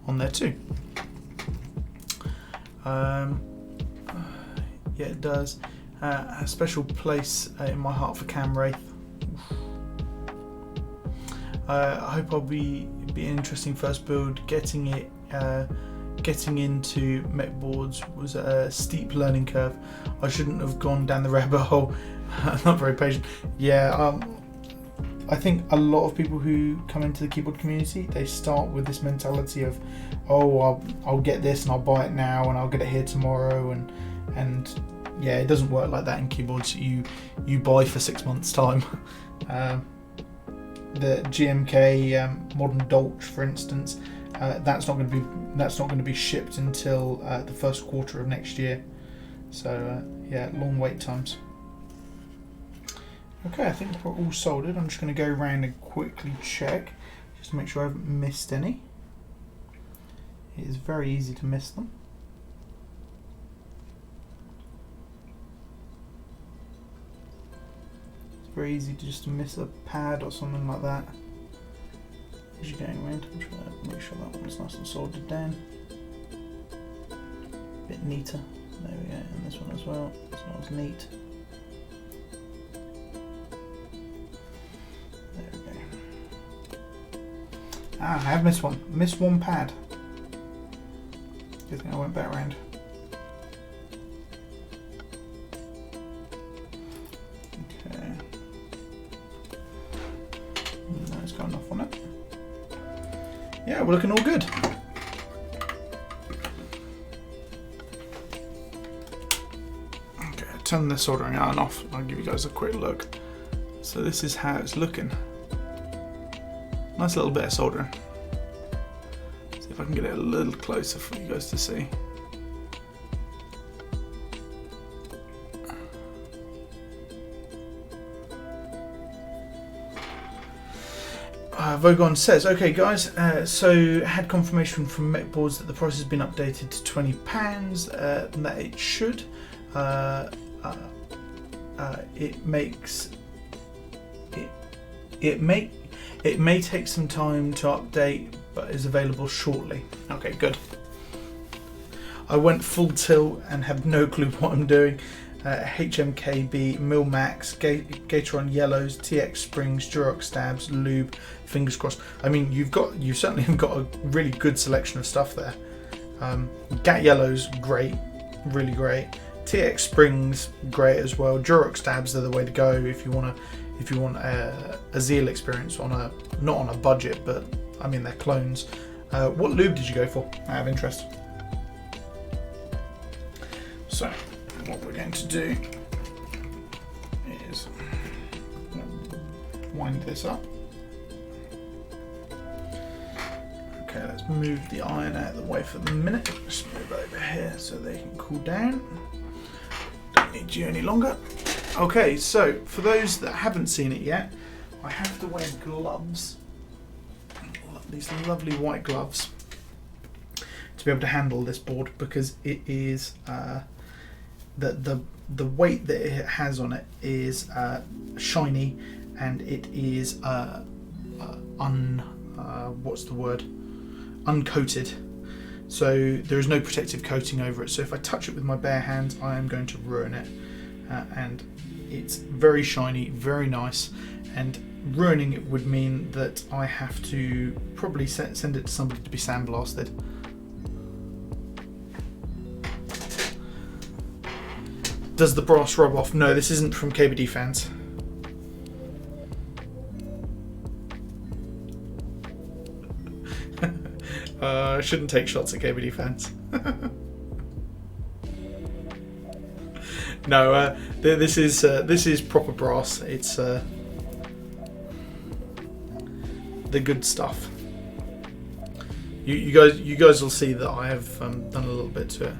B: on there too. Yeah, it does. A special place in my heart for Cam Wraith. I hope I'll be an interesting first build. Getting into mech boards was a steep learning curve. I shouldn't have gone down the rabbit hole. I'm not very patient. Yeah. I think a lot of people who come into the keyboard community, they start with this mentality of, I'll get this and I'll buy it now and I'll get it here tomorrow, and yeah, it doesn't work like that in keyboards. You buy for 6 months time. The GMK Modern Dolch, for instance, that's not going to be shipped until the first quarter of next year. So yeah, long wait times. Okay, I think we're all soldered. I'm just going to go around and quickly check, just to make sure I haven't missed any. It is very easy to miss them. It's very easy to just miss a pad or something like that. As you're going around, I'm trying to make sure that one's nice and soldered down. A bit neater. There we go, and this one as well. This one's neat. I have missed one. Missed one pad. Good thing I went back around. Okay. No, it's got enough on it. Yeah, we're looking all good. Okay, turn the soldering iron off. I'll give you guys a quick look. So this is how it's looking. Nice little bit of soldering. See if I can get it a little closer for you guys to see. Vogon says, okay guys, so had confirmation from Mechboards that the price has been updated to £20, and that it should. It may take some time to update, but is available shortly. Okay, good. I went full tilt and have no clue what I'm doing. HMKB, Milmax, Gateron Yellows, TX Springs, Durox Stabs, Lube, fingers crossed. I mean, you certainly have got a really good selection of stuff there. Gat Yellows, great, really great. TX Springs, great as well. Durox Stabs are the way to go if you want a Zeal experience not on a budget, but I mean they're clones. What lube did you go for? I have interest. So what we're going to do is wind this up. Okay, let's move the iron out of the way for the minute. Just move over here so they can cool down. Don't need you any longer. Okay, so for those that haven't seen it yet, I have to wear gloves, these lovely white gloves, to be able to handle this board, because it is the weight that it has on it is shiny, and it is uncoated. So there is no protective coating over it. So if I touch it with my bare hands, I am going to ruin it. And it's very shiny, very nice, and ruining it would mean that I have to probably send it to somebody to be sandblasted. Does the brass rub off? No, this isn't from KBD fans. I shouldn't take shots at KBD fans. No, this is proper brass. It's the good stuff. You guys will see that I have done a little bit to it.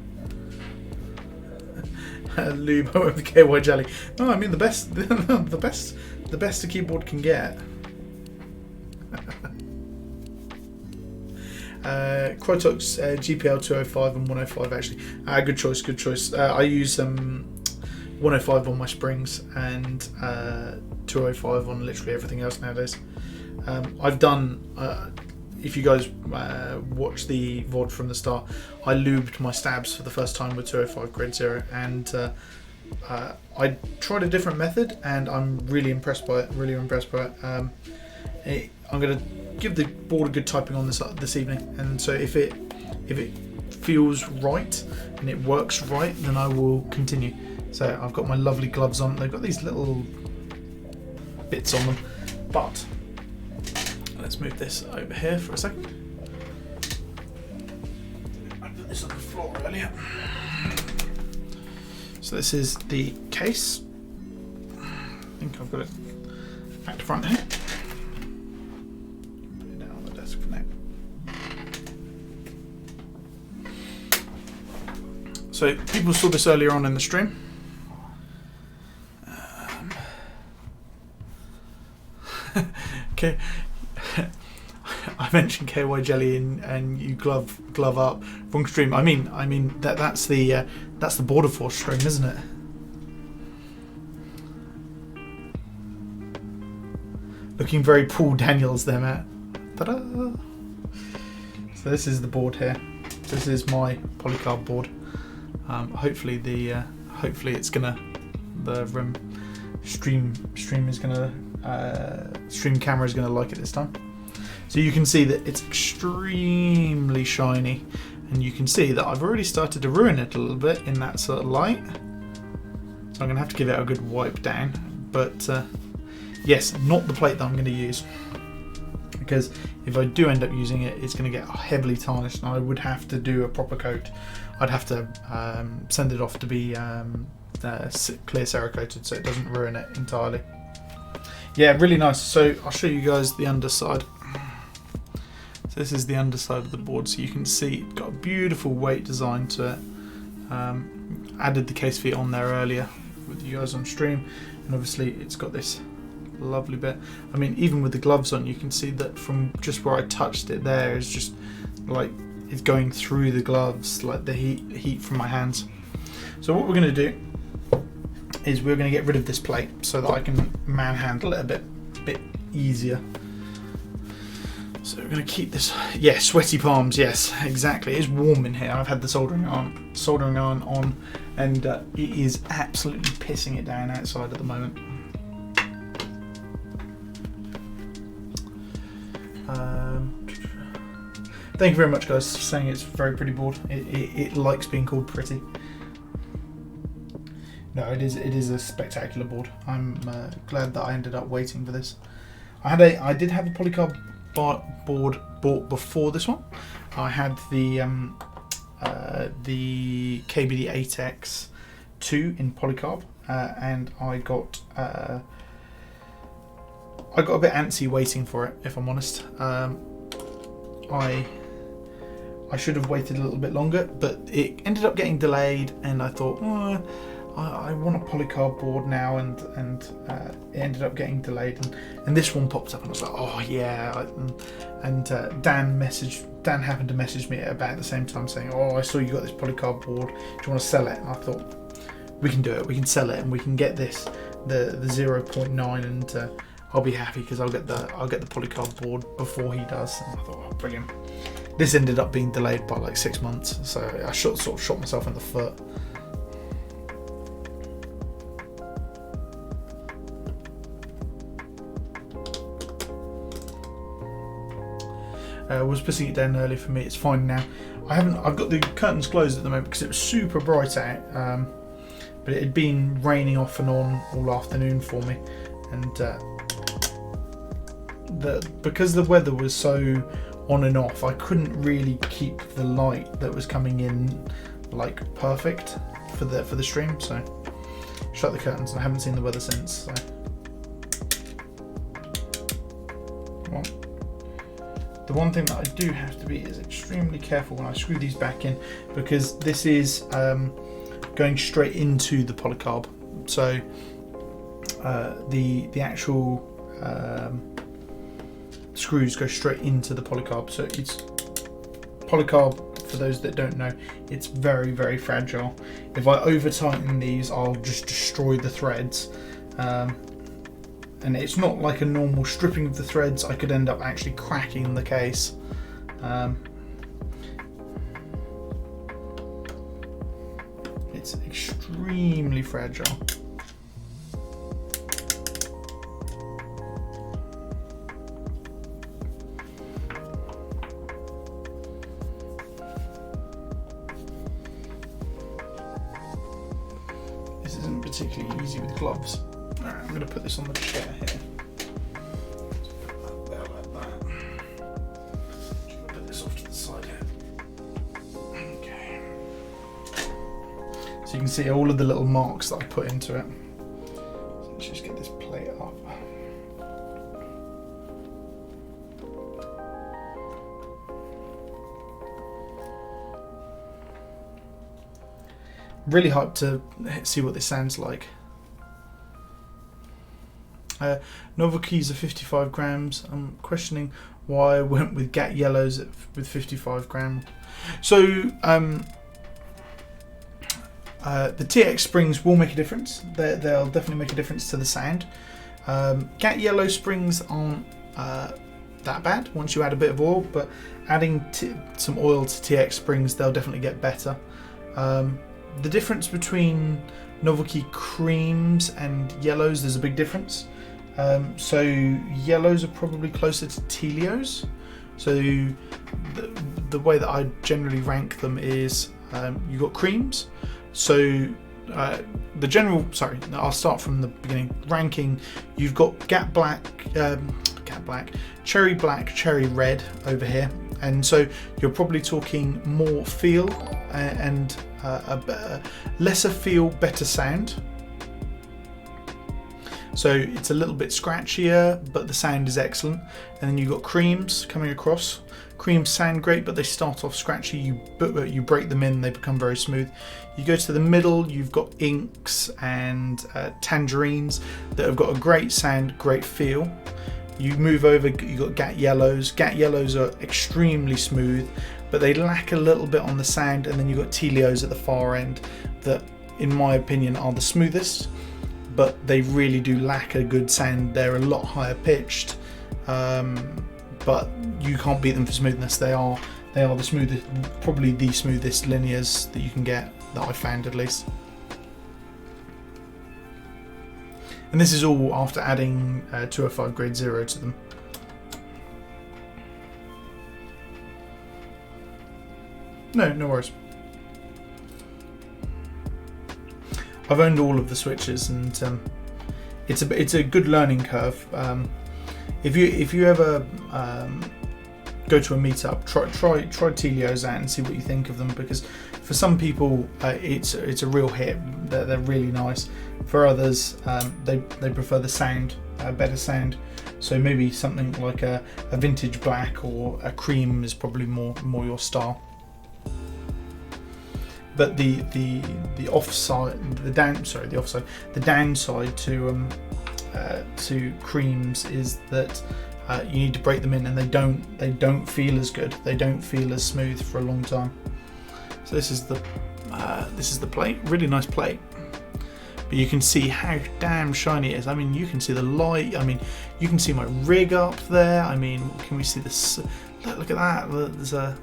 B: Lube with the KY jelly. No, I mean the best, the best a keyboard can get. Quotox GPL 205 and 105 actually. Good choice, good choice. I use 105 on my springs and 205 on literally everything else nowadays. I've done, if you guys watch the VOD from the start, I lubed my stabs for the first time with 205 Grade 0, and I tried a different method and I'm really impressed by it, I'm going to give the board a good typing on this evening, and so if it feels right and it works right, then I will continue. So I've got my lovely gloves on. They've got these little bits on them, but let's move this over here for a second. I put this on the floor earlier. So this is the case. I think I've got it back to front here. Put it down on the desk for now. So people saw this earlier on in the stream. Okay. I mentioned KY jelly and you glove up. Wrong stream. I mean that's the Border Force stream, isn't it? Looking very Paul Daniels there, Matt. Ta-da! So this is the board here. This is my Polycarb board. Hopefully it's gonna stream camera is gonna like it this time. So you can see that it's extremely shiny, and you can see that I've already started to ruin it a little bit in that sort of light. So I'm going to have to give it a good wipe down. But yes, not the plate that I'm going to use, because if I do end up using it, it's going to get heavily tarnished, and I would have to do a proper coat. I'd have to send it off to be clear Cerakoted so it doesn't ruin it entirely. Yeah, really nice. So I'll show you guys the underside. So this is the underside of the board, so you can see it's got a beautiful weight design to it. Added the case feet on there earlier with you guys on stream, and obviously it's got this lovely bit. I mean, even with the gloves on, you can see that from just where I touched it there is just like it's going through the gloves, like the heat from my hands. So what we're going to do is we're going to get rid of this plate so that I can manhandle it a bit easier. So we're going to keep this, yeah, sweaty palms, yes, exactly. It's warm in here. I've had the soldering iron on, and it is absolutely pissing it down outside at the moment. Thank you very much, guys, for saying it's a very pretty board. It likes being called pretty. No, it is a spectacular board. I'm glad that I ended up waiting for this. I did have a Polycarb board bought before this one. I had the KBD 8X2 in Polycarb, and I got a bit antsy waiting for it, if I'm honest. I should have waited a little bit longer, but it ended up getting delayed, and I thought, I want a Polycarb board now, and it ended up getting delayed, and this one popped up, and I was like, oh yeah. And Dan happened to message me at about the same time saying, oh, I saw you got this Polycarb board, do you want to sell it? And I thought, we can do it, we can sell it, and we can get this the 0.9, and I'll be happy because I'll get the Polycarb board before he does. And I thought, oh, brilliant. This ended up being delayed by like 6 months, so I sort of shot myself in the foot. was pissing it down early for me. It's fine now. I've got the curtains closed at the moment because it was super bright out, but it had been raining off and on all afternoon for me, and because the weather was so on and off, I couldn't really keep the light that was coming in like perfect for the stream. So shut the curtains, and I haven't seen the weather since. So. Well, the one thing that I do have to be is extremely careful when I screw these back in, because this is going straight into the polycarb. So the actual screws go straight into the polycarb. So it's polycarb, for those that don't know, it's very, very fragile. If I over tighten these, I'll just destroy the threads. And it's not like a normal stripping of the threads. I could end up actually cracking the case. It's extremely fragile. This isn't particularly easy with gloves. Alright, I'm going to put this on the chair here. Put that there like that. Just put this off to the side here. Okay. So you can see all of the little marks that I put into it. So let's just get this plate up. Really hyped to see what this sounds like. Novelties are 55 grams. I'm questioning why I went with GAT yellows with 55 grams. So the TX springs will make a difference. They'll definitely make a difference to the sound. GAT yellow springs aren't that bad once you add a bit of oil, but adding some oil to TX springs, they'll definitely get better. The difference between novelty creams and yellows, there's a big difference. So yellows are probably closer to Telios. So the way that I generally rank them is you've got creams. So I'll start from the beginning. Ranking, you've got GAT black, cherry black, cherry red over here. And so you're probably talking more feel and a lesser feel, better sound. So it's a little bit scratchier, but the sound is excellent. And then you've got creams coming across. Creams sound great, but they start off scratchy. You break them in, they become very smooth. You go to the middle, you've got inks and tangerines that have got a great sound, great feel. You move over, you've got GAT yellows. GAT yellows are extremely smooth, but they lack a little bit on the sound. And then you've got Telios at the far end that, in my opinion, are the smoothest, but they really do lack a good sound. They're a lot higher pitched, but you can't beat them for smoothness. They are the smoothest, probably the smoothest linears that you can get, that I found at least. And this is all after adding 205 grade 0 to them. No worries. I've owned all of the switches, and it's a good learning curve. If you ever go to a meetup, try Telios out and see what you think of them, because for some people it's a real hit. They're really nice. For others, they prefer the sound, better sound. So maybe something like a vintage black or a cream is probably more your style. But the downside to creams is that you need to break them in, and they don't feel as good. They don't feel as smooth for a long time. So this is the plate. Really nice plate. But you can see how damn shiny it is. I mean, you can see the light. I mean, you can see my rig up there. I mean, can we see this? Look at that. There's a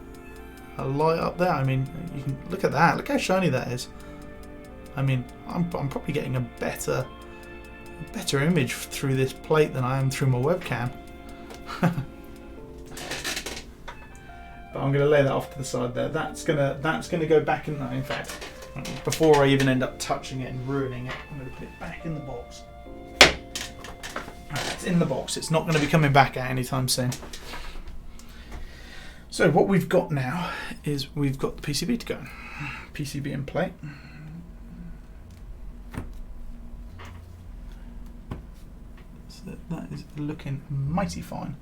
B: light up there. I mean, you can look at that. Look how shiny that is. I mean, I'm probably getting a better image through this plate than I am through my webcam. But I'm going to lay that off to the side there. That's gonna go back in fact, before I even end up touching it and ruining it, I'm going to put it back in the box. It's in the box. It's not going to be coming back out anytime soon. So what we've got now is we've got the PCB to go. PCB and plate. So that is looking mighty fine.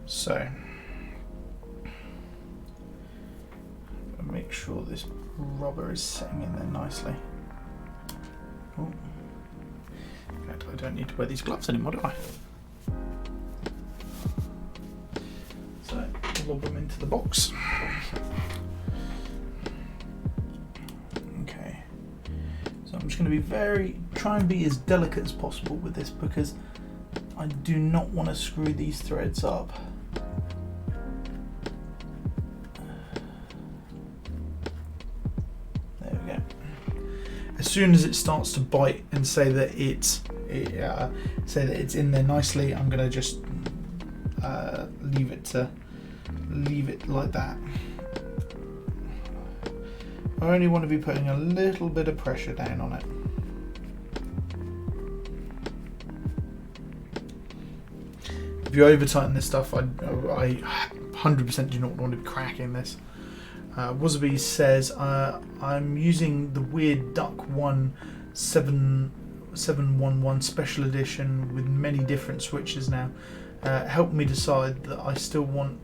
B: So make sure this rubber is sitting in there nicely. Oh. I don't need to wear these gloves anymore, do I? So lob them into the box. Okay. So I'm just going to be try and be as delicate as possible with this, because I do not want to screw these threads up. As soon as it starts to bite and say that it's in there nicely, I'm gonna just leave it like that. I only want to be putting a little bit of pressure down on it. If you over tighten this stuff, I 100% do not want to be cracking this. Wasabi says, I'm using the weird Duck 1 711 special edition with many different switches now. Help me decide that I still want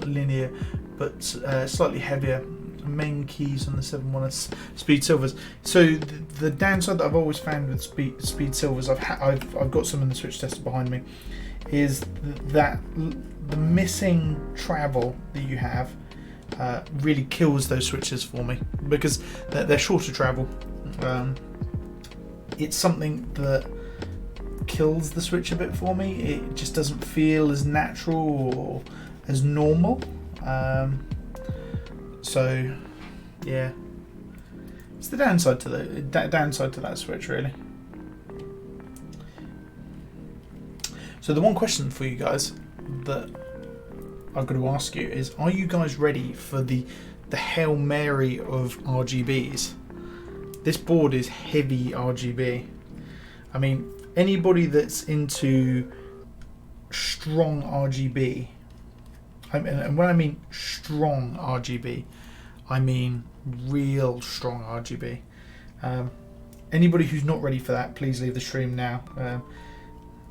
B: linear but slightly heavier main keys on the 711 Speed Silvers. So the downside that I've always found with Speed Silvers, I've got some in the switch tester behind me, is that the missing travel that you have really kills those switches for me, because they're shorter travel. It's something that kills the switch a bit for me. It just doesn't feel as natural or as normal. So yeah, it's the downside to that switch, really. So the one question for you guys that I've got to ask you is, are you guys ready for the Hail Mary of RGBs? This board is heavy RGB. I mean, anybody that's into strong RGB, and when I mean strong RGB, I mean real strong RGB. Anybody who's not ready for that, please leave the stream now.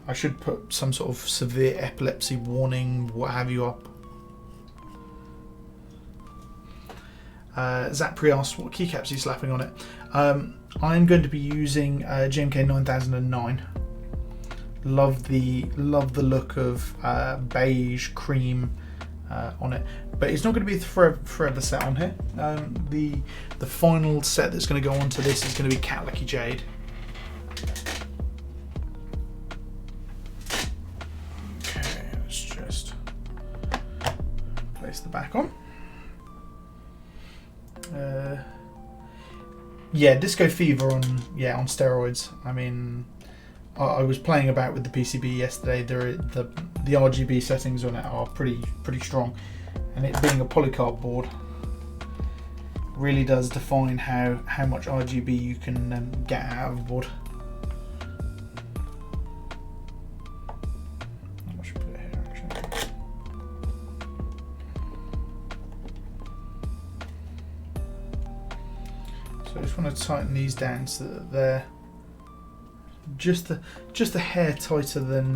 B: I should put some sort of severe epilepsy warning, what have you, up. Zapri asks, what keycaps are you slapping on it? I'm going to be using JMK 9009. Love the look of beige cream on it, but it's not going to be forever set on here. The final set that's going to go onto this is going to be Cat Lucky Jade. Okay, let's just place the back on. Yeah, Disco Fever on steroids. I mean, I was playing about with the PCB yesterday. The RGB settings on it are pretty strong, and it being a polycarb board really does define how much RGB you can get out of a board. I should put it here actually. So I just want to tighten these down so that they're just a hair tighter than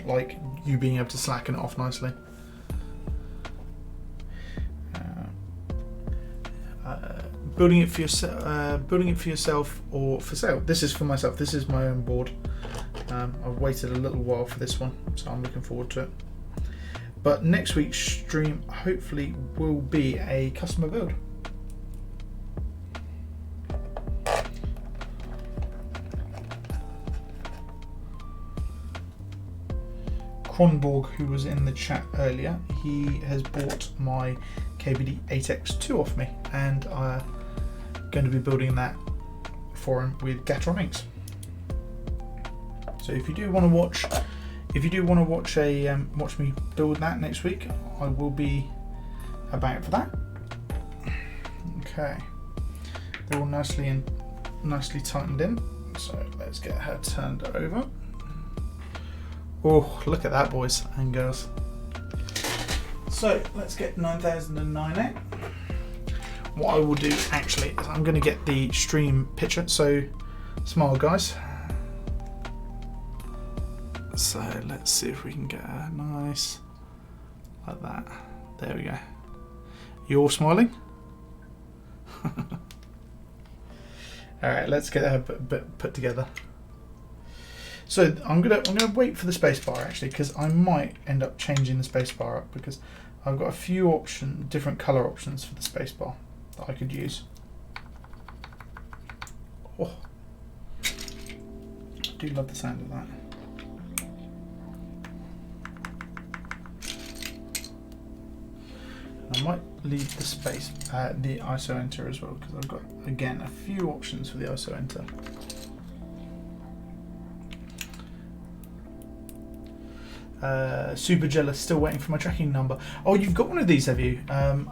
B: like you being able to slacken it off nicely. Building it for yourself or for sale. This is for myself. This is my own board. I've waited a little while for this one, so I'm looking forward to it. But next week's stream hopefully will be a customer build. Kronborg, who was in the chat earlier, he has bought my KBD 8X2 off me, and I'm going to be building that for him with Gateron inks. So if you do want to watch, if you do want to watch me build that next week, I will be about for that. Okay, they're all nicely tightened in. So let's get her turned over. Oh, look at that, boys and girls. So let's get 9009 out. What I will do actually is I'm going to get the stream picture. So smile, guys. So let's see if we can get her nice like that. There we go. You all smiling? All right, let's get her put together. So I'm gonna wait for the spacebar actually, because I might end up changing the spacebar up, because I've got a few different color options for the spacebar that I could use. Oh, I do love the sound of that. I might leave the space, the ISO enter as well, because I've got, again, a few options for the ISO enter. Super jealous, still waiting for my tracking number. Oh, you've got one of these, have you?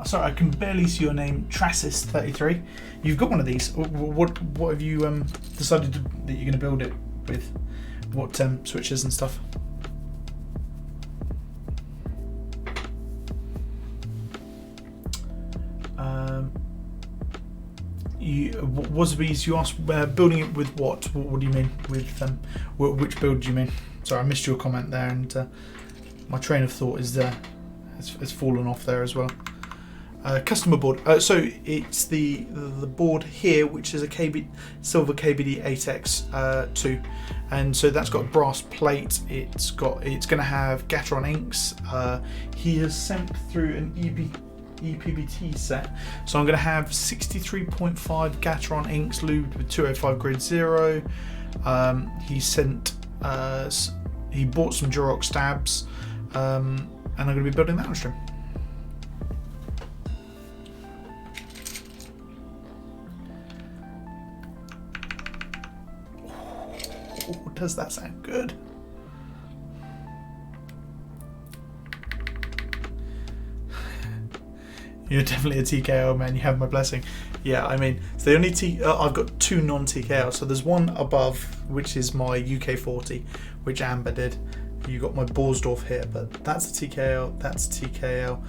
B: Sorry, I can barely see your name, Trasis33. You've got one of these. What have you decided that you're going to build it with? What switches and stuff? You asked building it with what? What do you mean with which build do you mean? Sorry, I missed your comment there, and my train of thought is has fallen off there as well. Customer board. So it's the board here, which is a silver KBD 8X2, and so that's got brass plate. It's going to have Gateron inks. He has sent through an EPBT set, so I'm going to have 63.5 Gateron inks lubed with 205 grid 0. He sent he bought some Durox stabs, and I'm going to be building that on stream. Oh, does that sound good? You're definitely a TKO, man. You have my blessing. Yeah, I mean, it's the only I've got two non-TKO. So there's one above, which is my UK40, which Amber did. You got my Borsdorf here, but that's a TKO. That's a TKO.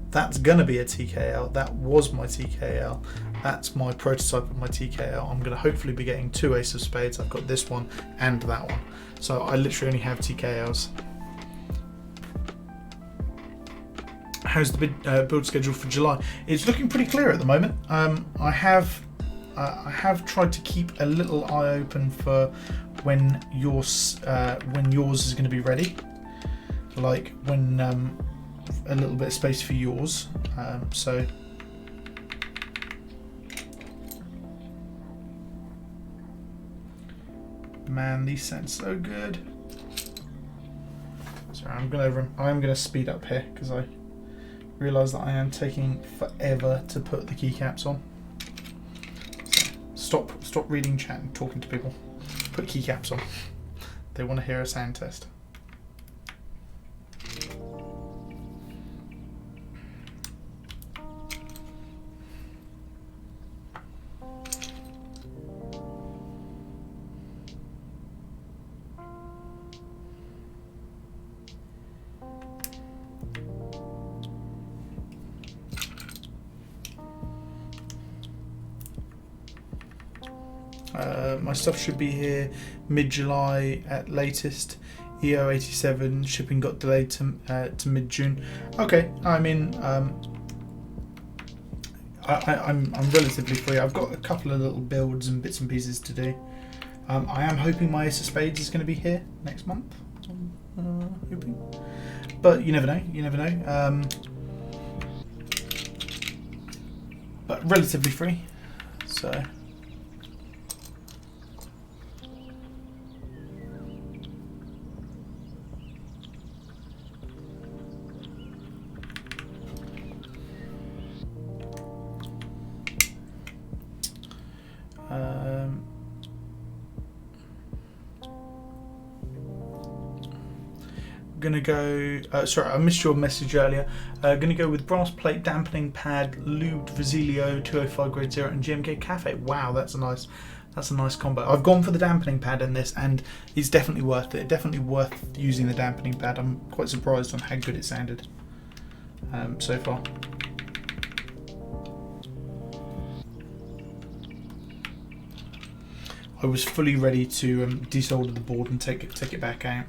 B: That's gonna be a TKO. That was my TKO. That's my prototype of my TKO. I'm gonna hopefully be getting two Ace of Spades. I've got this one and that one. So I literally only have TKOs. How's the build schedule for July? It's looking pretty clear at the moment. I have tried to keep a little eye open for when yours is going to be ready, like when a little bit of space for yours. So man, these sound so good. Sorry, I'm gonna speed up here because I realise that I am taking forever to put the keycaps on. So stop reading chat and talking to people. Put keycaps on. They want to hear a sound test. My stuff should be here mid-July at latest. EO87 shipping got delayed to mid-June. Okay, I mean, I'm relatively free. I've got a couple of little builds and bits and pieces to do. I am hoping my Ace of Spades is going to be here next month. Hoping, but you never know. You never know. But relatively free, so. Gonna go. Sorry, I missed your message earlier. Gonna go with brass plate, dampening pad, lubed Vasilio 205 grade 0, and GMK Cafe. Wow, that's a nice combo. I've gone for the dampening pad in this, and it's definitely worth it. Definitely worth using the dampening pad. I'm quite surprised on how good it sounded so far. I was fully ready to desolder the board and take it back out.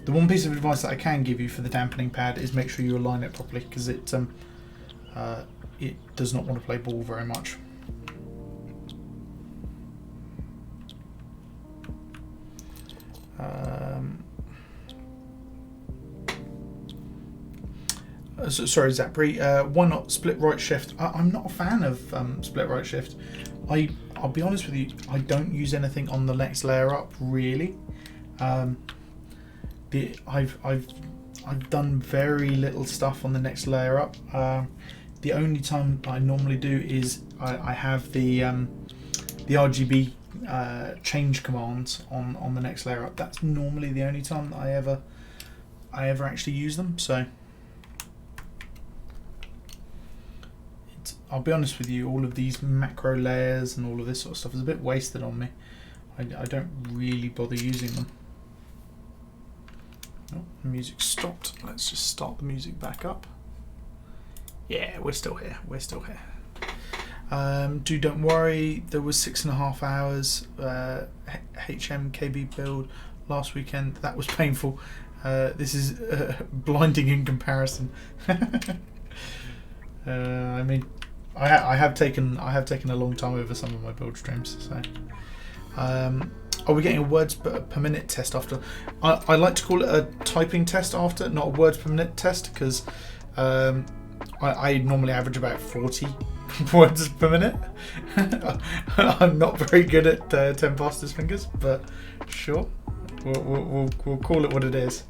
B: The one piece of advice that I can give you for the dampening pad is make sure you align it properly, because it does not want to play ball very much. Sorry, Zapri. Why not split right shift? I'm not a fan of split right shift. I'll be honest with you. I don't use anything on the next layer up really. I've done very little stuff on the next layer up. The only time I normally do is I have the RGB change commands on the next layer up. That's normally the only time that I ever actually use them. So I'll be honest with you, all of these macro layers and all of this sort of stuff is a bit wasted on me. I don't really bother using them. Oh, the music stopped. Let's just start the music back up. Yeah, we're still here. We're still here. Don't worry. There was 6.5 hours HMKB build last weekend. That was painful. This is blinding in comparison. I mean, I have taken a long time over some of my build streams. So, are we getting a words per minute test after? I like to call it a typing test after, not a words per minute test, because I normally average about 40 words per minute. I'm not very good at 10 fastest fingers, but sure, we'll call it what it is.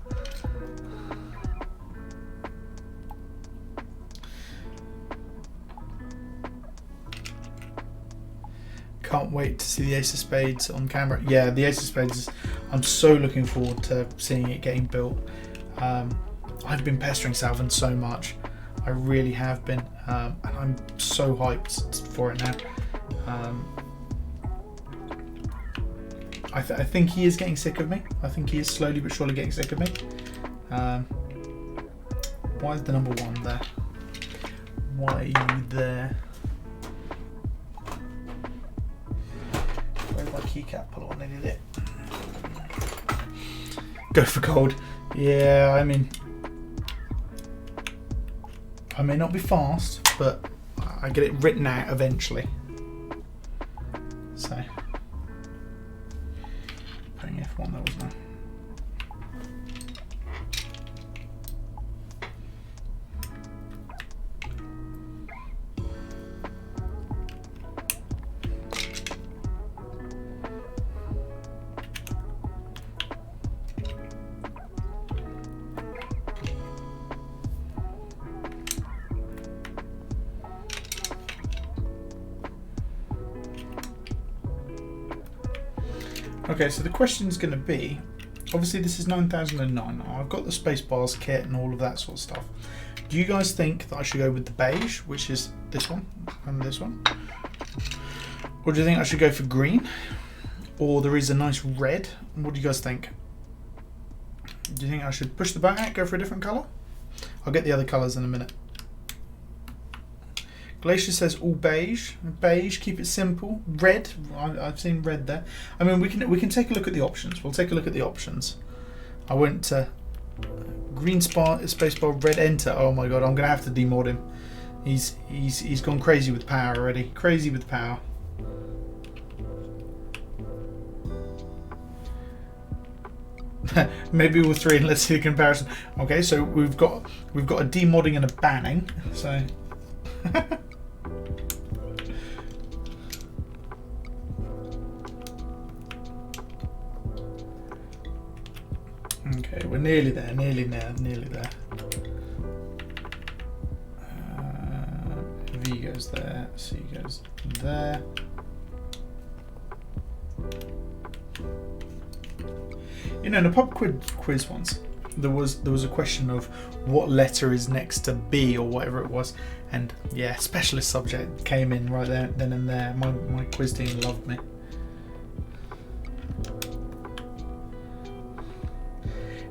B: Can't wait to see the Ace of Spades on camera. Yeah, the Ace of Spades, I'm so looking forward to seeing it getting built. I've been pestering Salvin so much. I really have been. And I'm so hyped for it now. I think he is getting sick of me. I think he is slowly but surely getting sick of me. Why is the number 1 there? Why are you there? Where's my keycap? Pull on, I did it. Go for gold. Yeah, I mean, I may not be fast, but I get it written out eventually. So, putting F1 there, wasn't I? Okay, so the question is going to be, obviously this is 9009. I've got the Spacebars kit and all of that sort of stuff. Do you guys think that I should go with the beige, which is this one and this one? Or do you think I should go for green? Or there is a nice red? What do you guys think? Do you think I should push the boat out, go for a different colour? I'll get the other colours in a minute. Glacier says all beige. Beige, keep it simple. Red, I've seen red there. I mean, we can take a look at the options. We'll take a look at the options. I went to green spacebar, red enter. Oh my god, I'm gonna have to demod him. He's gone crazy with power already. Crazy with power. Maybe all 3 and let's see the comparison. Okay, so we've got a demodding and a banning. So. Okay, we're nearly there, nearly there. V goes there, C goes there. You know, in the pub quiz once, there was a question of what letter is next to B or whatever it was, and yeah, specialist subject came in right there, then and there. My quiz team loved me.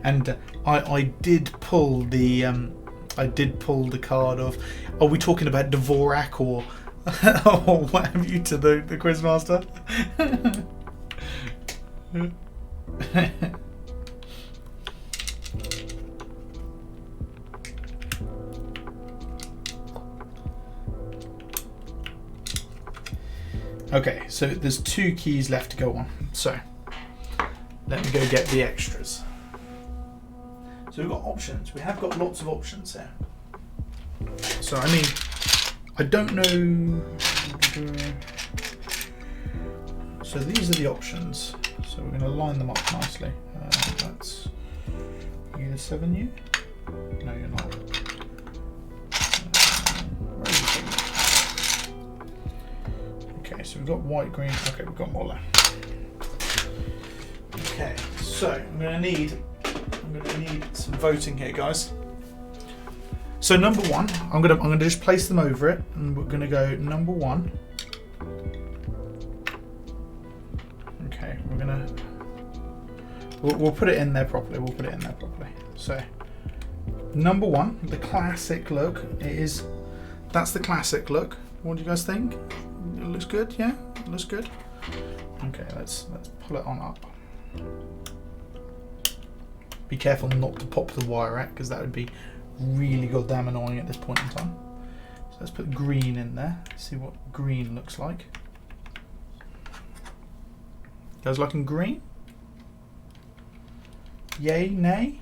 B: And I did pull the card of, are we talking about Dvorak or or what have you to the quizmaster? Okay, so there's 2 keys left to go on. So let me go get the extras. So we've got options. We have got lots of options here. So I mean, I don't know. So these are the options. So we're going to line them up nicely. That's either 7U. No, you're not. Where is it? Okay, so we've got white, green. Okay, we've got more left. Okay, so I'm going to need some voting here, guys. So number 1, I'm gonna just place them over it, and we're gonna go number 1. Okay, we'll put it in there properly. So number 1, the classic look. That's the classic look. What do you guys think? It looks good, yeah? It looks good. Okay, let's pull it on up. Be careful not to pop the wire out, because that would be really goddamn annoying at this point in time. So let's put green in there. See what green looks like. Guys liking green? Yay, nay?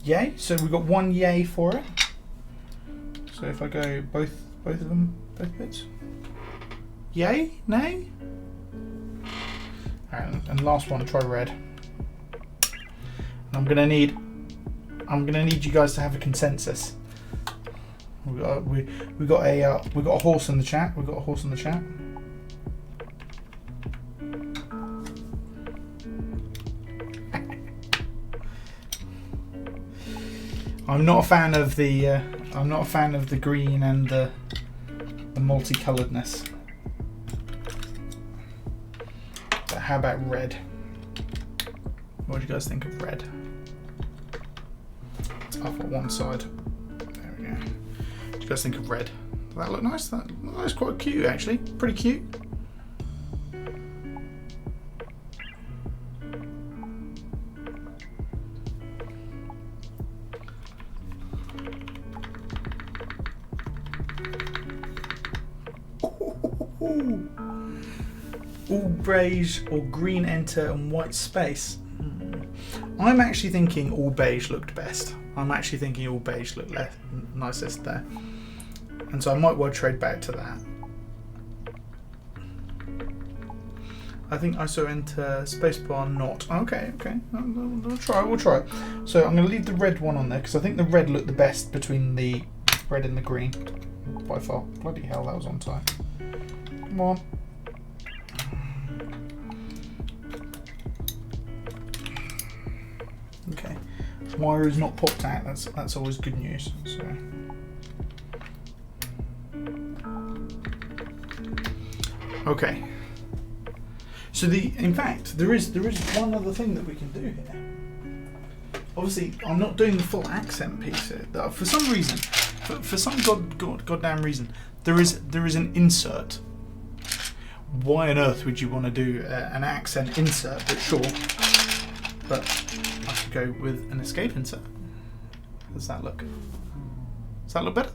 B: Yay. So we've got 1 yay for it. So if I go both of them, both bits. Yay? Nay? Alright, and last one, try red. And I'm gonna need you guys to have a consensus. We got a horse in the chat. We got a horse in the chat. I'm not a fan of the green and the multicoloredness. But how about red? What do you guys think of red? It's up at one side. There we go. What do you guys think of red? Does that look nice? That's quite cute, actually. Pretty cute. All beige or green enter and white space. I'm actually thinking all beige looked best. I'm actually thinking all beige looked nicest there. And so I might well trade back to that. I think ISO enter spacebar not. Okay. We'll try. So I'm going to leave the red one on there because I think the red looked the best between the red and the green. By far. Bloody hell, that was on time. Come on. Okay, wire is not popped out. That's always good news. So, okay. So in fact, there is one other thing that we can do here. Obviously, I'm not doing the full accent piece here. For some reason, for some goddamn reason, there is an insert. Why on earth would you want to do an accent insert? But sure. But I could go with an escape insert. How does that look? Does that look better?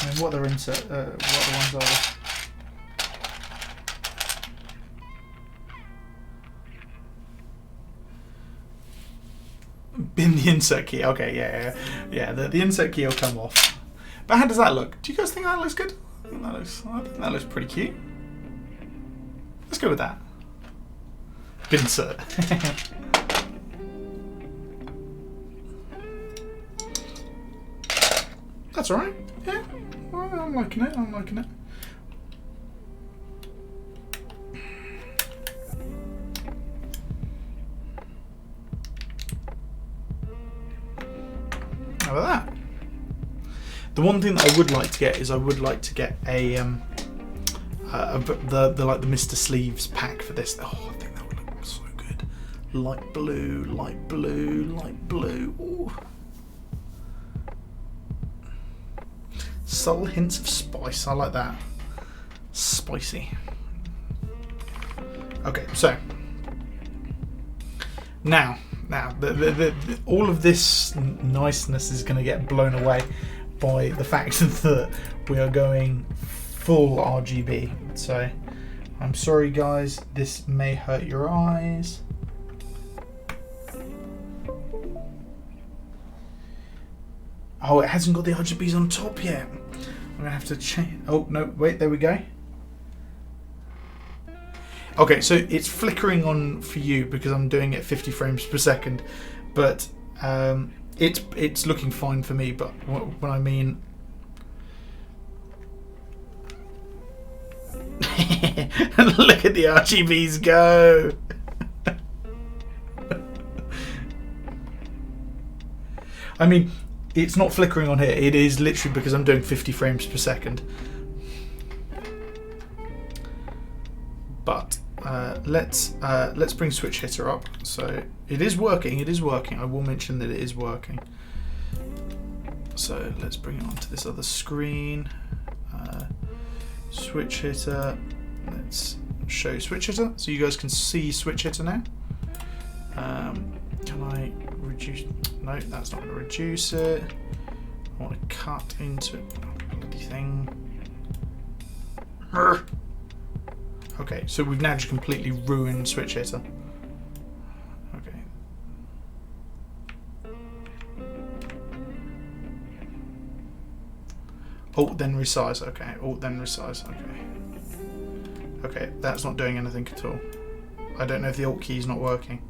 B: I mean, what other ones are there? Bin the insert key. Okay, yeah. The insert key will come off. But how does that look? Do you guys think that looks good? I think that looks pretty cute. Let's go with that. Bin insert. That's alright. Yeah, I'm liking it. I'm liking it. How about that? The one thing that I would like to get is I would like to get a the like the Mr. Sleeves pack for this. Oh, I think that would look so good. Light blue, light blue, light blue. Ooh. Subtle hints of spice. I like that. Spicy. Okay, so now all of this niceness is going to get blown away by the fact that we are going full RGB. So I'm sorry guys, this may hurt your eyes. Oh, it hasn't got the RGBs on top yet. I'm gonna have to change. Oh no, wait, there we go. Okay, so it's flickering on for you because I'm doing it 50 frames per second, but it's looking fine for me. But when I mean, look at the RGBs go. I mean, it's not flickering on here. It is literally because I'm doing 50 frames per second. But let's bring switch hitter up. So it is working. It is working. I will mention that it is working. So let's bring it onto this other screen. Switch hitter. Let's show switch hitter so you guys can see switch hitter now. Can I reduce? No, that's not going to reduce it. I want to cut into it. Oh, bloody thing. Okay, so we've now just completely ruined switch hitter. Okay. Alt then resize. Okay. Alt then resize. Okay. Okay, that's not doing anything at all. I don't know if the Alt key is not working.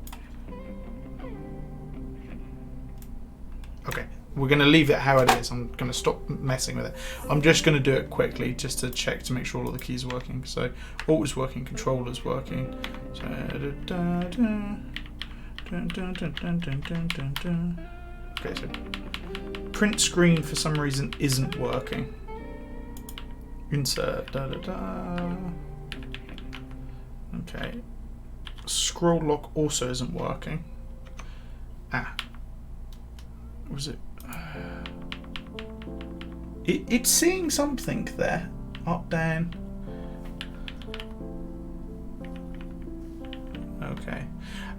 B: Okay, we're going to leave it how it is. I'm going to stop messing with it. I'm just going to do it quickly just to check to make sure all the keys are working. So Alt is working, Control is working. So, okay, so print screen for some reason isn't working. Insert. Okay. Scroll lock also isn't working. Ah. Was it? It's seeing something there. Up, down. Okay.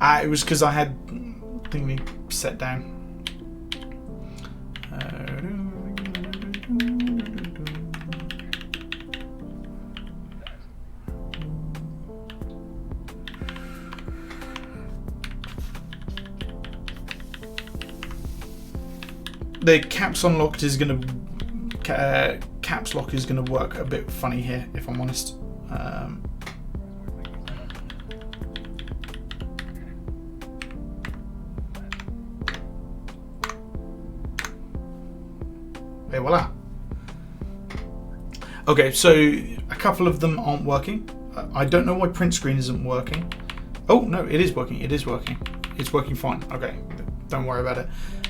B: It was because I had thingy set down. The caps unlocked is going to caps lock is going to work a bit funny here, if I'm honest. Hey, voila. Okay, so a couple of them aren't working. I don't know why print screen isn't working. Oh no, it is working. It is working. It's working fine. Okay, don't worry about it.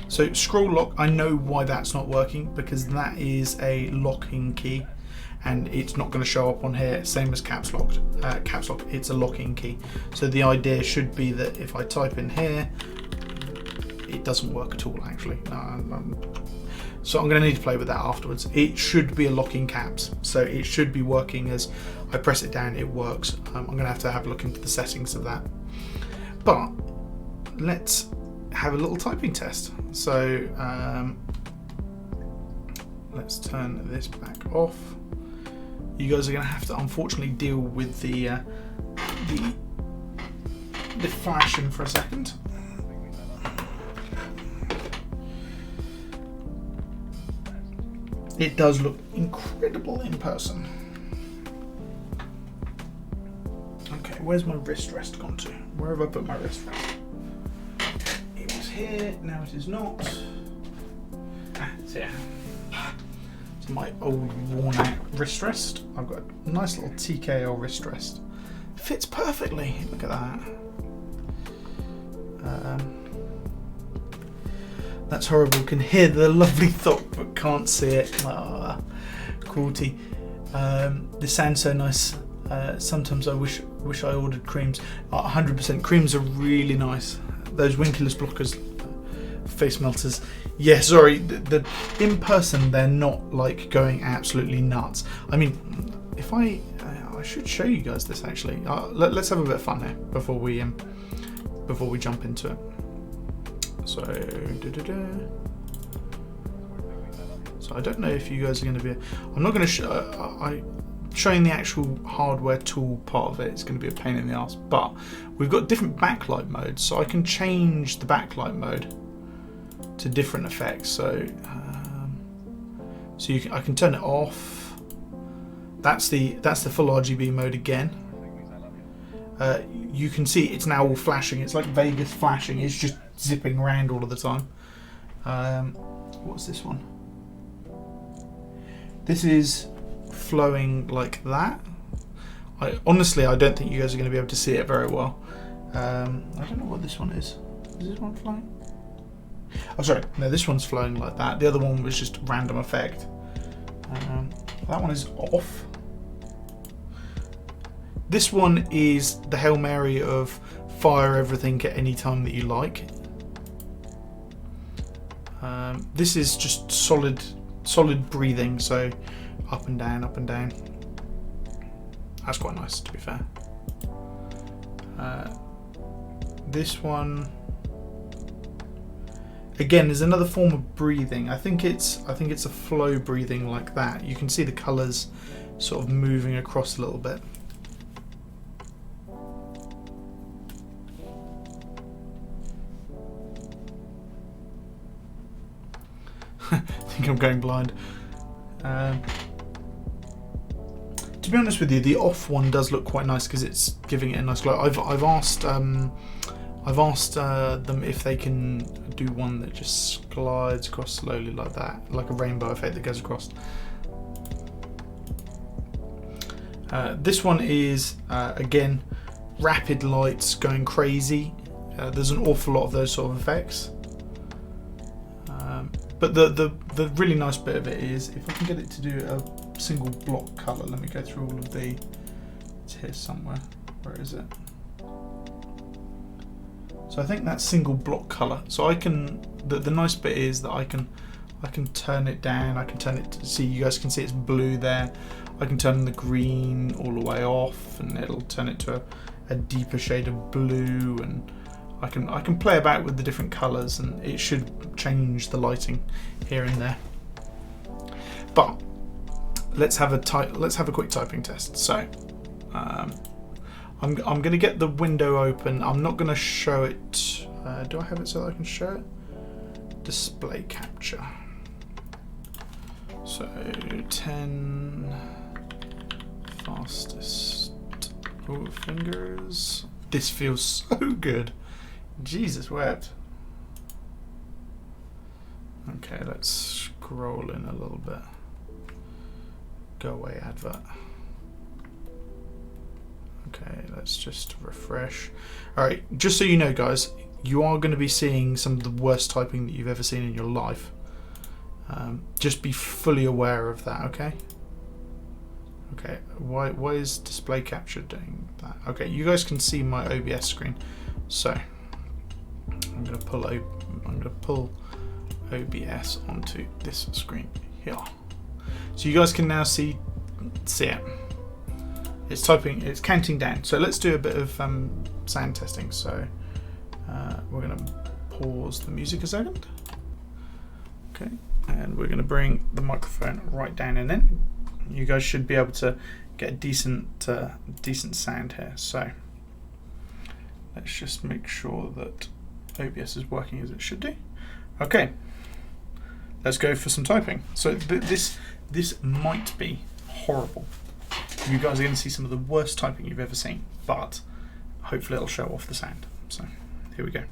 B: So scroll lock, I know why that's not working, because that is a locking key and it's not going to show up on here, same as caps lock, it's a locking key. So the idea should be that if I type in here, it doesn't work at all actually. So I'm going to need to play with that afterwards. It should be a locking caps, so it should be working as I press it down, it works. I'm going to have a look into the settings of that. But let's have a little typing test. So let's turn this back off. You guys are going to have to unfortunately deal with the flashing for a second. It does look incredible in person. Okay, where's my wrist rest gone to? Where have I put my wrist rest? It was here, now it is not. Ah, it's here. It's my old worn out wrist rest. I've got a nice little TKL wrist rest. Fits perfectly. Look at that. That's horrible. Can hear the lovely thought but can't see it. Cruelty. This sounds so nice. Sometimes I wish I ordered creams. 100% creams are really nice. Those winkless blockers, face melters. Yeah, sorry. The in person they're not like going absolutely nuts. I mean, if I should show you guys this actually. Let's have a bit of fun here before we jump into it. So, so I don't know if you guys are going to be. I'm not going to show. Showing the actual hardware tool part of it is going to be a pain in the ass. But we've got different backlight modes, so I can change the backlight mode to different effects. So, I can turn it off. That's the full RGB mode again. You can see it's now all flashing. It's like Vegas flashing. It's just zipping around all of the time. What's this one? This is flowing like that. Honestly, I don't think you guys are going to be able to see it very well. I don't know what this one is. Is this one flowing? Oh, sorry. No, this one's flowing like that. The other one was just random effect. That one is off. This one is the Hail Mary of fire everything at any time that you like. This is just solid breathing, so up and down, up and down. That's quite nice, to be fair. This one, again, is another form of breathing. I think it's a flow breathing like that. You can see the colours sort of moving across a little bit. I think I'm going blind. To be honest with you, the off one does look quite nice because it's giving it a nice glow. I've asked them if they can do one that just glides across slowly like that, like a rainbow effect that goes across. This one is again rapid lights going crazy. There's an awful lot of those sort of effects. But the really nice bit of it is, if I can get it to do a single block colour, let me go through all of the, it's here somewhere, where is it? So I think that's single block colour. So I can, the nice bit is that I can turn it down, I can turn it to, see, you guys can see it's blue there. I can turn the green all the way off and it'll turn it to a deeper shade of blue, and I can play about with the different colours, and it should change the lighting here and there. But let's have a quick typing test. So I'm going to get the window open. I'm not going to show it. Do I have it so that I can show it? Display capture. So 10 fastest fingers. This feels so good. Jesus wept. Okay, let's scroll in a little bit. Go away, advert. Okay, let's just refresh. Alright, just so you know, guys, you are going to be seeing some of the worst typing that you've ever seen in your life. Just be fully aware of that, okay? Okay, why is display capture doing that? Okay, you guys can see my OBS screen. So I'm going to pull OBS onto this screen here. So you guys can now see it. It's typing, it's counting down. So let's do a bit of sound testing. So we're going to pause the music a second. Okay, and we're going to bring the microphone right down and in. You guys should be able to get a decent sound here. So let's just make sure that OBS is working as it should do. Okay, let's go for some typing. So this might be horrible. You guys are going to see some of the worst typing you've ever seen, but hopefully it'll show off the sound. So here we go.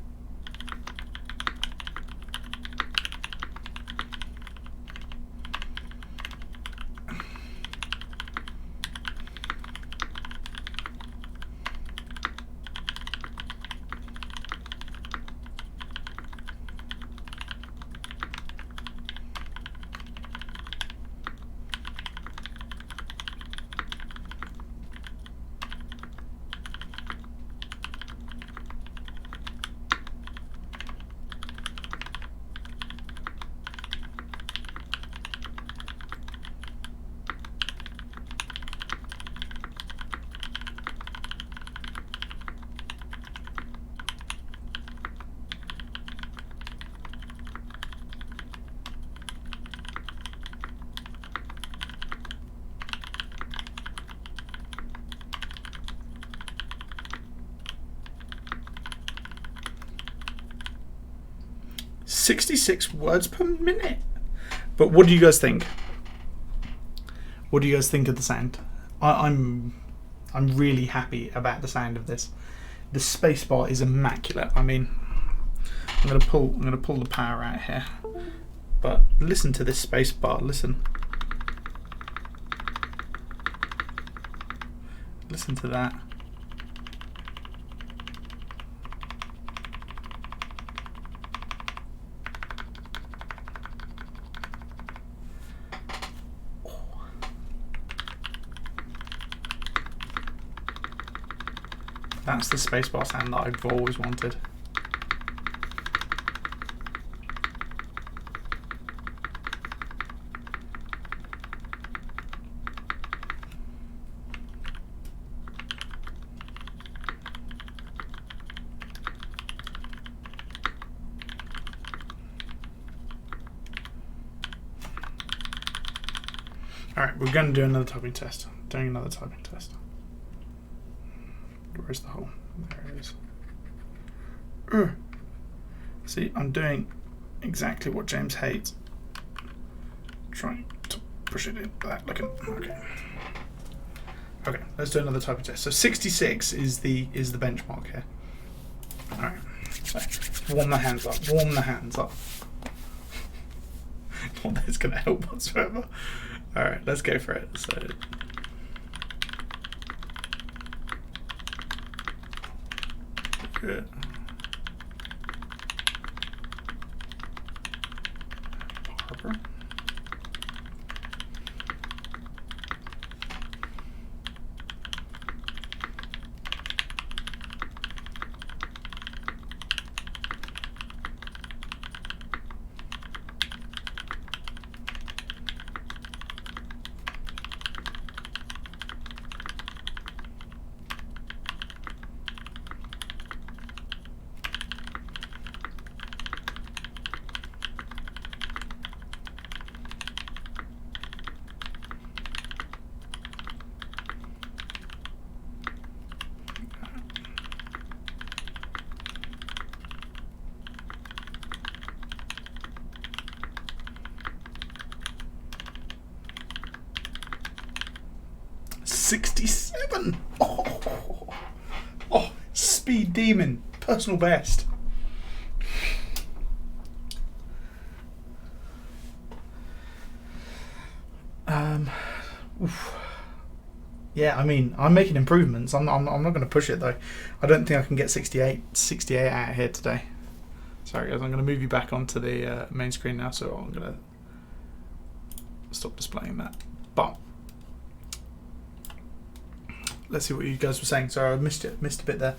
B: 66 words per minute. But what do you guys think? What do you guys think of the sound? I'm really happy about the sound of this. The spacebar is immaculate. I mean, I'm gonna pull the power out here. But listen to this spacebar. Listen to that. That's the spacebar sound that I've always wanted. Alright, we're going to do another typing test. Doing another typing test. Where's the hole? There it is. See, I'm doing exactly what James hates. Trying to push it in that looking. Okay. Okay, let's do another typing test. So 66 is the benchmark here. Alright. So warm the hands up. Warm the hands up. Not that it's gonna help whatsoever. Alright, let's go for it. So good. Harper. $67. Oh, speed demon, personal best. Yeah, I mean, I'm making improvements. I'm not going to push it though. I don't think I can get 68 out of here today. Sorry guys, I'm going to move you back onto the main screen now, so I'm going to stop displaying that. But let's see what you guys were saying. Sorry, I missed a bit there.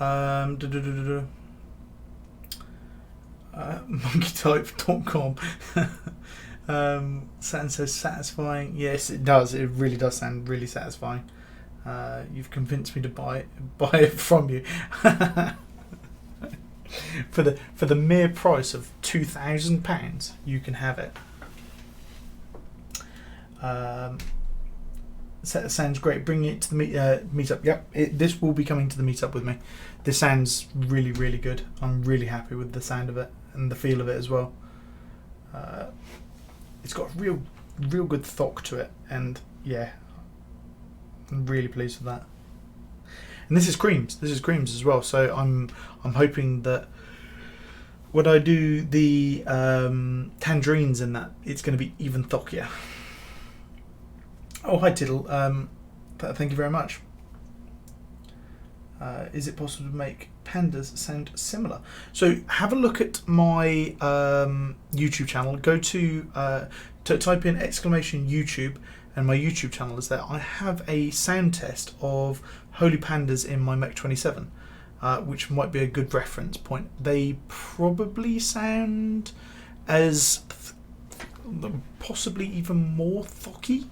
B: Monkeytype.com. Saturn says satisfying. Yes, it does. It really does sound really satisfying. You've convinced me to buy it from you. for the mere price of £2,000, you can have it. Sounds great. Bringing it to the meetup. Yep, this will be coming to the meetup with me. This sounds really, really good. I'm really happy with the sound of it and the feel of it as well. It's got a real good thock to it, and yeah, I'm really pleased with that. And this is creams. This is creams as well. So I'm hoping that when I do the tangerines in that, it's going to be even thockier. Oh, hi Tiddle. Thank you very much. Is it possible to make pandas sound similar? So have a look at my YouTube channel. Go to type in !YouTube, and my YouTube channel is there. I have a sound test of Holy Pandas in my Mech 27, which might be a good reference point. They probably sound as possibly even more thocky.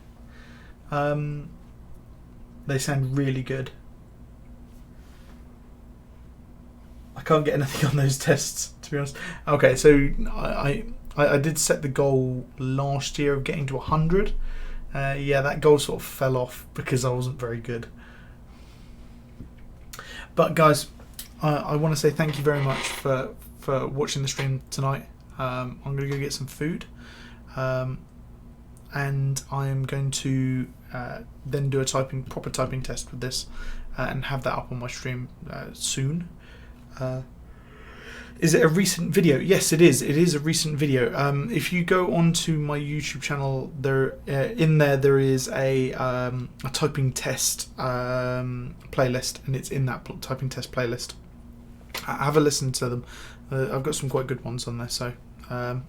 B: They sound really good. I can't get anything on those tests, to be honest. Okay, so I did set the goal last year of getting to 100. Yeah, that goal sort of fell off because I wasn't very good. But guys, I want to say thank you very much for watching the stream tonight. I'm going to go get some food, and I am going to then do a proper typing test with this, and have that up on my stream soon. Is it a recent video? Yes, it is. It is a recent video. If you go onto my YouTube channel, there is a typing test playlist, and it's in that typing test playlist. Have a listen to them. I've got some quite good ones on there. So, but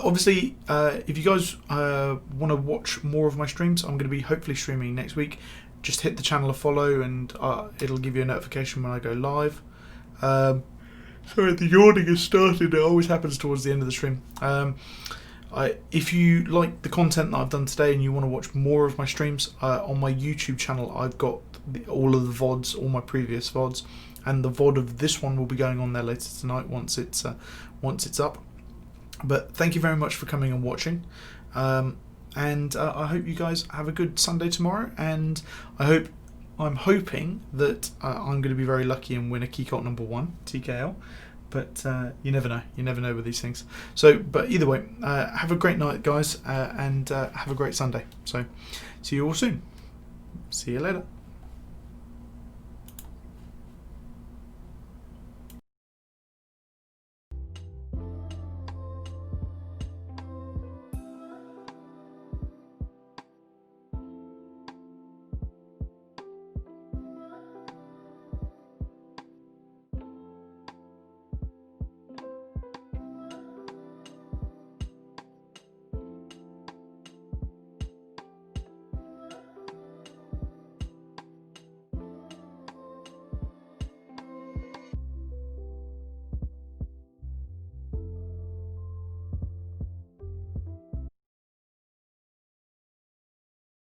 B: obviously, if you guys want to watch more of my streams, I'm going to be hopefully streaming next week. Just hit the channel a follow, and it'll give you a notification when I go live. Sorry, the yawning has started. It always happens towards the end of the stream. If you like the content that I've done today and you want to watch more of my streams, on my YouTube channel I've got all of the VODs, all my previous VODs, and the VOD of this one will be going on there later tonight once it's up. But thank you very much for coming and watching. And I hope you guys have a good Sunday tomorrow, and I'm hoping that I'm going to be very lucky and win a Keycult number 1 TKL, but you never know. You never know with these things. So, but either way, have a great night, guys, and have a great Sunday. So, see you all soon. See you later.